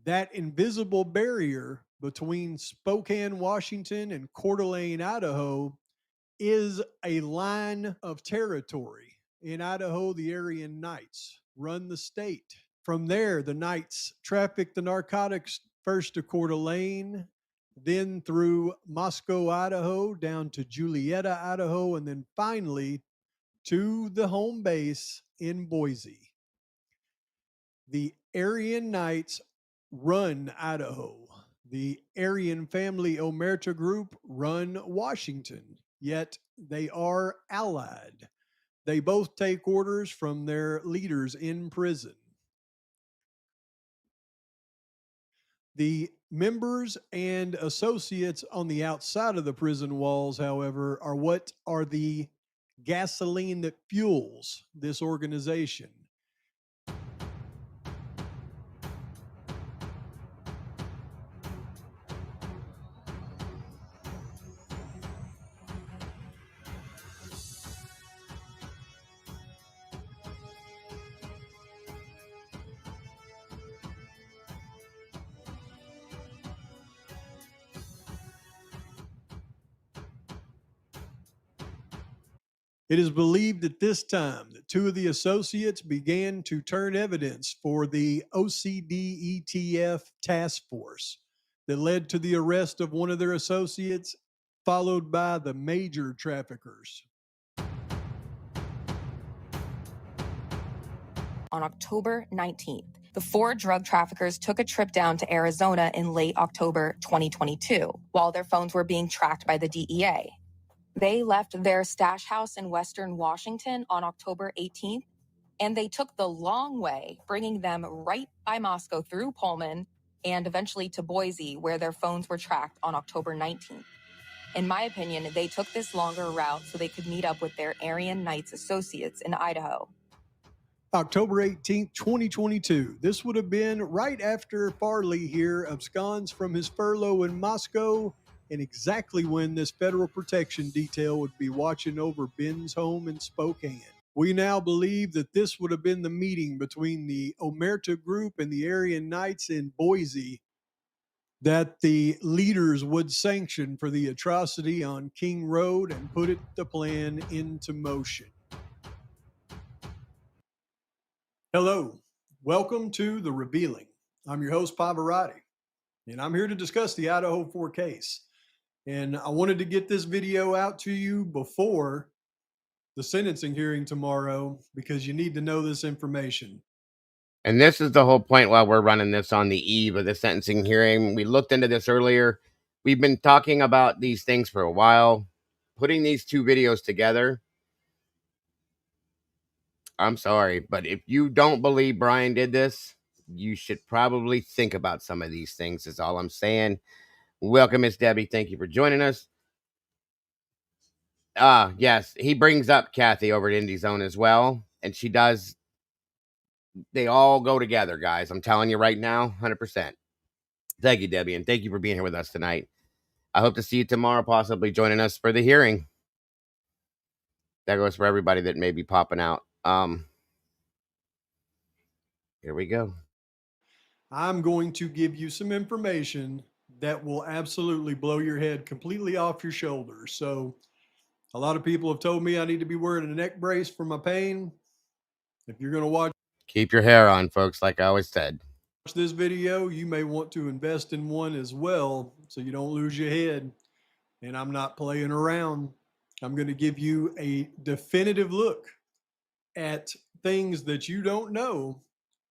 S1: That invisible barrier between Spokane, Washington and Coeur d'Alene, Idaho is a line of territory. In Idaho, the Aryan Knights run the state. From there, the Knights traffic the narcotics first to Coeur d'Alene, then through Moscow, Idaho, down to Julietta, Idaho, and then finally to the home base in Boise. The Aryan Knights run Idaho. The Aryan family Omerta group run Washington, yet they are allied. They both take orders from their leaders in prison. The members and associates on the outside of the prison walls, however, are what are the gasoline that fuels this organization. It is believed at this time that 2 of the associates began to turn evidence for the OCD ETF task force that led to the arrest of one of their associates followed by the major traffickers.
S4: On October 19th, the 4 drug traffickers took a trip down to Arizona in late October 2022 while their phones were being tracked by the DEA. They left their stash house in Western Washington on October 18th, and they took the long way, bringing them right by Moscow through Pullman and eventually to Boise, where their phones were tracked on October 19th. In my opinion, they took this longer route so they could meet up with their Aryan Knights associates in Idaho.
S1: October 18th, 2022. This would have been right after Farley here absconds from his furlough in Moscow, and exactly when this federal protection detail would be watching over Ben's home in Spokane. We now believe that this would have been the meeting between the Omerta group and the Aryan Knights in Boise that the leaders would sanction for the atrocity on King Road and put the plan into motion. Hello, welcome to The Revealing. I'm your host, Pavarati, and I'm here to discuss the Idaho 4 case. And I wanted to get this video out to you before the sentencing hearing tomorrow because you need to know this information.
S2: And this is the whole point while we're running this on the eve of the sentencing hearing. We looked into this earlier. We've been talking about these things for a while. Putting these 2 videos together, I'm sorry, but if you don't believe Bryan did this, you should probably think about some of these things, is all I'm saying. Welcome, Miss Debbie. Thank you for joining us. Yes, he brings up Kathy over at Indie Zone as well, and she does. They all go together, guys. I'm telling you right now, 100%. Thank you, Debbie, and thank you for being here with us tonight. I hope to see you tomorrow, possibly joining us for the hearing. That goes for everybody that may be popping out. Here we go.
S1: I'm going to give you some information that will absolutely blow your head completely off your shoulders. So a lot of people have told me I need to be wearing a neck brace for my pain. If you're going to watch,
S2: keep your hair on, folks, like I always said.
S1: This video, you may want to invest in one as well so you don't lose your head. And I'm not playing around. I'm going to give you a definitive look at things that you don't know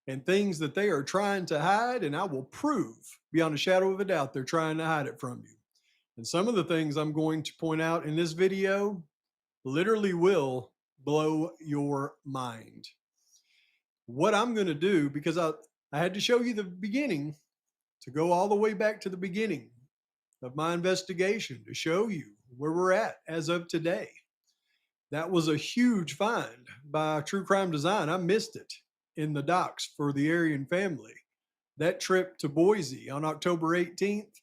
S1: and things that they are trying to hide, and I will prove beyond a shadow of a doubt they're trying to hide it from you. And some of the things I'm going to point out in this video literally will blow your mind. What I'm going to do, because I had to show you the beginning, to go all the way back to the beginning of my investigation to show you where we're at as of today. That was a huge find by True Crime Design. I missed it in the docks for the Aryan family. That trip to Boise on October 18th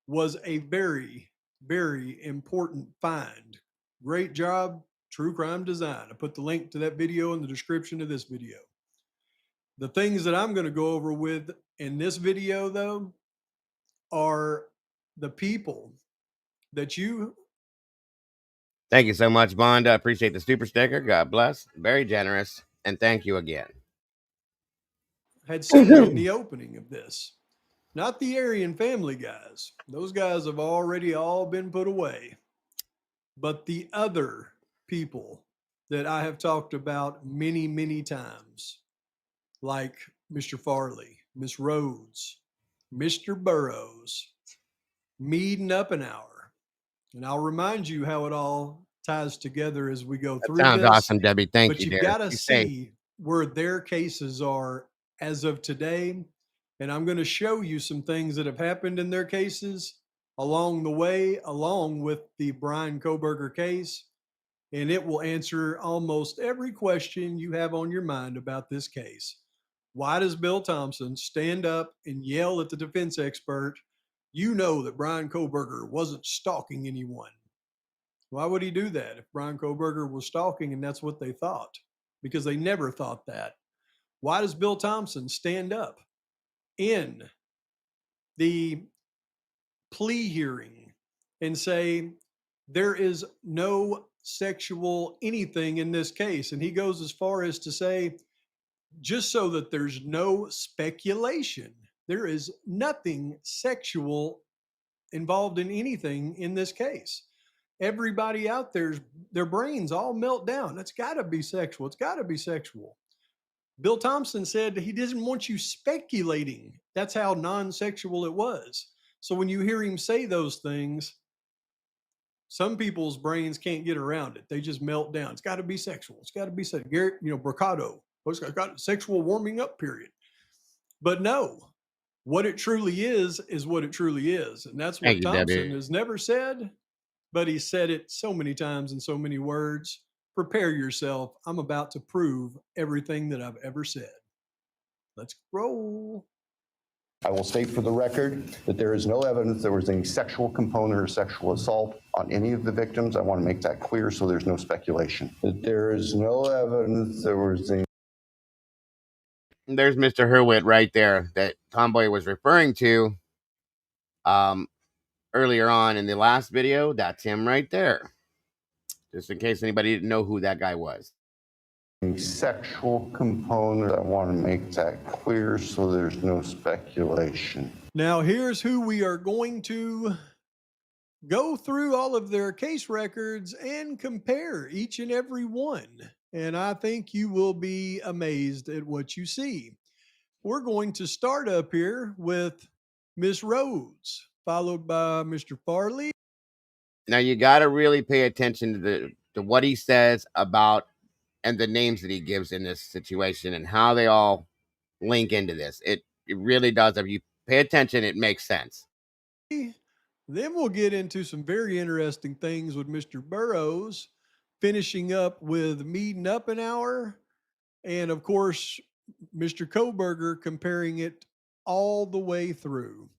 S1: was a very, very important find. Great job, True Crime Design. I put the link to that video in the description of this video. The things that I'm going to go over with in this video, though, are the people that you...
S2: Thank you so much, Bond. I appreciate the super sticker. God bless. Very generous. And thank you again.
S1: Had seen in the opening of this. Not the Aryan family guys. Those guys have already all been put away. But the other people that I have talked about many, many times, like Mr. Farley, Miss Rhodes, Mr. Burrows, Meade and Uppenauer. And I'll remind you how it all ties together as we go through
S2: Sounds
S1: this.
S2: awesome, Debbie. Thank you,
S1: But you've
S2: dear.
S1: got to
S2: You
S1: see where their cases are as of today. And I'm going to show you some things that have happened in their cases along the way, along with the Bryan Kohberger case. And it will answer almost every question you have on your mind about this case. Why does Bill Thompson stand up and yell at the defense expert, "You know that Bryan Kohberger wasn't stalking anyone"? Why would he do that if Bryan Kohberger was stalking and that's what they thought? Because they never thought that. Why does Bill Thompson stand up in the plea hearing and say there is no sexual anything in this case? And he goes as far as to say, just so that there's no speculation, there is nothing sexual involved in anything in this case. everybody out there's their brains all melt down. That's got to be sexual. It's got to be sexual. Bill Thompson said he doesn't want you speculating. That's how non-sexual it was. So when you hear him say those things, some people's brains can't get around it. They just melt down. It's got to be sexual. It's got to be sexual. Garrett, Bricado, it's got a sexual warming up period. But no, what it truly is what it truly is. And that's what
S2: Thank you,
S1: Thompson
S2: Debbie.
S1: has never said, but he said it so many times in so many words. Prepare yourself. I'm about to prove everything that I've ever said. Let's roll.
S21: I will state for the record that there is no evidence there was any sexual component or sexual assault on any of the victims. I want to make that clear so there's no speculation. That there is no evidence there was any.
S2: There's Mr. Hurwitz right there that Tomboy was referring to earlier on in the last video. That's him right there. Just in case anybody didn't know who that guy was.
S21: Sexual component. I want to make that clear so there's no speculation.
S1: Now here's who we are going to go through all of their case records and compare each and every one. And I think you will be amazed at what you see. We're going to start up here with Miss Rhodes, followed by Mr. Farley.
S2: Now you got to really pay attention to what he says about and the names that he gives in this situation and how they all link into this. It really does. If you pay attention, it makes sense.
S1: Then we'll get into some very interesting things with Mr. Burrows, finishing up with Meade and Uppenauer, and of course, Mr. Kohberger comparing it all the way through.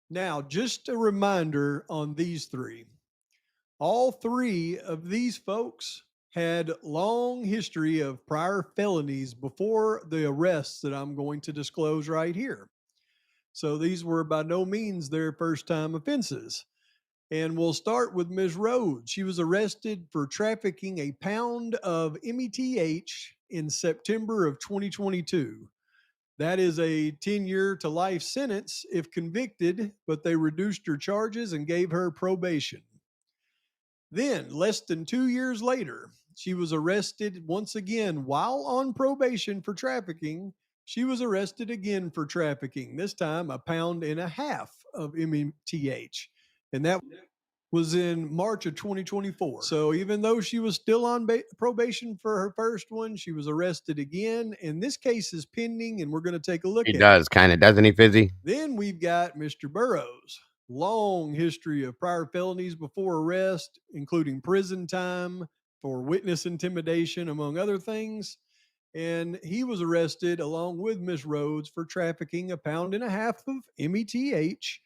S1: Now, just a reminder on these three. All three of these folks had long history of prior felonies before the arrests that I'm going to disclose right here. So these were by no means their first time offenses. And we'll start with Ms. Rhodes. She was arrested for trafficking a pound of METH in September of 2022. That is a 10-year to life sentence if convicted, but they reduced her charges and gave her probation. Then, less than 2 years later, she was arrested once again while on probation for trafficking. She was arrested again for trafficking, this time 1.5 pounds of METH. And that was in March of 2024. So even though she was still on probation for her first one, she was arrested again. And this case is pending, and we're going to take a look at it.
S2: He does, kind of, doesn't he, Fizzy?
S1: Then we've got Mr. Burrows. Long history of prior felonies before arrest, including prison time for witness intimidation, among other things. And he was arrested along with Ms. Rhodes for trafficking 1.5 pounds of METH.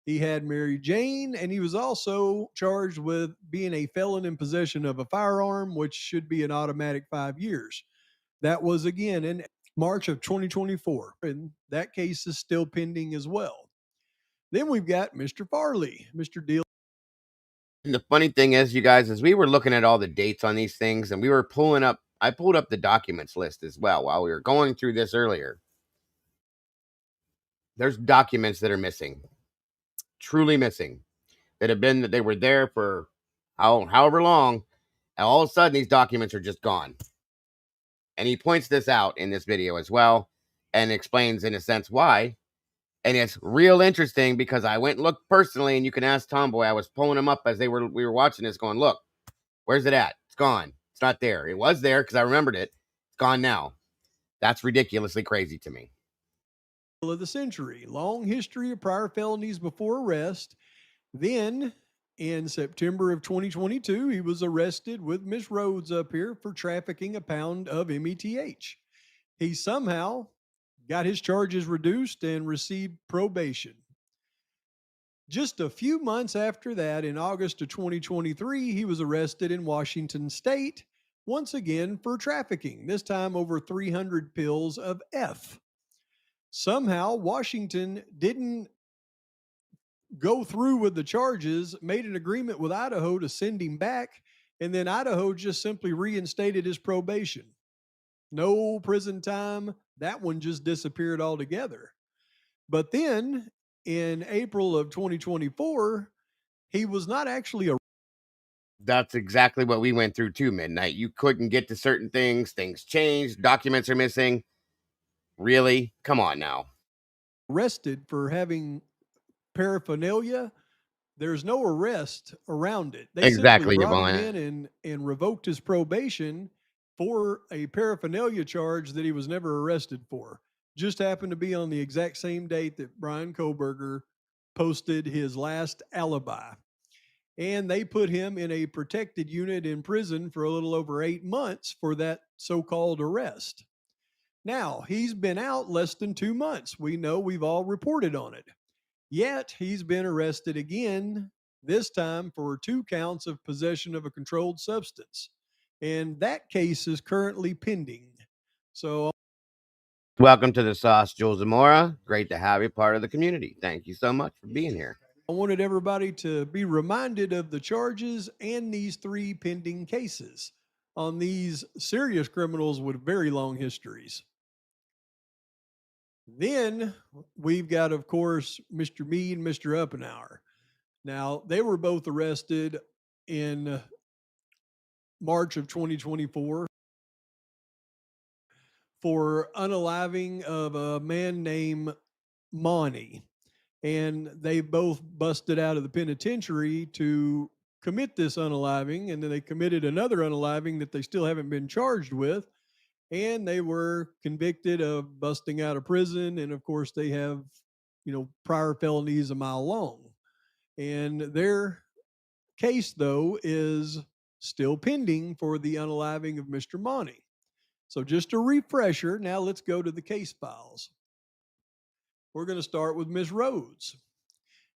S1: He had Mary Jane, and he was also charged with being a felon in possession of a firearm, which should be an automatic 5 years. That was again in March of 2024, and that case is still pending as well. Then we've got Mr. Farley, Mr. Deal.
S2: And the funny thing is, you guys, as we were looking at all the dates on these things, and we were I pulled up the documents list as well while we were going through this earlier. There's documents that are missing, truly missing, that they were there for however long, and all of a sudden these documents are just gone. And he points this out in this video as well, and explains in a sense why. And it's real interesting because I went and looked personally, and you can ask Tomboy. I was pulling them up as we were watching this, going, "Look, where's it at? It's gone. It's not there. It was there because I remembered it. It's gone now." That's ridiculously crazy to me.
S1: Of the century, long history of prior felonies before arrest. Then in September of 2022, he was arrested with Ms. Rhodes up here for trafficking 1 pound of METH. He somehow got his charges reduced and received probation. Just a few months after that, in August of 2023, he was arrested in Washington State, once again for trafficking, this time over 300 pills of F. Somehow, Washington didn't go through with the charges, made an agreement with Idaho to send him back, and then Idaho just simply reinstated his probation. No prison time. That one just disappeared altogether. But then in April of 2024, he was not actually a.
S2: That's exactly what we went through too, Midnight. You couldn't get to certain things changed, documents are missing. Really? Come on now.
S1: Arrested for having paraphernalia. There's no arrest around it. They
S2: Exactly,
S1: simply brought him
S2: Yvonne.
S1: in and revoked his probation for a paraphernalia charge that he was never arrested for. Just happened to be on the exact same date that Bryan Kohberger posted his last alibi. And they put him in a protected unit in prison for a little over 8 months for that so-called arrest. Now, he's been out less than 2 months. We know, we've all reported on it. Yet, he's been arrested again, this time for 2 counts of possession of a controlled substance. And that case is currently pending. So,
S2: Welcome to the Sauce, Jules Zamora. Great to have you part of the community. Thank you so much for being here.
S1: I wanted everybody to be reminded of the charges and these 3 pending cases on these serious criminals with very long histories. Then we've got, of course, Mr. Meade and Mr. Uppenauer. Now, they were both arrested in March of 2024 for unaliving of a man named Monty. And they both busted out of the penitentiary to commit this unaliving, and then they committed another unaliving that they still haven't been charged with. And they were convicted of busting out of prison. And of course, they have, prior felonies a mile long. And their case, though, is still pending for the unaliving of Mr. Monty. So just a refresher. Now let's go to the case files. We're going to start with Miss Rhodes.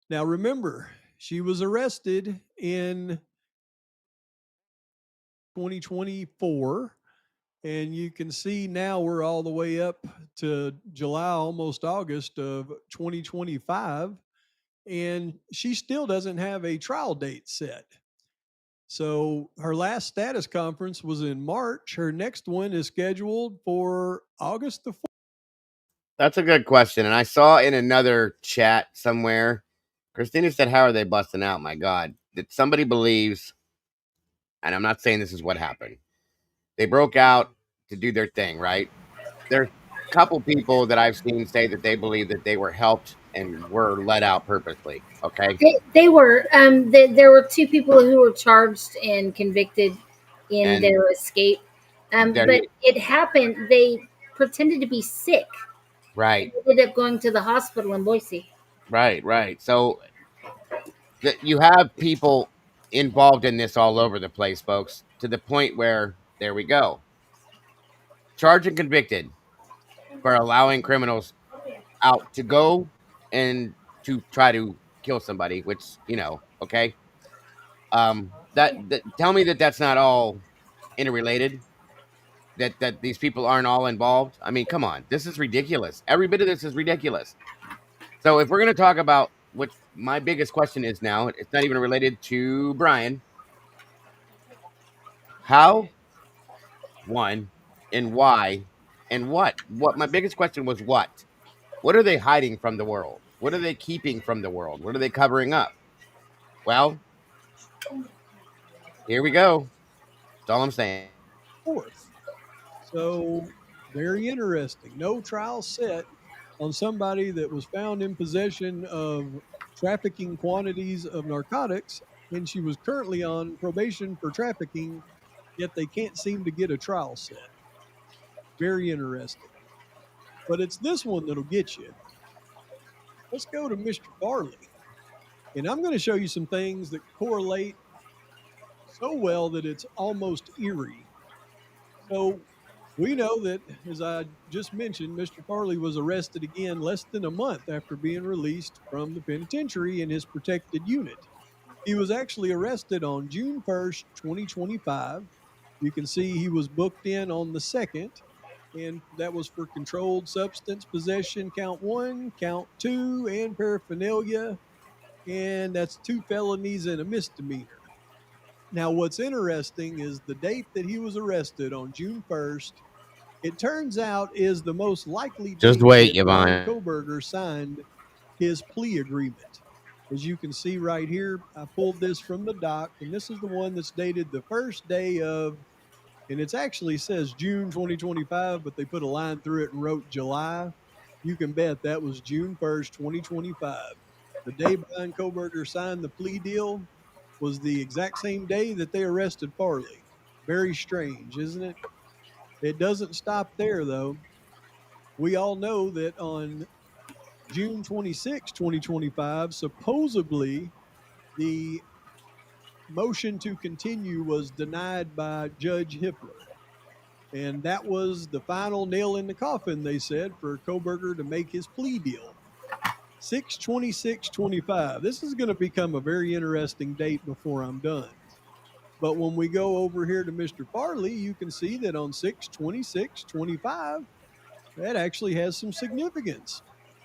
S1: Now remember, she was arrested in 2024. And you can see now we're all the way up to July, almost August of 2025. And she still doesn't have a trial date set. So her last status conference was in March. Her next one is scheduled for August the 4th.
S2: That's a good question. And I saw in another chat somewhere, Christina said, how are they busting out? My God, that somebody believes, and I'm not saying this is what happened. They broke out to do their thing, right? There's a couple people that I've seen say that they believe that they were helped and were let out purposely. Okay.
S3: They were. There were 2 people who were charged and convicted in
S2: And
S3: their escape. But it happened. They pretended to be sick.
S2: Right.
S3: They ended up going to the hospital in Boise.
S2: Right. So you have people involved in this all over the place, folks, to the point where, there we go. Charged and convicted for allowing criminals out to go and to try to kill somebody, which, okay. That tell me that that's not all interrelated, that these people aren't all involved. I mean, come on, this is ridiculous. Every bit of this is ridiculous. So if we're going to talk about what my biggest question is now, it's not even related to Bryan. How, one, and why, and what? What my biggest question was what? What are they hiding from the world? What are they keeping from the world? What are they covering up? Well, here we go. That's all I'm saying.
S1: So very interesting. No trial set on somebody that was found in possession of trafficking quantities of narcotics, and she was currently on probation for trafficking, yet they can't seem to get a trial set. Very interesting. But it's this one that'll get you. Let's go to Mr. Farley. And I'm going to show you some things that correlate so well that it's almost eerie. So we know that, as I just mentioned, Mr. Farley was arrested again less than a month after being released from the penitentiary in his protected unit. He was actually arrested on June 1st, 2025. You can see he was booked in on the 2nd, and that was for controlled substance possession, count 1, count 2, and paraphernalia. And that's 2 felonies and a misdemeanor. Now, what's interesting is the date that he was arrested on June 1st, it turns out is the most likely
S2: Just
S1: date
S2: wait,
S1: that Bryan
S2: Yvonne.
S1: Kohberger signed his plea agreement. As you can see right here, I pulled this from the doc, and this is the one that's dated the first day of, and it actually says June 2025, but they put a line through it and wrote July. You can bet that was June 1st, 2025. The day Bryan Kohberger signed the plea deal was the exact same day that they arrested Farley. Very strange, isn't it? It doesn't stop there, though. We all know that on June 26, 2025, supposedly the motion to continue was denied by Judge Hippler. And that was the final nail in the coffin, they said, for Kohberger to make his plea deal. 6/26/25. This is going to become a very interesting date before I'm done. But when we go over here to Mr. Farley, you can see that on 6/26/25, that actually has some significance.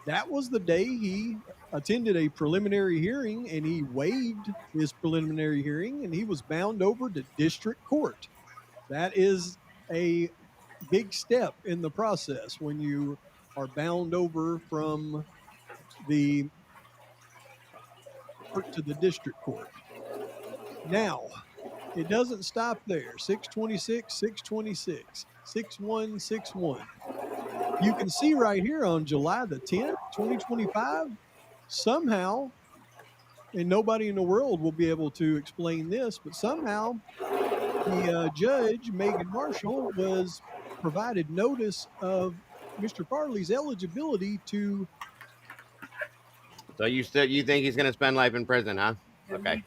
S1: That was the day he attended a preliminary hearing, and he waived his preliminary hearing, and he was bound over to district court. That is a big step in the process when you are bound over from the court to the district court. Now, it doesn't stop there. 6/26, 6/26, 6/1/6/1. You can see right here on July the 10th, 2025, somehow, and nobody in the world will be able to explain this, but somehow the judge, Megan Marshall, was provided notice of Mr. Farley's eligibility to.
S2: So you think he's going to spend life in prison, huh? Okay.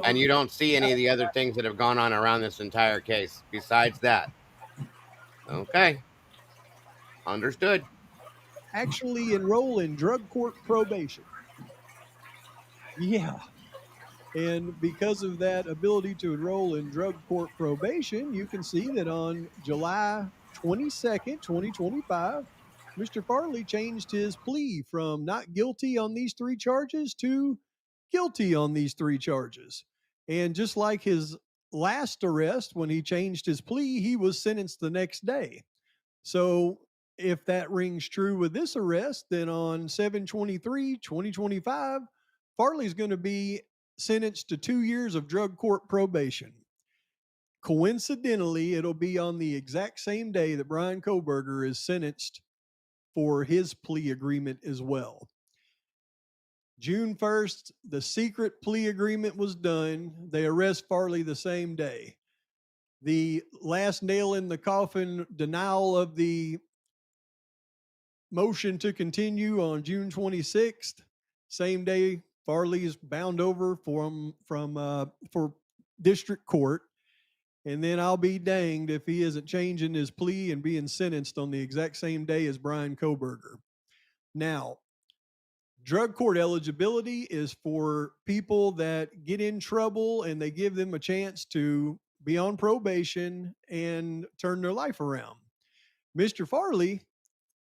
S2: And you don't see any of the other things that have gone on around this entire case besides that. Okay. Understood.
S1: Actually enroll in drug court probation. Yeah. And because of that ability to enroll in drug court probation, you can see that on July 22nd, 2025, Mr. Farley changed his plea from not guilty on these three charges to guilty on these three charges. And just like his last arrest, when he changed his plea, he was sentenced the next day. So if that rings true with this arrest, then on 7/23/2025, Farley's going to be sentenced to 2 years of drug court probation. Coincidentally, it'll be on the exact same day that Bryan Kohberger is sentenced for his plea agreement as well. June 1st, the secret plea agreement was done. They arrest Farley the same day. The last nail in the coffin denial of the motion to continue on June 26th, same day Farley's bound over for district court, and then I'll be danged if he isn't changing his plea and being sentenced on the exact same day as Bryan Kohberger. Now, drug court eligibility is for people that get in trouble and they give them a chance to be on probation and turn their life around. Mr. Farley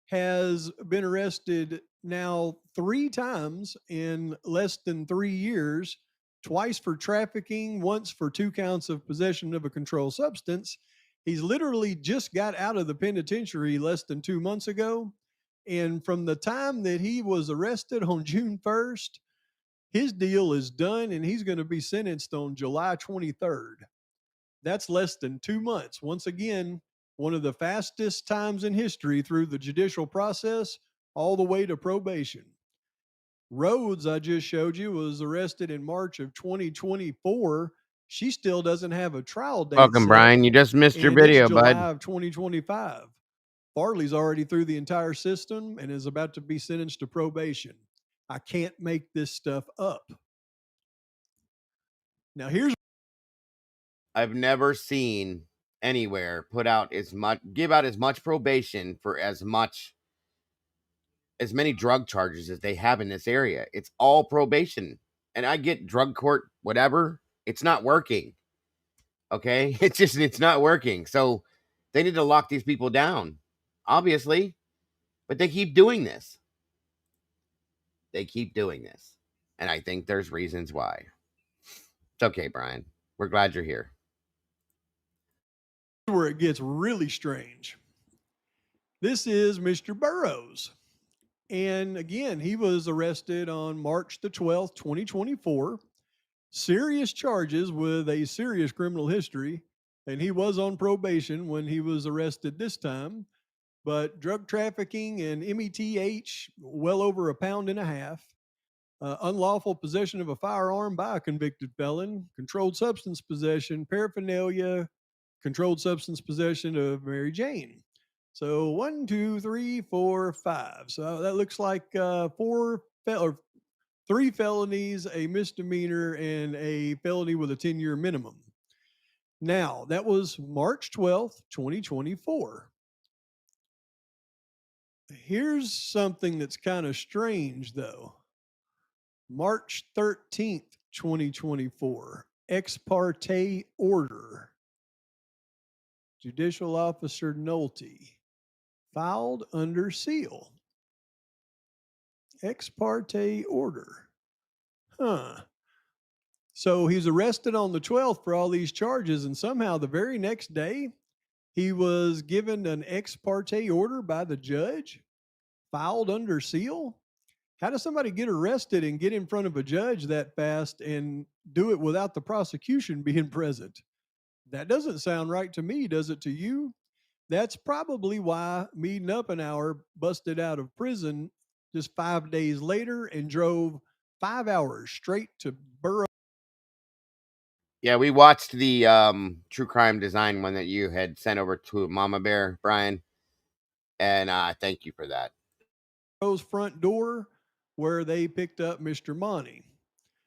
S1: has been arrested now 3 times in less than 3 years, twice for trafficking, once for 2 counts of possession of a controlled substance. He's literally just got out of the penitentiary less than 2 months ago. And from the time that he was arrested on June 1st, his deal is done and he's going to be sentenced on July 23rd. That's less than 2 months. Once again, one of the fastest times in history through the judicial process all the way to probation. Rhodes, I just showed you, was arrested in March of 2024. She still doesn't have a trial date.
S2: Welcome,
S1: set,
S2: Bryan. You just missed your
S1: and
S2: video,
S1: it's July
S2: bud.
S1: of 2025. Farley's already through the entire system and is about to be sentenced to probation. I can't make this stuff up. Now, here's.
S2: I've never seen anywhere give out as much probation for as many drug charges as they have in this area. It's all probation. And I get drug court, whatever. It's not working. Okay. It's not working. So they need to lock these people down, obviously, but they keep doing this. And I think there's reasons why. It's okay, Bryan. We're glad you're here.
S1: Where it gets really strange. This is Mr. Burroughs. And again, he was arrested on March the 12th, 2024. Serious charges with a serious criminal history. And he was on probation when he was arrested this time. But drug trafficking and METH, well over 1.5 pounds. Unlawful possession of a firearm by a convicted felon, controlled substance possession, paraphernalia, controlled substance possession of Mary Jane. So 1, 2, 3, 4, 5. So that looks like 3 felonies, a misdemeanor, and a felony with a 10-year minimum. Now, that was March 12th, 2024. Here's something that's kind of strange, though. March 13th, 2024, ex parte order. Judicial Officer Nolte, filed under seal. Ex parte order. So he's arrested on the 12th for all these charges, and somehow the very next day, he was given an ex parte order by the judge, filed under seal. How does somebody get arrested and get in front of a judge that fast and do it without the prosecution being present? That doesn't sound right to me, does it to you? That's probably why Meade and Uppenauer busted out of prison just 5 days later and drove 5 hours straight to Burroughs.
S2: Yeah, we watched the True Crime Design one that you had sent over to Mama Bear, Bryan, and thank you for that.
S1: Front door where they picked up Mr. Monty.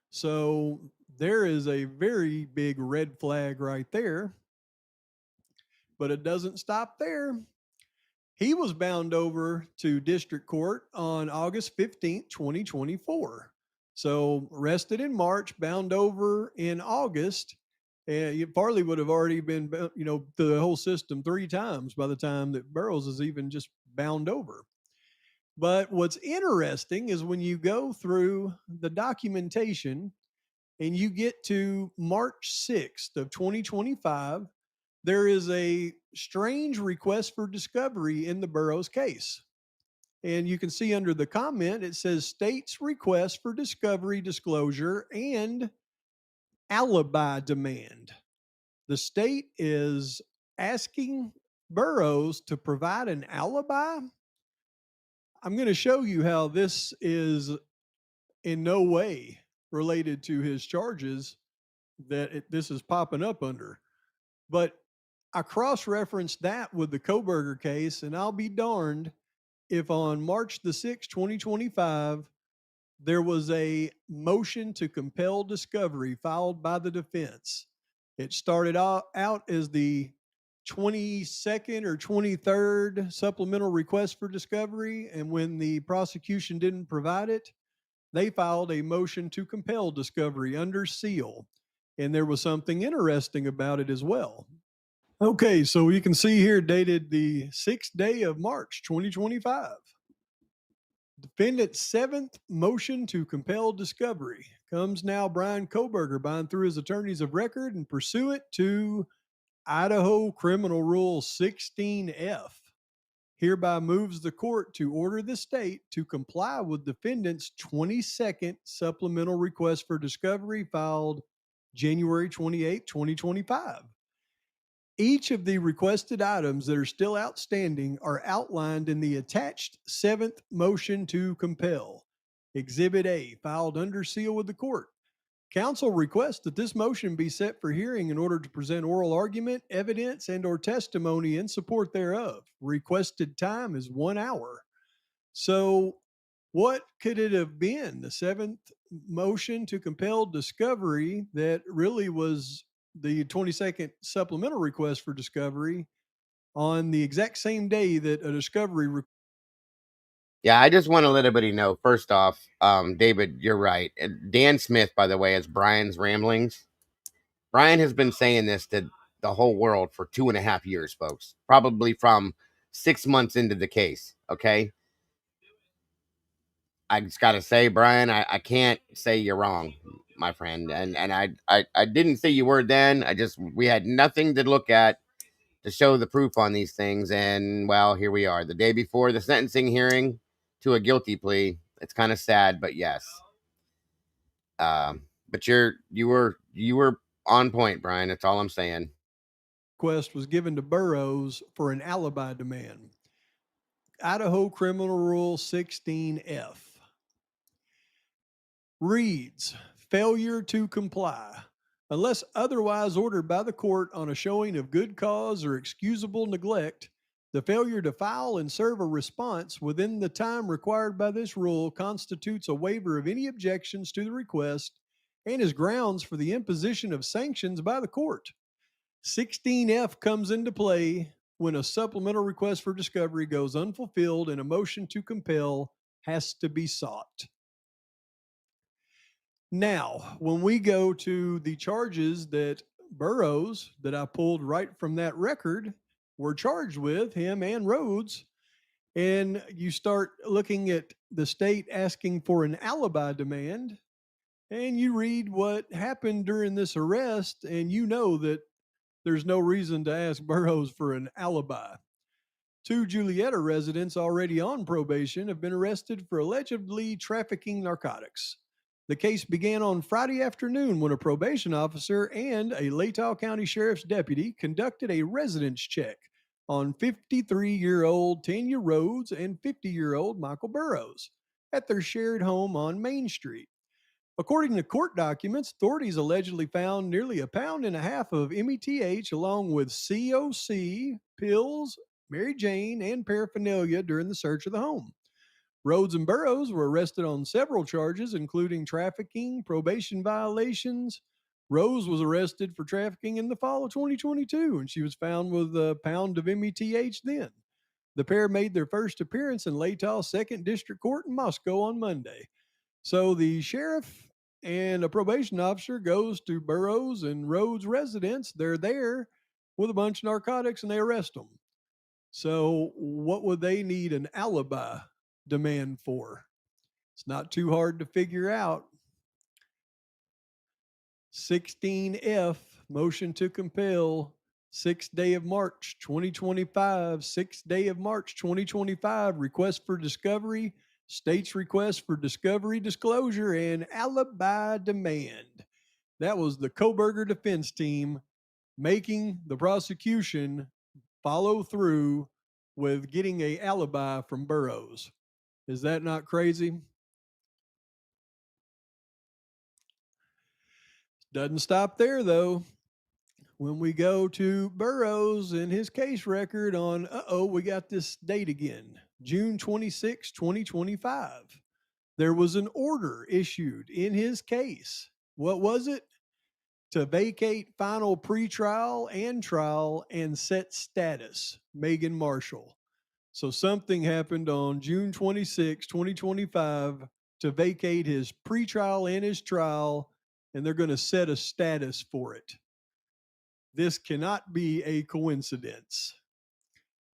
S1: So there is a very big red flag right there. But it doesn't stop there. He was bound over to district court on August 15th, 2024. So arrested in March, bound over in August. And Farley would have already been, through the whole system 3 times by the time that Burroughs is even just bound over. But what's interesting is when you go through the documentation and you get to March 6th of 2025, there is a strange request for discovery in the Burroughs case. And you can see under the comment, it says state's request for discovery, disclosure, and alibi demand. The state is asking Burroughs to provide an alibi. I'm going to show you how this is in no way related to his charges that this is popping up under. But I cross-referenced that with the Kohberger case, and I'll be darned if on March the 6th, 2025, there was a motion to compel discovery filed by the defense. It started out as the 22nd or 23rd supplemental request for discovery, and when the prosecution didn't provide it, they filed a motion to compel discovery under seal. And there was something interesting about it as well. Okay, so you can see here dated the 6th day of March, 2025. Defendant's 7th motion to compel discovery comes now Bryan Kohberger buying through his attorneys of record and pursuant to Idaho Criminal Rule 16F. Hereby moves the court to order the state to comply with defendant's 22nd supplemental request for discovery filed January 28, 2025. Each of the requested items that are still outstanding are outlined in the attached 7th motion to compel. Exhibit A, filed under seal with the court. Counsel requests that this motion be set for hearing in order to present oral argument, evidence, and/or testimony in support thereof. Requested time is 1 hour. So what could it have been? The 7th motion to compel discovery that really was the 22nd supplemental request for discovery on the exact same day that a discovery.
S2: Yeah, I just want to let everybody know, first off, David, you're right. Dan Smith, by the way, is Bryan's ramblings. Bryan has been saying this to the whole world for 2.5 years, folks, probably from 6 months into the case. Okay. I just got to say, Bryan, I can't say you're wrong, my friend. And I didn't say you were then. We had nothing to look at to show the proof on these things. And well, here we are the day before the sentencing hearing to a guilty plea. It's kind of sad, but yes. But you were on point, Bryan. That's all I'm saying.
S1: Request was given to Burroughs for an alibi demand. Idaho Criminal Rule 16F reads, failure to comply. Unless otherwise ordered by the court on a showing of good cause or excusable neglect, the failure to file and serve a response within the time required by this rule constitutes a waiver of any objections to the request and is grounds for the imposition of sanctions by the court. 16F comes into play when a supplemental request for discovery goes unfulfilled and a motion to compel has to be sought. Now, when we go to the charges that Burroughs, that I pulled right from that record, were charged with, him and Rhodes, and you start looking at the state asking for an alibi demand, and you read what happened during this arrest, and you know that there's no reason to ask Burroughs for an alibi. 2 Julietta residents already on probation have been arrested for allegedly trafficking narcotics. The case began on Friday afternoon when a probation officer and a Latah County Sheriff's deputy conducted a residence check on 53-year-old Tanya Rhodes and 50-year-old Michael Burroughs at their shared home on Main Street. According to court documents, authorities allegedly found nearly 1.5 pounds of METH along with COC, pills, Mary Jane, and paraphernalia during the search of the home. Rhodes and Burroughs were arrested on several charges, including trafficking, probation violations. Rose was arrested for trafficking in the fall of 2022, and she was found with 1 pound of METH then. The pair made their first appearance in Latah 2nd District Court in Moscow on Monday. So the sheriff and a probation officer goes to Burroughs and Rhodes' residence. They're there with a bunch of narcotics, and they arrest them. So what would they need an alibi demand for? It's not too hard to figure out. 16F, motion to compel, 6th day of March 2025, 6th day of March 2025, request for discovery, state's request for discovery, disclosure, and alibi demand. That was the Kohberger defense team making the prosecution follow through with getting an alibi from Burroughs. Is that not crazy? Doesn't stop there, though. When we go to Burroughs and his case record on, we got this date again, June 26, 2025. There was an order issued in his case. What was it? To vacate final pretrial and trial and set status, Megan Marshall. So something happened on June 26, 2025 to vacate his pretrial and his trial, and they're going to set a status for it. This cannot be a coincidence,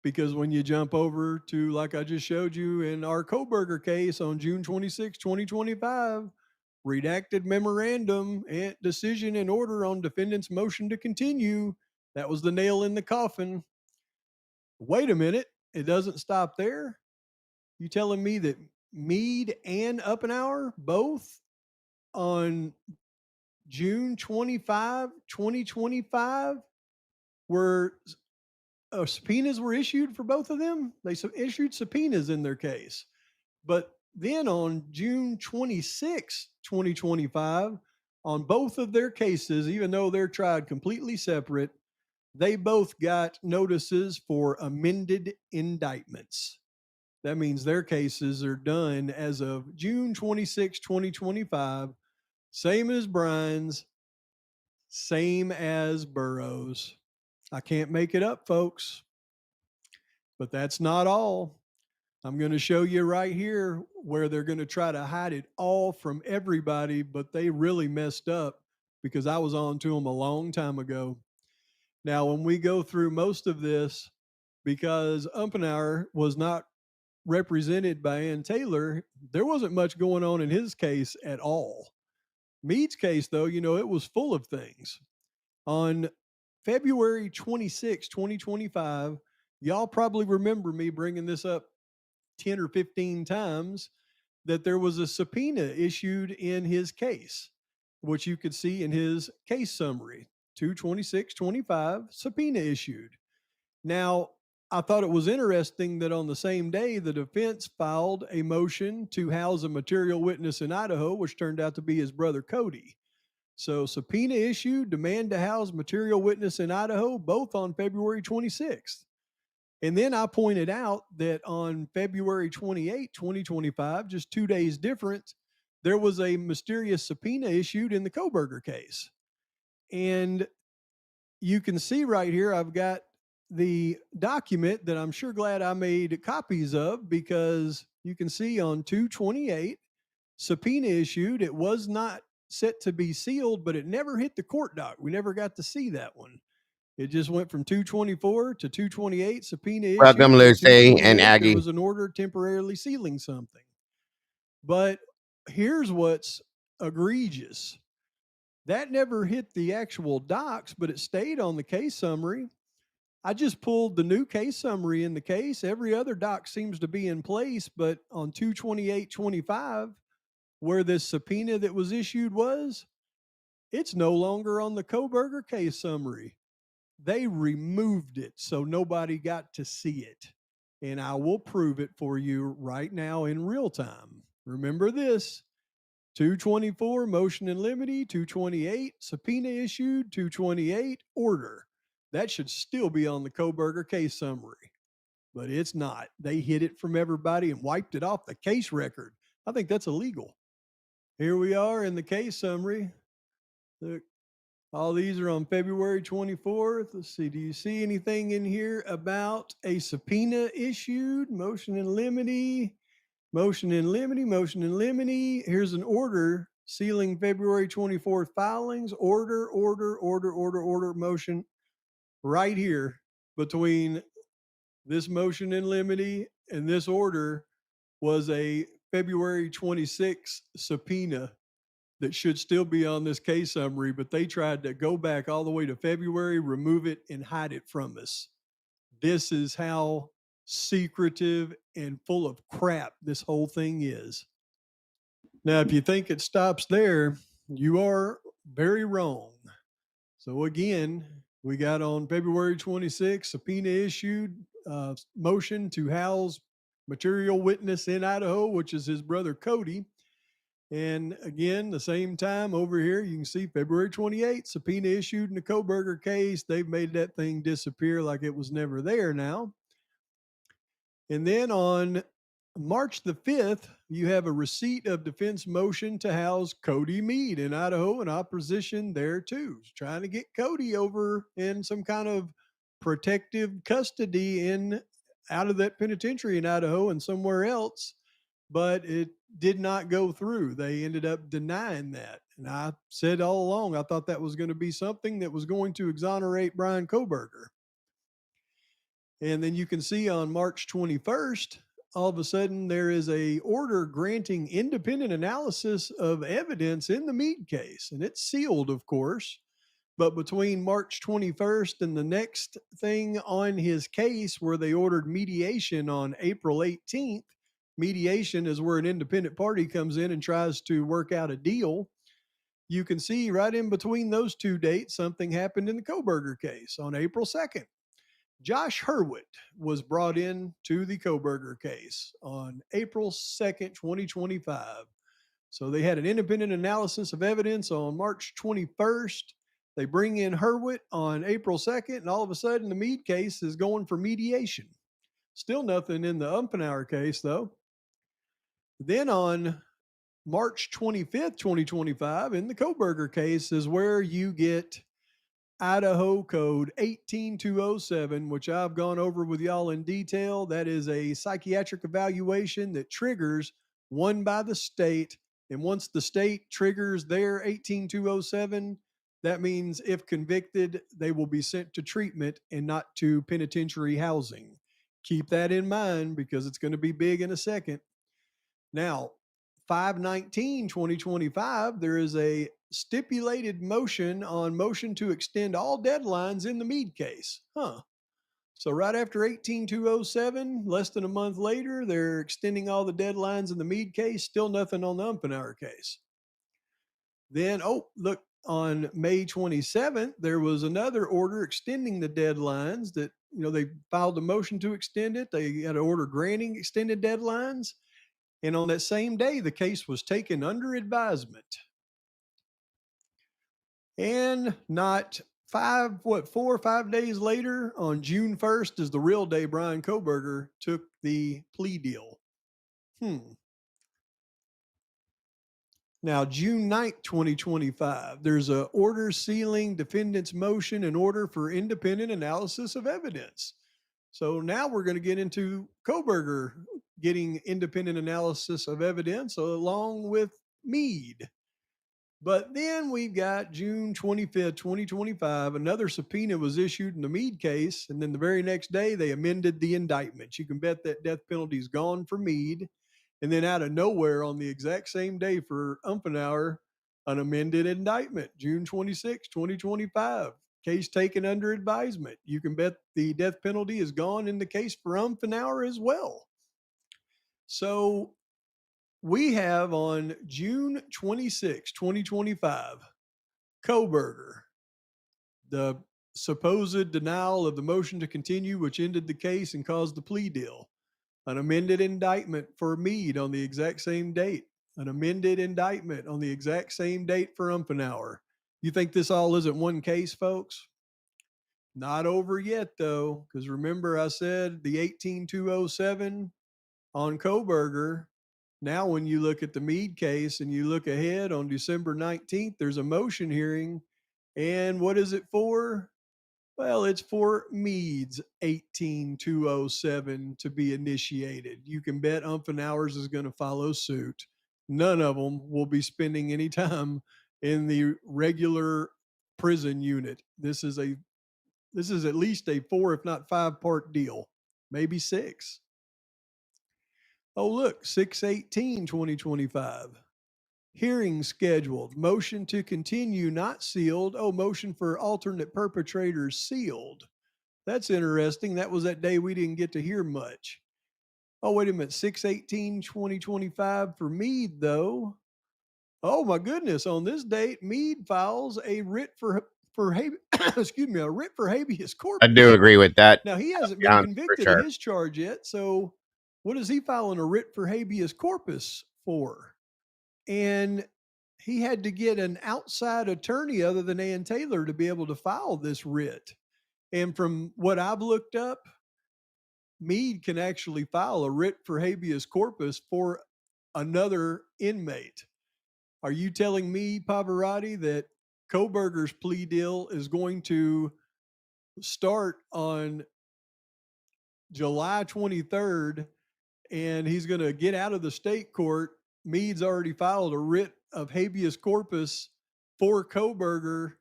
S1: because when you jump over to, like I just showed you in our Kohberger case on June 26, 2025, redacted memorandum and decision and order on defendant's motion to continue, that was the nail in the coffin. Wait a minute, it doesn't stop there. You telling me that Meade and Uppenauer both on June 25, 2025 subpoenas were issued for both of them? They issued subpoenas in their case. But then on June 26, 2025, on both of their cases, even though they're tried completely separate, they both got notices for amended indictments. That means their cases are done as of June 26, 2025, same as Bryan's, same as Burroughs. I can't make it up, folks. But that's not all. I'm going to show you right here where they're going to try to hide it all from everybody, but they really messed up because I was on to them a long time ago. Now, when we go through most of this, because Uppenauer was not represented by Ann Taylor, there wasn't much going on in his case at all. Meade's case, though, it was full of things. On February 26, 2025, y'all probably remember me bringing this up 10 or 15 times that there was a subpoena issued in his case, which you could see in his case summary, 22625 subpoena issued. Now, I thought it was interesting that on the same day, the defense filed a motion to house a material witness in Idaho, which turned out to be his brother Cody. So subpoena issued, demand to house material witness in Idaho, both on February 26th. And then I pointed out that on February 28, 2025, just 2 days different, there was a mysterious subpoena issued in the Kohberger case. And you can see right here, I've got the document that I'm sure glad I made copies of, because you can see on 2/28, subpoena issued. It was not set to be sealed, but it never hit the court dock. We never got to see that one. It just went from 2/24 to 2/28, subpoena issued.
S2: Welcome, Lucy and Aggie.
S1: There was an order temporarily sealing something. But here's what's egregious. That never hit the actual docs, but it stayed on the case summary. I just pulled the new case summary in the case. Every other doc seems to be in place, but on 2/28/25, where this subpoena that was issued was, it's no longer on the Kohberger case summary. They removed it, so nobody got to see it. And I will prove it for you right now in real time. Remember this: 2/24, motion in limine; 2/28, subpoena issued; 2/28, order. That should still be on the Kohberger case summary, but it's not. They hid it from everybody and wiped it off the case record. I think that's illegal. Here we are in the case summary. Look, all these are on February 24th. Let's see, do you see anything in here about a subpoena issued? Motion in limine, motion in limine, motion in limine. Here's an order sealing February 24th filings. Order, motion right here between this motion in limine and this order was a February 26th subpoena that should still be on this case summary, but they tried to go back all the way to February, remove it, and hide it from us. This is how secretive and full of crap this whole thing is. Now, if you think it stops there, you are very wrong. So again, we got on February 26th, subpoena issued, motion to house material witness in Idaho, which is his brother Cody. And again, the same time over here, you can see February 28th, subpoena issued in the Kohberger case. They've made that thing disappear like it was never there now. And then on March the 5th, you have a receipt of defense motion to house Cody Meade in Idaho in opposition there too. Trying to get Cody over in some kind of protective custody out of that penitentiary in Idaho and somewhere else, but it did not go through. They ended up denying that. And I said all along, I thought that was going to be something that was going to exonerate Bryan Kohberger. And then you can see on March 21st, all of a sudden there is a order granting independent analysis of evidence in the Meade case. And it's sealed, of course. But between March 21st and the next thing on his case, where they ordered mediation on April 18th, mediation is where an independent party comes in and tries to work out a deal. You can see right in between those two dates, something happened in the Kohberger case on April 2nd. Josh Hurwitz was brought in to the Kohberger case on April 2nd, 2025. So they had an independent analysis of evidence on March 21st. They bring in Hurwitz on April 2nd, and all of a sudden the Meade case is going for mediation. Still nothing in the Umpenauer case, though. Then on March 25th, 2025, in the Kohberger case is where you get Idaho Code 18207, which I've gone over with y'all in detail. That is a psychiatric evaluation that triggers one by the state. And once the state triggers their 18207, that means if convicted, they will be sent to treatment and not to penitentiary housing. Keep that in mind because it's going to be big in a second. Now, 5/19/2025, there is a stipulated motion to extend all deadlines in the Meade case. So right after 18-207, less than a month later, they're extending all the deadlines in the Meade case. Still nothing on the Umpenauer case. Then, oh, look, on May 27th, there was another order extending the deadlines that, they filed a motion to extend it. They had an order granting extended deadlines. And on that same day, the case was taken under advisement. And not 4 or 5 days later, on June 1st, is the real day Bryan Kohberger took the plea deal. Now, June 9th, 2025, there's an order sealing defendant's motion in order for independent analysis of evidence. So now we're going to get into Kohberger getting independent analysis of evidence along with Meade. But then we've got June 25th, 2025, another subpoena was issued in the Meade case. And then the very next day, they amended the indictment. You can bet that death penalty is gone for Meade. And then out of nowhere, on the exact same day for Umpenauer, an amended indictment, June 26, 2025, case taken under advisement. You can bet the death penalty is gone in the case for Umpenauer as well. So we have on June 26, 2025, Kohberger, the supposed denial of the motion to continue, which ended the case and caused the plea deal. An amended indictment for Meade on the exact same date. An amended indictment on the exact same date for Umpenauer. You think this all isn't one case, folks? Not over yet, though, because remember I said the 18-207 on Kohberger. Now, when you look at the Meade case and you look ahead on December 19th, there's a motion hearing. And what is it for? Well, it's for Meade's 18-207 to be initiated. You can bet Umpenauer's is going to follow suit. None of them will be spending any time in the regular prison unit. This is at least a 4, if not 5-part deal, maybe 6. Oh, look, 6/18/2025. Hearing scheduled. Motion to continue not sealed. Oh, motion for alternate perpetrators sealed. That's interesting. That was that day we didn't get to hear much. Oh, wait a minute. 6/18/2025 for Meade, though. Oh, my goodness. On this date, Meade files a writ for a writ for habeas corpus.
S2: I do agree with that.
S1: Now, he hasn't been convicted of his charge yet. So what is he filing a writ for habeas corpus for? And he had to get an outside attorney other than Ann Taylor to be able to file this writ. And from what I've looked up, Meade can actually file a writ for habeas corpus for another inmate. Are you telling me, Pavarati, that Kohberger's plea deal is going to start on July 23rd and he's going to get out of the state court? Meade's already filed a writ of habeas corpus for Kohberger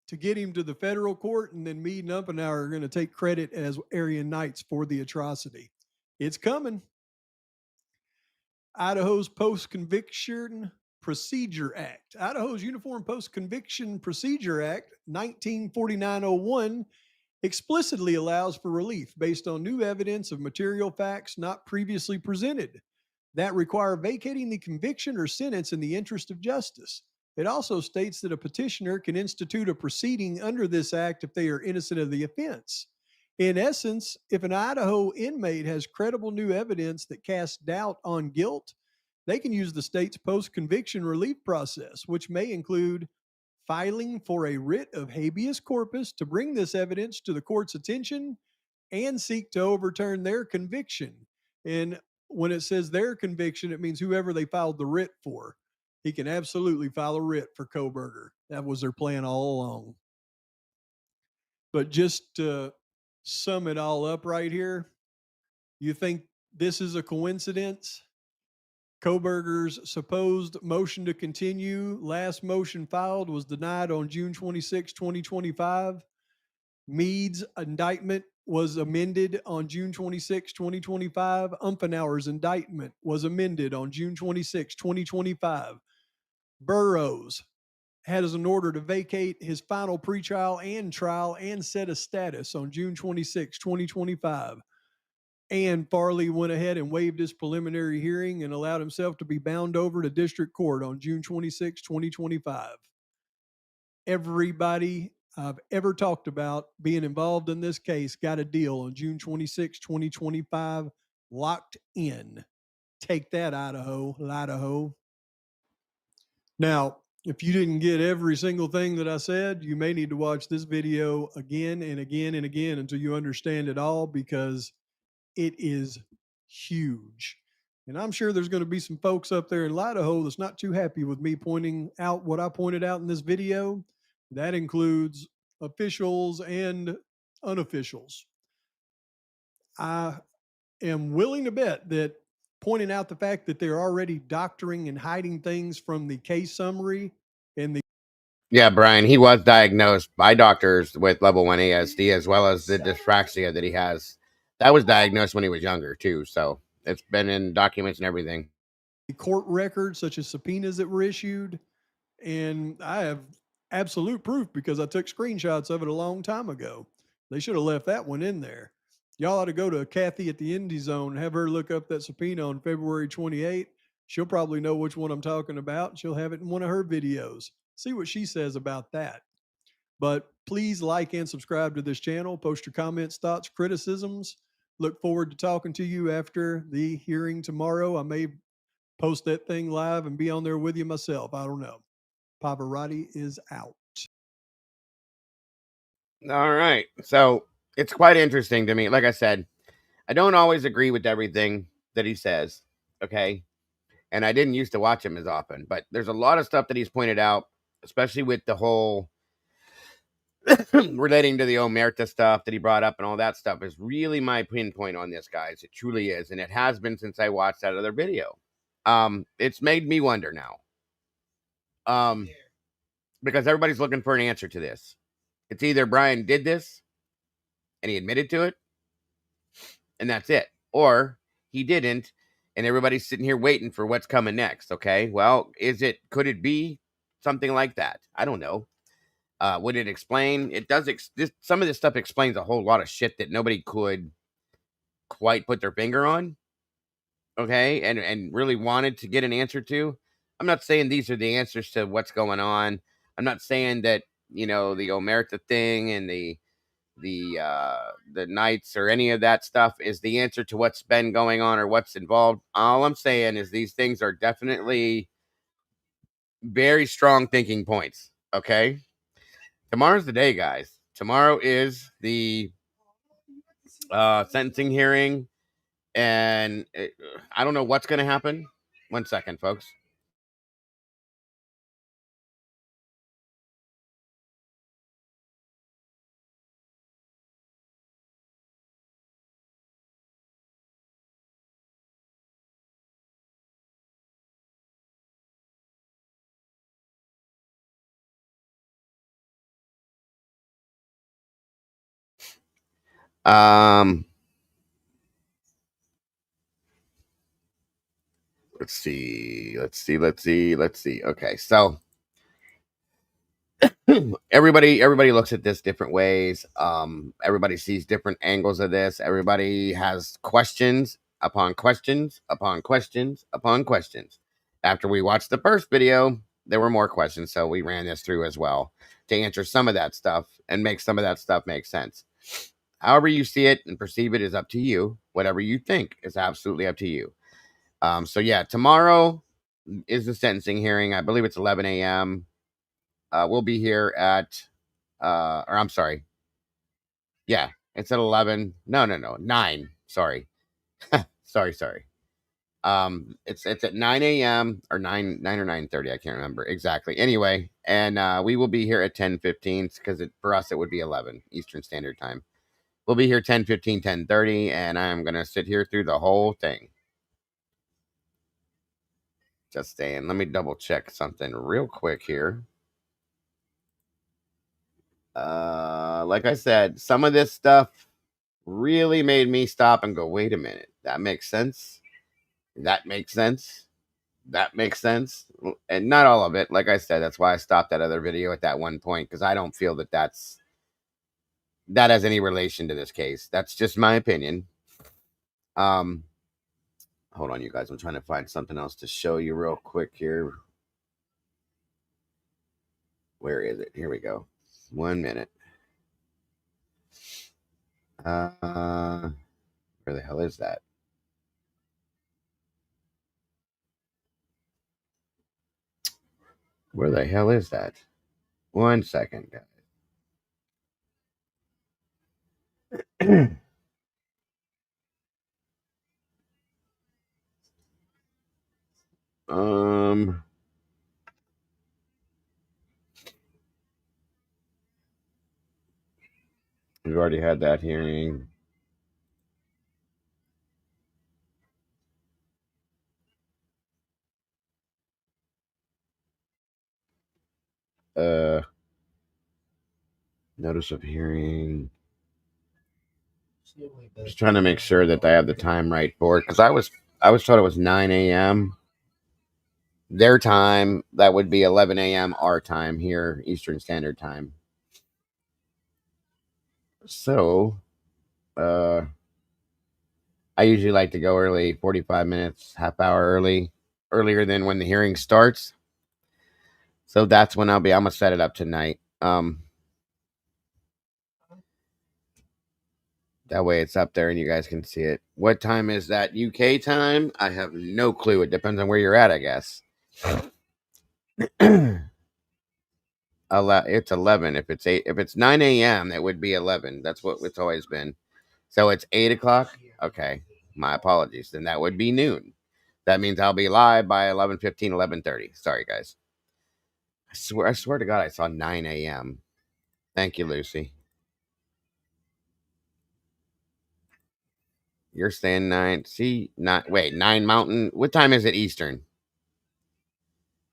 S1: to get him to the federal court, and then Meade and Umpenauer are going to take credit as Aryan Knights for the atrocity. It's coming. Idaho's Post-Conviction Procedure Act. Idaho's Uniform Post-Conviction Procedure Act, 1949-01, explicitly allows for relief based on new evidence of material facts not previously presented that require vacating the conviction or sentence in the interest of justice. It also states that a petitioner can institute a proceeding under this act if they are innocent of the offense. In essence, if an Idaho inmate has credible new evidence that casts doubt on guilt, they can use the state's post-conviction relief process, which may include filing for a writ of habeas corpus to bring this evidence to the court's attention and seek to overturn their conviction. And when it says their conviction, it means whoever they filed the writ for. He can absolutely file a writ for Kohberger. That was their plan all along. But just to sum it all up right here, you think this is a coincidence? Kohberger's supposed motion to continue, last motion filed, was denied on June 26, 2025. Meade's indictment was amended on June 26, 2025. Umpenauer's indictment was amended on June 26, 2025. Burroughs has an order to vacate his final pretrial and trial and set a status on June 26, 2025. And Farley went ahead and waived his preliminary hearing and allowed himself to be bound over to district court on June 26, 2025. Everybody I've ever talked about being involved in this case got a deal on June 26, 2025, locked in. Take that, Idaho. Now, if you didn't get every single thing that I said, you may need to watch this video again and again and again until you understand it all, because it is huge. And I'm sure there's going to be some folks up there in Idaho that's not too happy with me pointing out what I pointed out in this video. That includes officials and unofficials. I am willing to bet that pointing out the fact that they're already doctoring and hiding things from the case summary and the
S2: Yeah, Bryan, he was diagnosed by doctors with level 1 ASD, as well as the dyspraxia that he has. That was diagnosed when he was younger, too. So it's been in documents and everything.
S1: court records, such as subpoenas that were issued. And I have absolute proof because I took screenshots of it a long time ago. They should have left that one in there. Y'all ought to go to Kathy at the Indie Zone and have her look up that subpoena on February 28th. She'll probably know which one I'm talking about. She'll have it in one of her videos. See what she says about that. But please like and subscribe to this channel. Post your comments, thoughts, criticisms. Look forward to talking to you after the hearing tomorrow. I may post that thing live and be on there with you myself. I don't know. Pavarati is out.
S2: All right. So it's quite interesting to me. Like I said, I don't always agree with everything that he says. Okay. And I didn't used to watch him as often, but there's a lot of stuff that he's pointed out, especially with the whole relating to the Omerta stuff that he brought up and all that stuff is really my pinpoint on this, guys. It truly is. And it has been since I watched that other video. It's made me wonder now. Because everybody's looking for an answer to this. It's either Bryan did this and he admitted to it, and that's it, or he didn't, and everybody's sitting here waiting for what's coming next. Okay, well, could it be something like that? I don't know. Would it explain? It does. Some of this stuff explains a whole lot of shit that nobody could quite put their finger on. Okay, and really wanted to get an answer to. I'm not saying these are the answers to what's going on. I'm not saying that, the Omerta thing and the Knights or any of that stuff is the answer to what's been going on or what's involved. All I'm saying is these things are definitely very strong thinking points. Okay. Tomorrow's the day, guys. Tomorrow is the sentencing hearing, and I don't know what's going to happen. 1 second, folks. Let's see. Okay, so everybody looks at this different ways. Everybody sees different angles of this. Everybody has questions upon questions upon questions upon questions. After we watched the first video, there were more questions, so we ran this through as well to answer some of that stuff and make some of that stuff make sense. However you see it and perceive it is up to you. Whatever you think is absolutely up to you. So yeah, tomorrow is the sentencing hearing. I believe it's 11 a.m. We'll be here at, or I'm sorry. Yeah, it's at 11. No, 9. Sorry. sorry. It's at 9 a.m. or 9 or 9:30. I can't remember exactly. Anyway, and we will be here at 10:15 because for us it would be 11 Eastern Standard Time. We'll be here 10:15, 10:30, and I'm gonna sit here through the whole thing. Just saying. Let me double check something real quick here. Like I said, some of this stuff really made me stop and go, wait a minute. That makes sense. That makes sense. that makes sense. And not all of it. Like I said, that's why I stopped that other video at that one point, because I don't feel that that has any relation to this case. That's just my opinion. Hold on, you guys. I'm trying to find something else to show you real quick here. Where is it? Here we go. 1 minute. Where the hell is that? Where the hell is that? 1 second, guys. We've already had that hearing. Notice of hearing. Just trying to make sure that I have the time right for it, because I was told it was 9 a.m. their time. That would be 11 a.m. our time here, Eastern Standard Time. So, I usually like to go early, 45 minutes, half hour earlier than when the hearing starts. So that's when I'm gonna set it up tonight. That way it's up there and you guys can see it. What time is that UK time? I have no clue. It depends on where you're at, I guess. It's 11. If it's 9 a.m., it would be 11. That's what it's always been. So it's 8 o'clock. Okay, my apologies. Then that would be noon. That means I'll be live by 11:15, 11:30. Sorry, guys. I swear to God, I saw 9 a.m. Thank you, Lucy. You're saying 9. See, not wait, 9 Mountain. What time is it Eastern?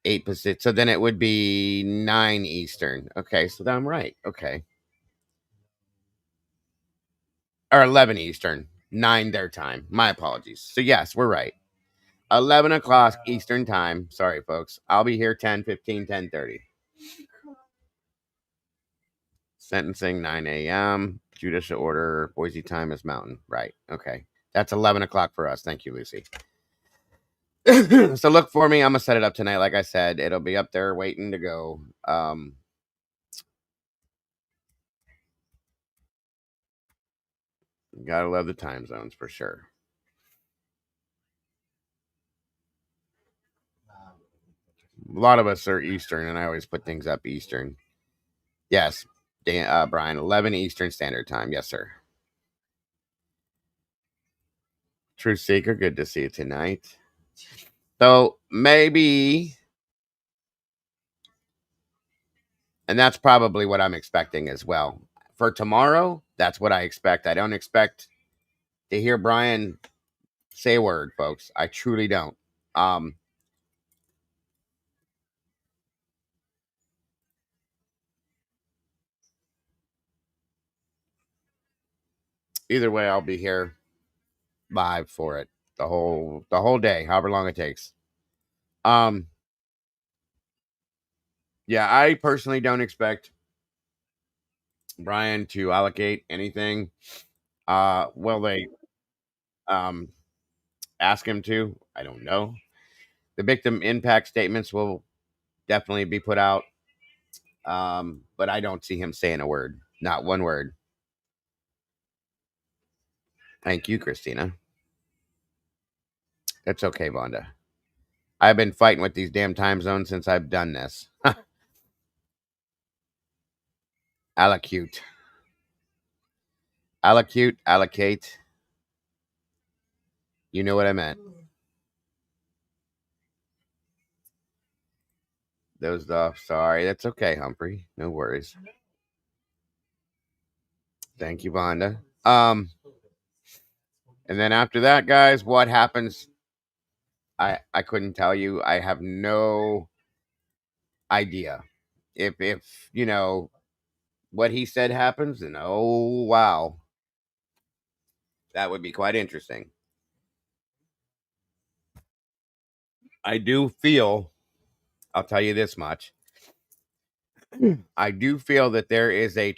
S2: 8 Pacific. So then it would be 9 Eastern. Okay, so then I'm right. Okay. Or 11 Eastern. 9 their time. My apologies. So yes, we're right. 11 o'clock Eastern time. Sorry, folks. I'll be here 10:15, 10:30. Sentencing 9 a.m. Judicial order. Boise time is Mountain. Right. Okay. That's 11 o'clock for us. Thank you, Lucy. So look for me. I'm going to set it up tonight. Like I said, it'll be up there waiting to go. Gotta love the time zones for sure. A lot of us are Eastern, and I always put things up Eastern. Yes, Bryan, 11 Eastern Standard Time. Yes, sir. Truth Seeker, good to see you tonight. So maybe, and that's probably what I'm expecting as well. For tomorrow, that's what I expect. I don't expect to hear Bryan say a word, folks. I truly don't. Either way, I'll be here live for it the whole day, however long it takes. Yeah, I personally don't expect Bryan to allocate anything. Will they ask him to? I don't know. The victim impact statements will definitely be put out. But I don't see him saying a word. Not one word. Thank you, Christina. It's okay, Vonda. I've been fighting with these damn time zones since I've done this. Allocute. Allocute, allocate. You know what I meant. Dozed off. Sorry. That's okay, Humphrey. No worries. Thank you, Vonda. And then after that, guys, what happens? I couldn't tell you. I have no idea. If you know what he said happens, then oh wow. That would be quite interesting. I do feel, I'll tell you this much. I do feel that there is a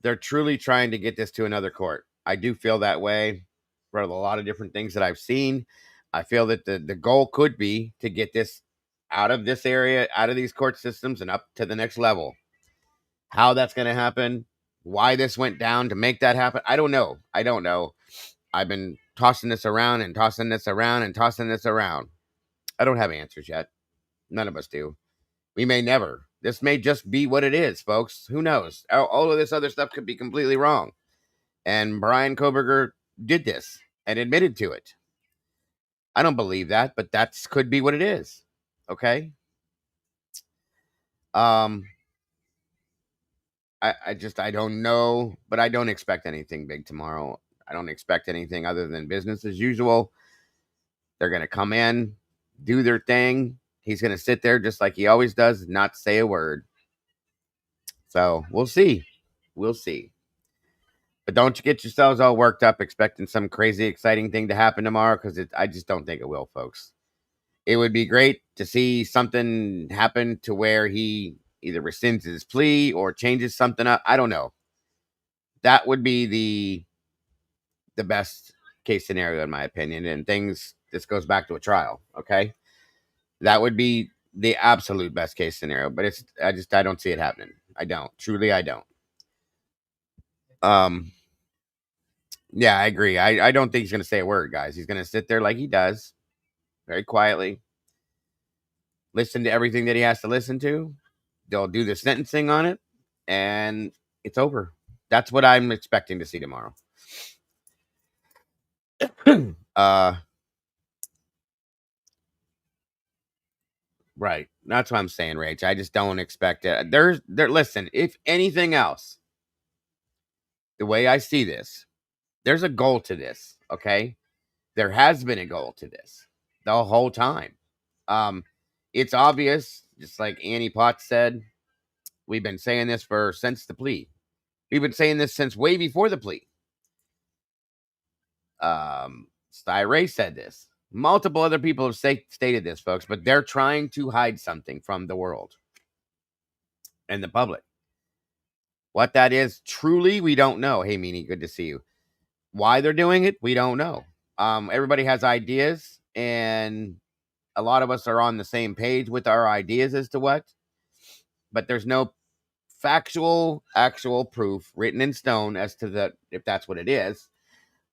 S2: they're truly trying to get this to another court. I do feel that way for a lot of different things that I've seen. I feel that the goal could be to get this out of this area, out of these court systems and up to the next level. How that's going to happen, why this went down to make that happen, I don't know. I've been tossing this around and tossing this around and tossing this around. I don't have answers yet. None of us do. We may never. This may just be what it is, folks. Who knows? All of this other stuff could be completely wrong. And Bryan Kohberger did this and admitted to it. I don't believe that, but that could be what it is. Okay? I don't know, but I don't expect anything big tomorrow. I don't expect anything other than business as usual. They're going to come in, do their thing. He's going to sit there just like he always does, not say a word. So we'll see. We'll see. But don't you get yourselves all worked up expecting some crazy, exciting thing to happen tomorrow, because I just don't think it will, folks. It would be great to see something happen to where he either rescinds his plea or changes something up. I don't know. That would be the best case scenario, in my opinion. And this goes back to a trial, okay? That would be the absolute best case scenario. But I don't see it happening. I don't. Truly, I don't. Yeah, I agree. I don't think he's going to say a word, guys. He's going to sit there like he does, very quietly, listen to everything that he has to listen to. They'll do the sentencing on it, and it's over. That's what I'm expecting to see tomorrow. Right. That's what I'm saying, Rach. I just don't expect it. Listen, if anything else, the way I see this, there's a goal to this, okay? There has been a goal to this the whole time. It's obvious, just like Annie Potts said, we've been saying this since the plea. We've been saying this since way before the plea. Ray said this. Multiple other people have stated this, folks, but they're trying to hide something from the world and the public. What that is, truly, we don't know. Hey, Meanie, good to see you. Why they're doing it, we don't know. Everybody has ideas, and a lot of us are on the same page with our ideas as to what, but there's no actual proof written in stone as to if that's what it is,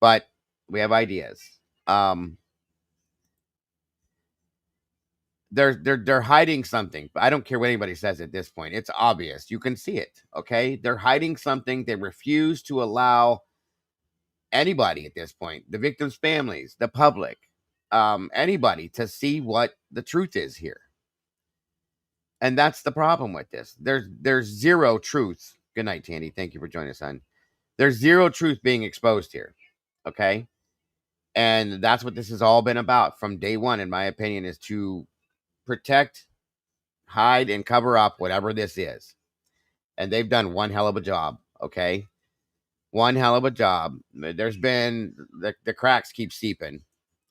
S2: but we have ideas. They're hiding something. I don't care what anybody says at this point. It's obvious. You can see it. Okay. They're hiding something. They refuse to allow anybody at this point, the victims' families, the public, anybody, to see what the truth is here. And that's the problem with this. There's zero truth. Good night, Tandy. Thank you for joining us, son. There's zero truth being exposed here. Okay. And that's what this has all been about from day one, in my opinion, is to protect, hide, and cover up whatever this is. And they've done one hell of a job. Okay. One hell of a job. There's been the cracks keep seeping.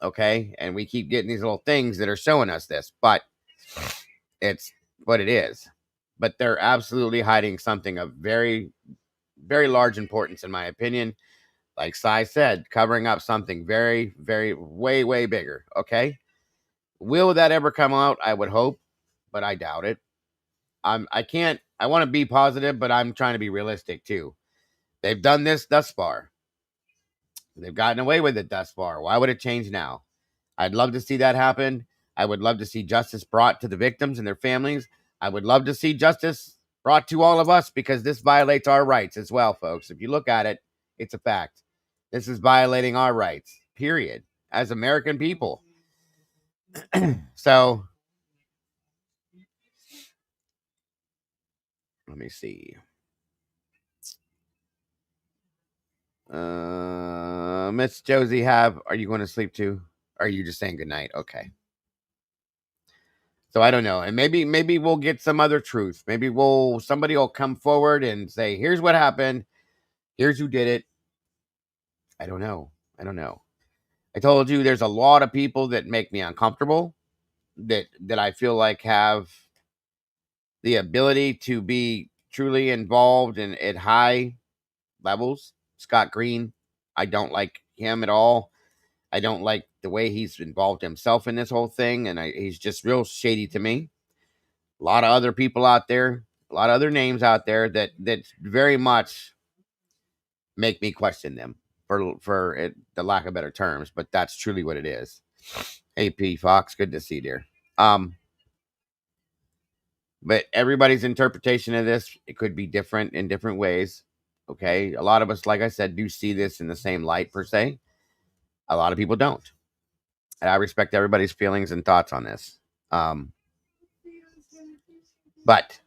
S2: Okay. And we keep getting these little things that are showing us this, but it's what it is. But they're absolutely hiding something of very, very large importance, in my opinion. Like Sai said, covering up something very, very, way, way bigger. Okay. Will that ever come out? I would hope, but I doubt it. I want to be positive, but I'm trying to be realistic too. They've done this thus far. They've gotten away with it thus far. Why would it change now? I'd love to see that happen. I would love to see justice brought to the victims and their families. I would love to see justice brought to all of us, because this violates our rights as well, folks. If you look at it, it's a fact. This is violating our rights, period, as American people. So, let me see. Miss Josie, are you going to sleep too? Or are you just saying goodnight? Okay. So I don't know. And maybe we'll get some other truth. Maybe somebody will come forward and say, here's what happened. Here's who did it. I don't know. I told you there's a lot of people that make me uncomfortable, that I feel like have the ability to be truly involved in at high levels. Scott Green, I don't like him at all. I don't like the way he's involved himself in this whole thing, and he's just real shady to me. A lot of other people out there, a lot of other names out there that very much make me question them, for it, the lack of better terms, but that's truly what it is. AP Fox, good to see you, dear. But everybody's interpretation of this, it could be different in different ways. Okay, a lot of us, like I said, do see this in the same light per se. A lot of people don't, and I respect everybody's feelings and thoughts on this. But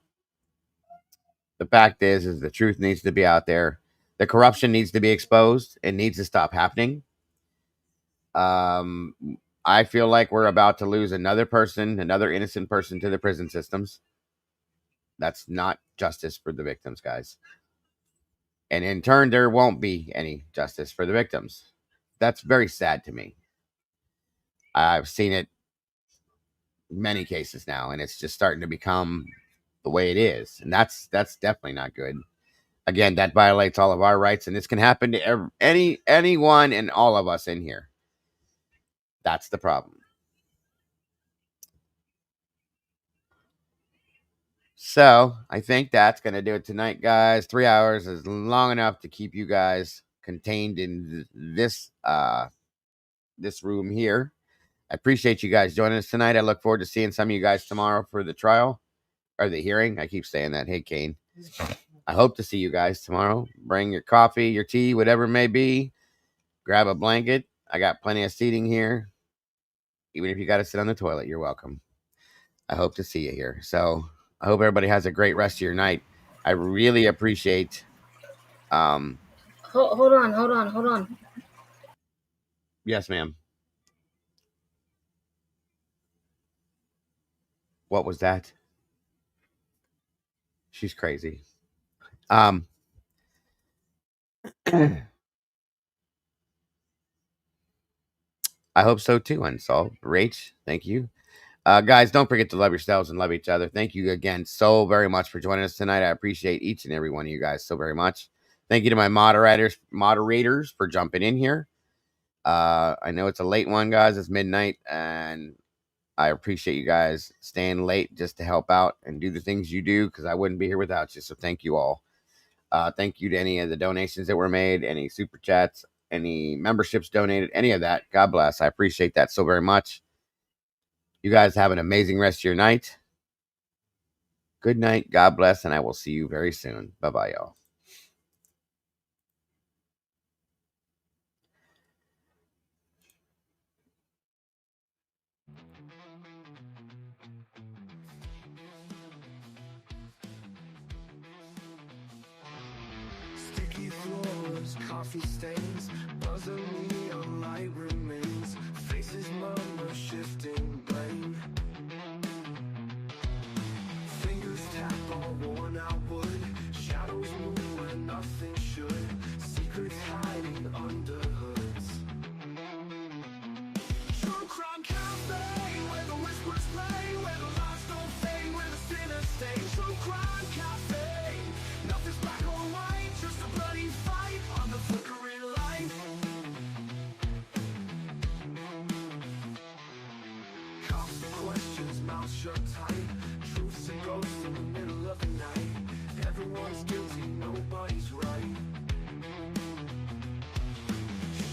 S2: the fact is the truth needs to be out there. The corruption needs to be exposed. It needs to stop happening. I feel like we're about to lose another person, another innocent person to the prison systems. That's not justice for the victims, guys. And in turn, there won't be any justice for the victims. That's very sad to me. I've seen it in many cases now, and it's just starting to become the way it is. And that's definitely not good. Again, that violates all of our rights, and this can happen to anyone and all of us in here. That's the problem. So I think that's going to do it tonight, guys. 3 hours is long enough to keep you guys contained in this room here. I appreciate you guys joining us tonight. I look forward to seeing some of you guys tomorrow for the trial or the hearing. I keep saying that. Hey, Kane. I hope to see you guys tomorrow. Bring your coffee, your tea, whatever it may be. Grab a blanket. I got plenty of seating here. Even if you got to sit on the toilet, you're welcome. I hope to see you here. So I hope everybody has a great rest of your night. I really appreciate.
S3: Hold on.
S2: Yes, ma'am. What was that? She's crazy. I hope so too, Unsolved. Rach, thank you. Guys, don't forget to love yourselves and love each other. Thank you again so very much for joining us tonight. I appreciate each and every one of you guys so very much. Thank you to my moderators for jumping in here. I know it's a late one, guys. It's midnight, and I appreciate you guys staying late just to help out and do the things you do, because I wouldn't be here without you. So thank you all. Thank you to any of the donations that were made, any super chats, any memberships donated, any of that. God bless. I appreciate that so very much. You guys have an amazing rest of your night. Good night. God bless. And I will see you very soon. Bye-bye, y'all.
S6: Sticky floors, coffee stains, buzzing neon light remains. Faces murmur, shifting blame. Fingers tap on worn out wood. Shadows move where nothing should. Secrets hiding under hoods. True crime cafe, where the whispers play, where the lies don't fade, where the sinners stay. True crime cafe, nothing's black or white, just a bloody fight on the flickering light. Cops and questions, mouths shut tight. Truths and ghosts in the middle of the night. Everyone's guilty, nobody's right.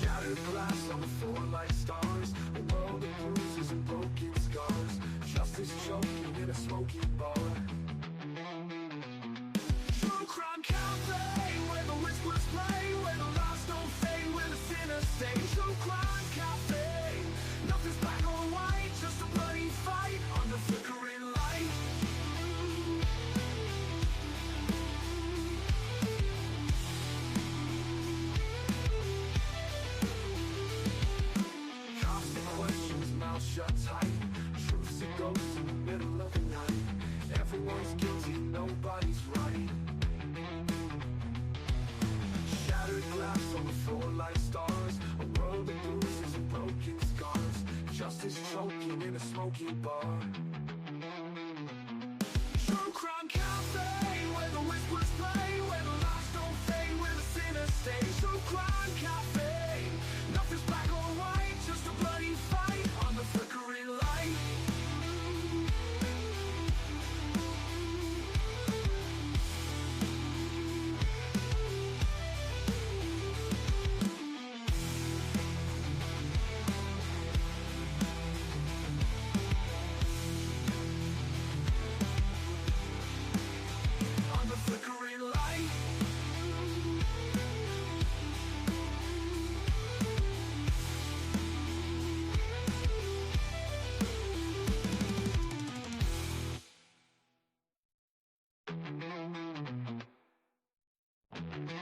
S6: Shattered glass on the floor like stars. A world of bruises and broken scars. Justice choking in a smoky bar. True crime cafe, where the whispers play, where the lies don't fade, where the sinners stay. True crime cafe, nothing's black or white, just a bloody fight on the flickering light. Cops and questions, mouths shut tight. Truths and ghosts in the middle of the night. Everyone's guilty, nobody's right. Shattered glass on the floor like stars. A world of bruises and broken is choking in a smoky bar. True Crime Cafe, where the whispers play, where the lies don't fade, where the sinners stay. True Crime Cafe.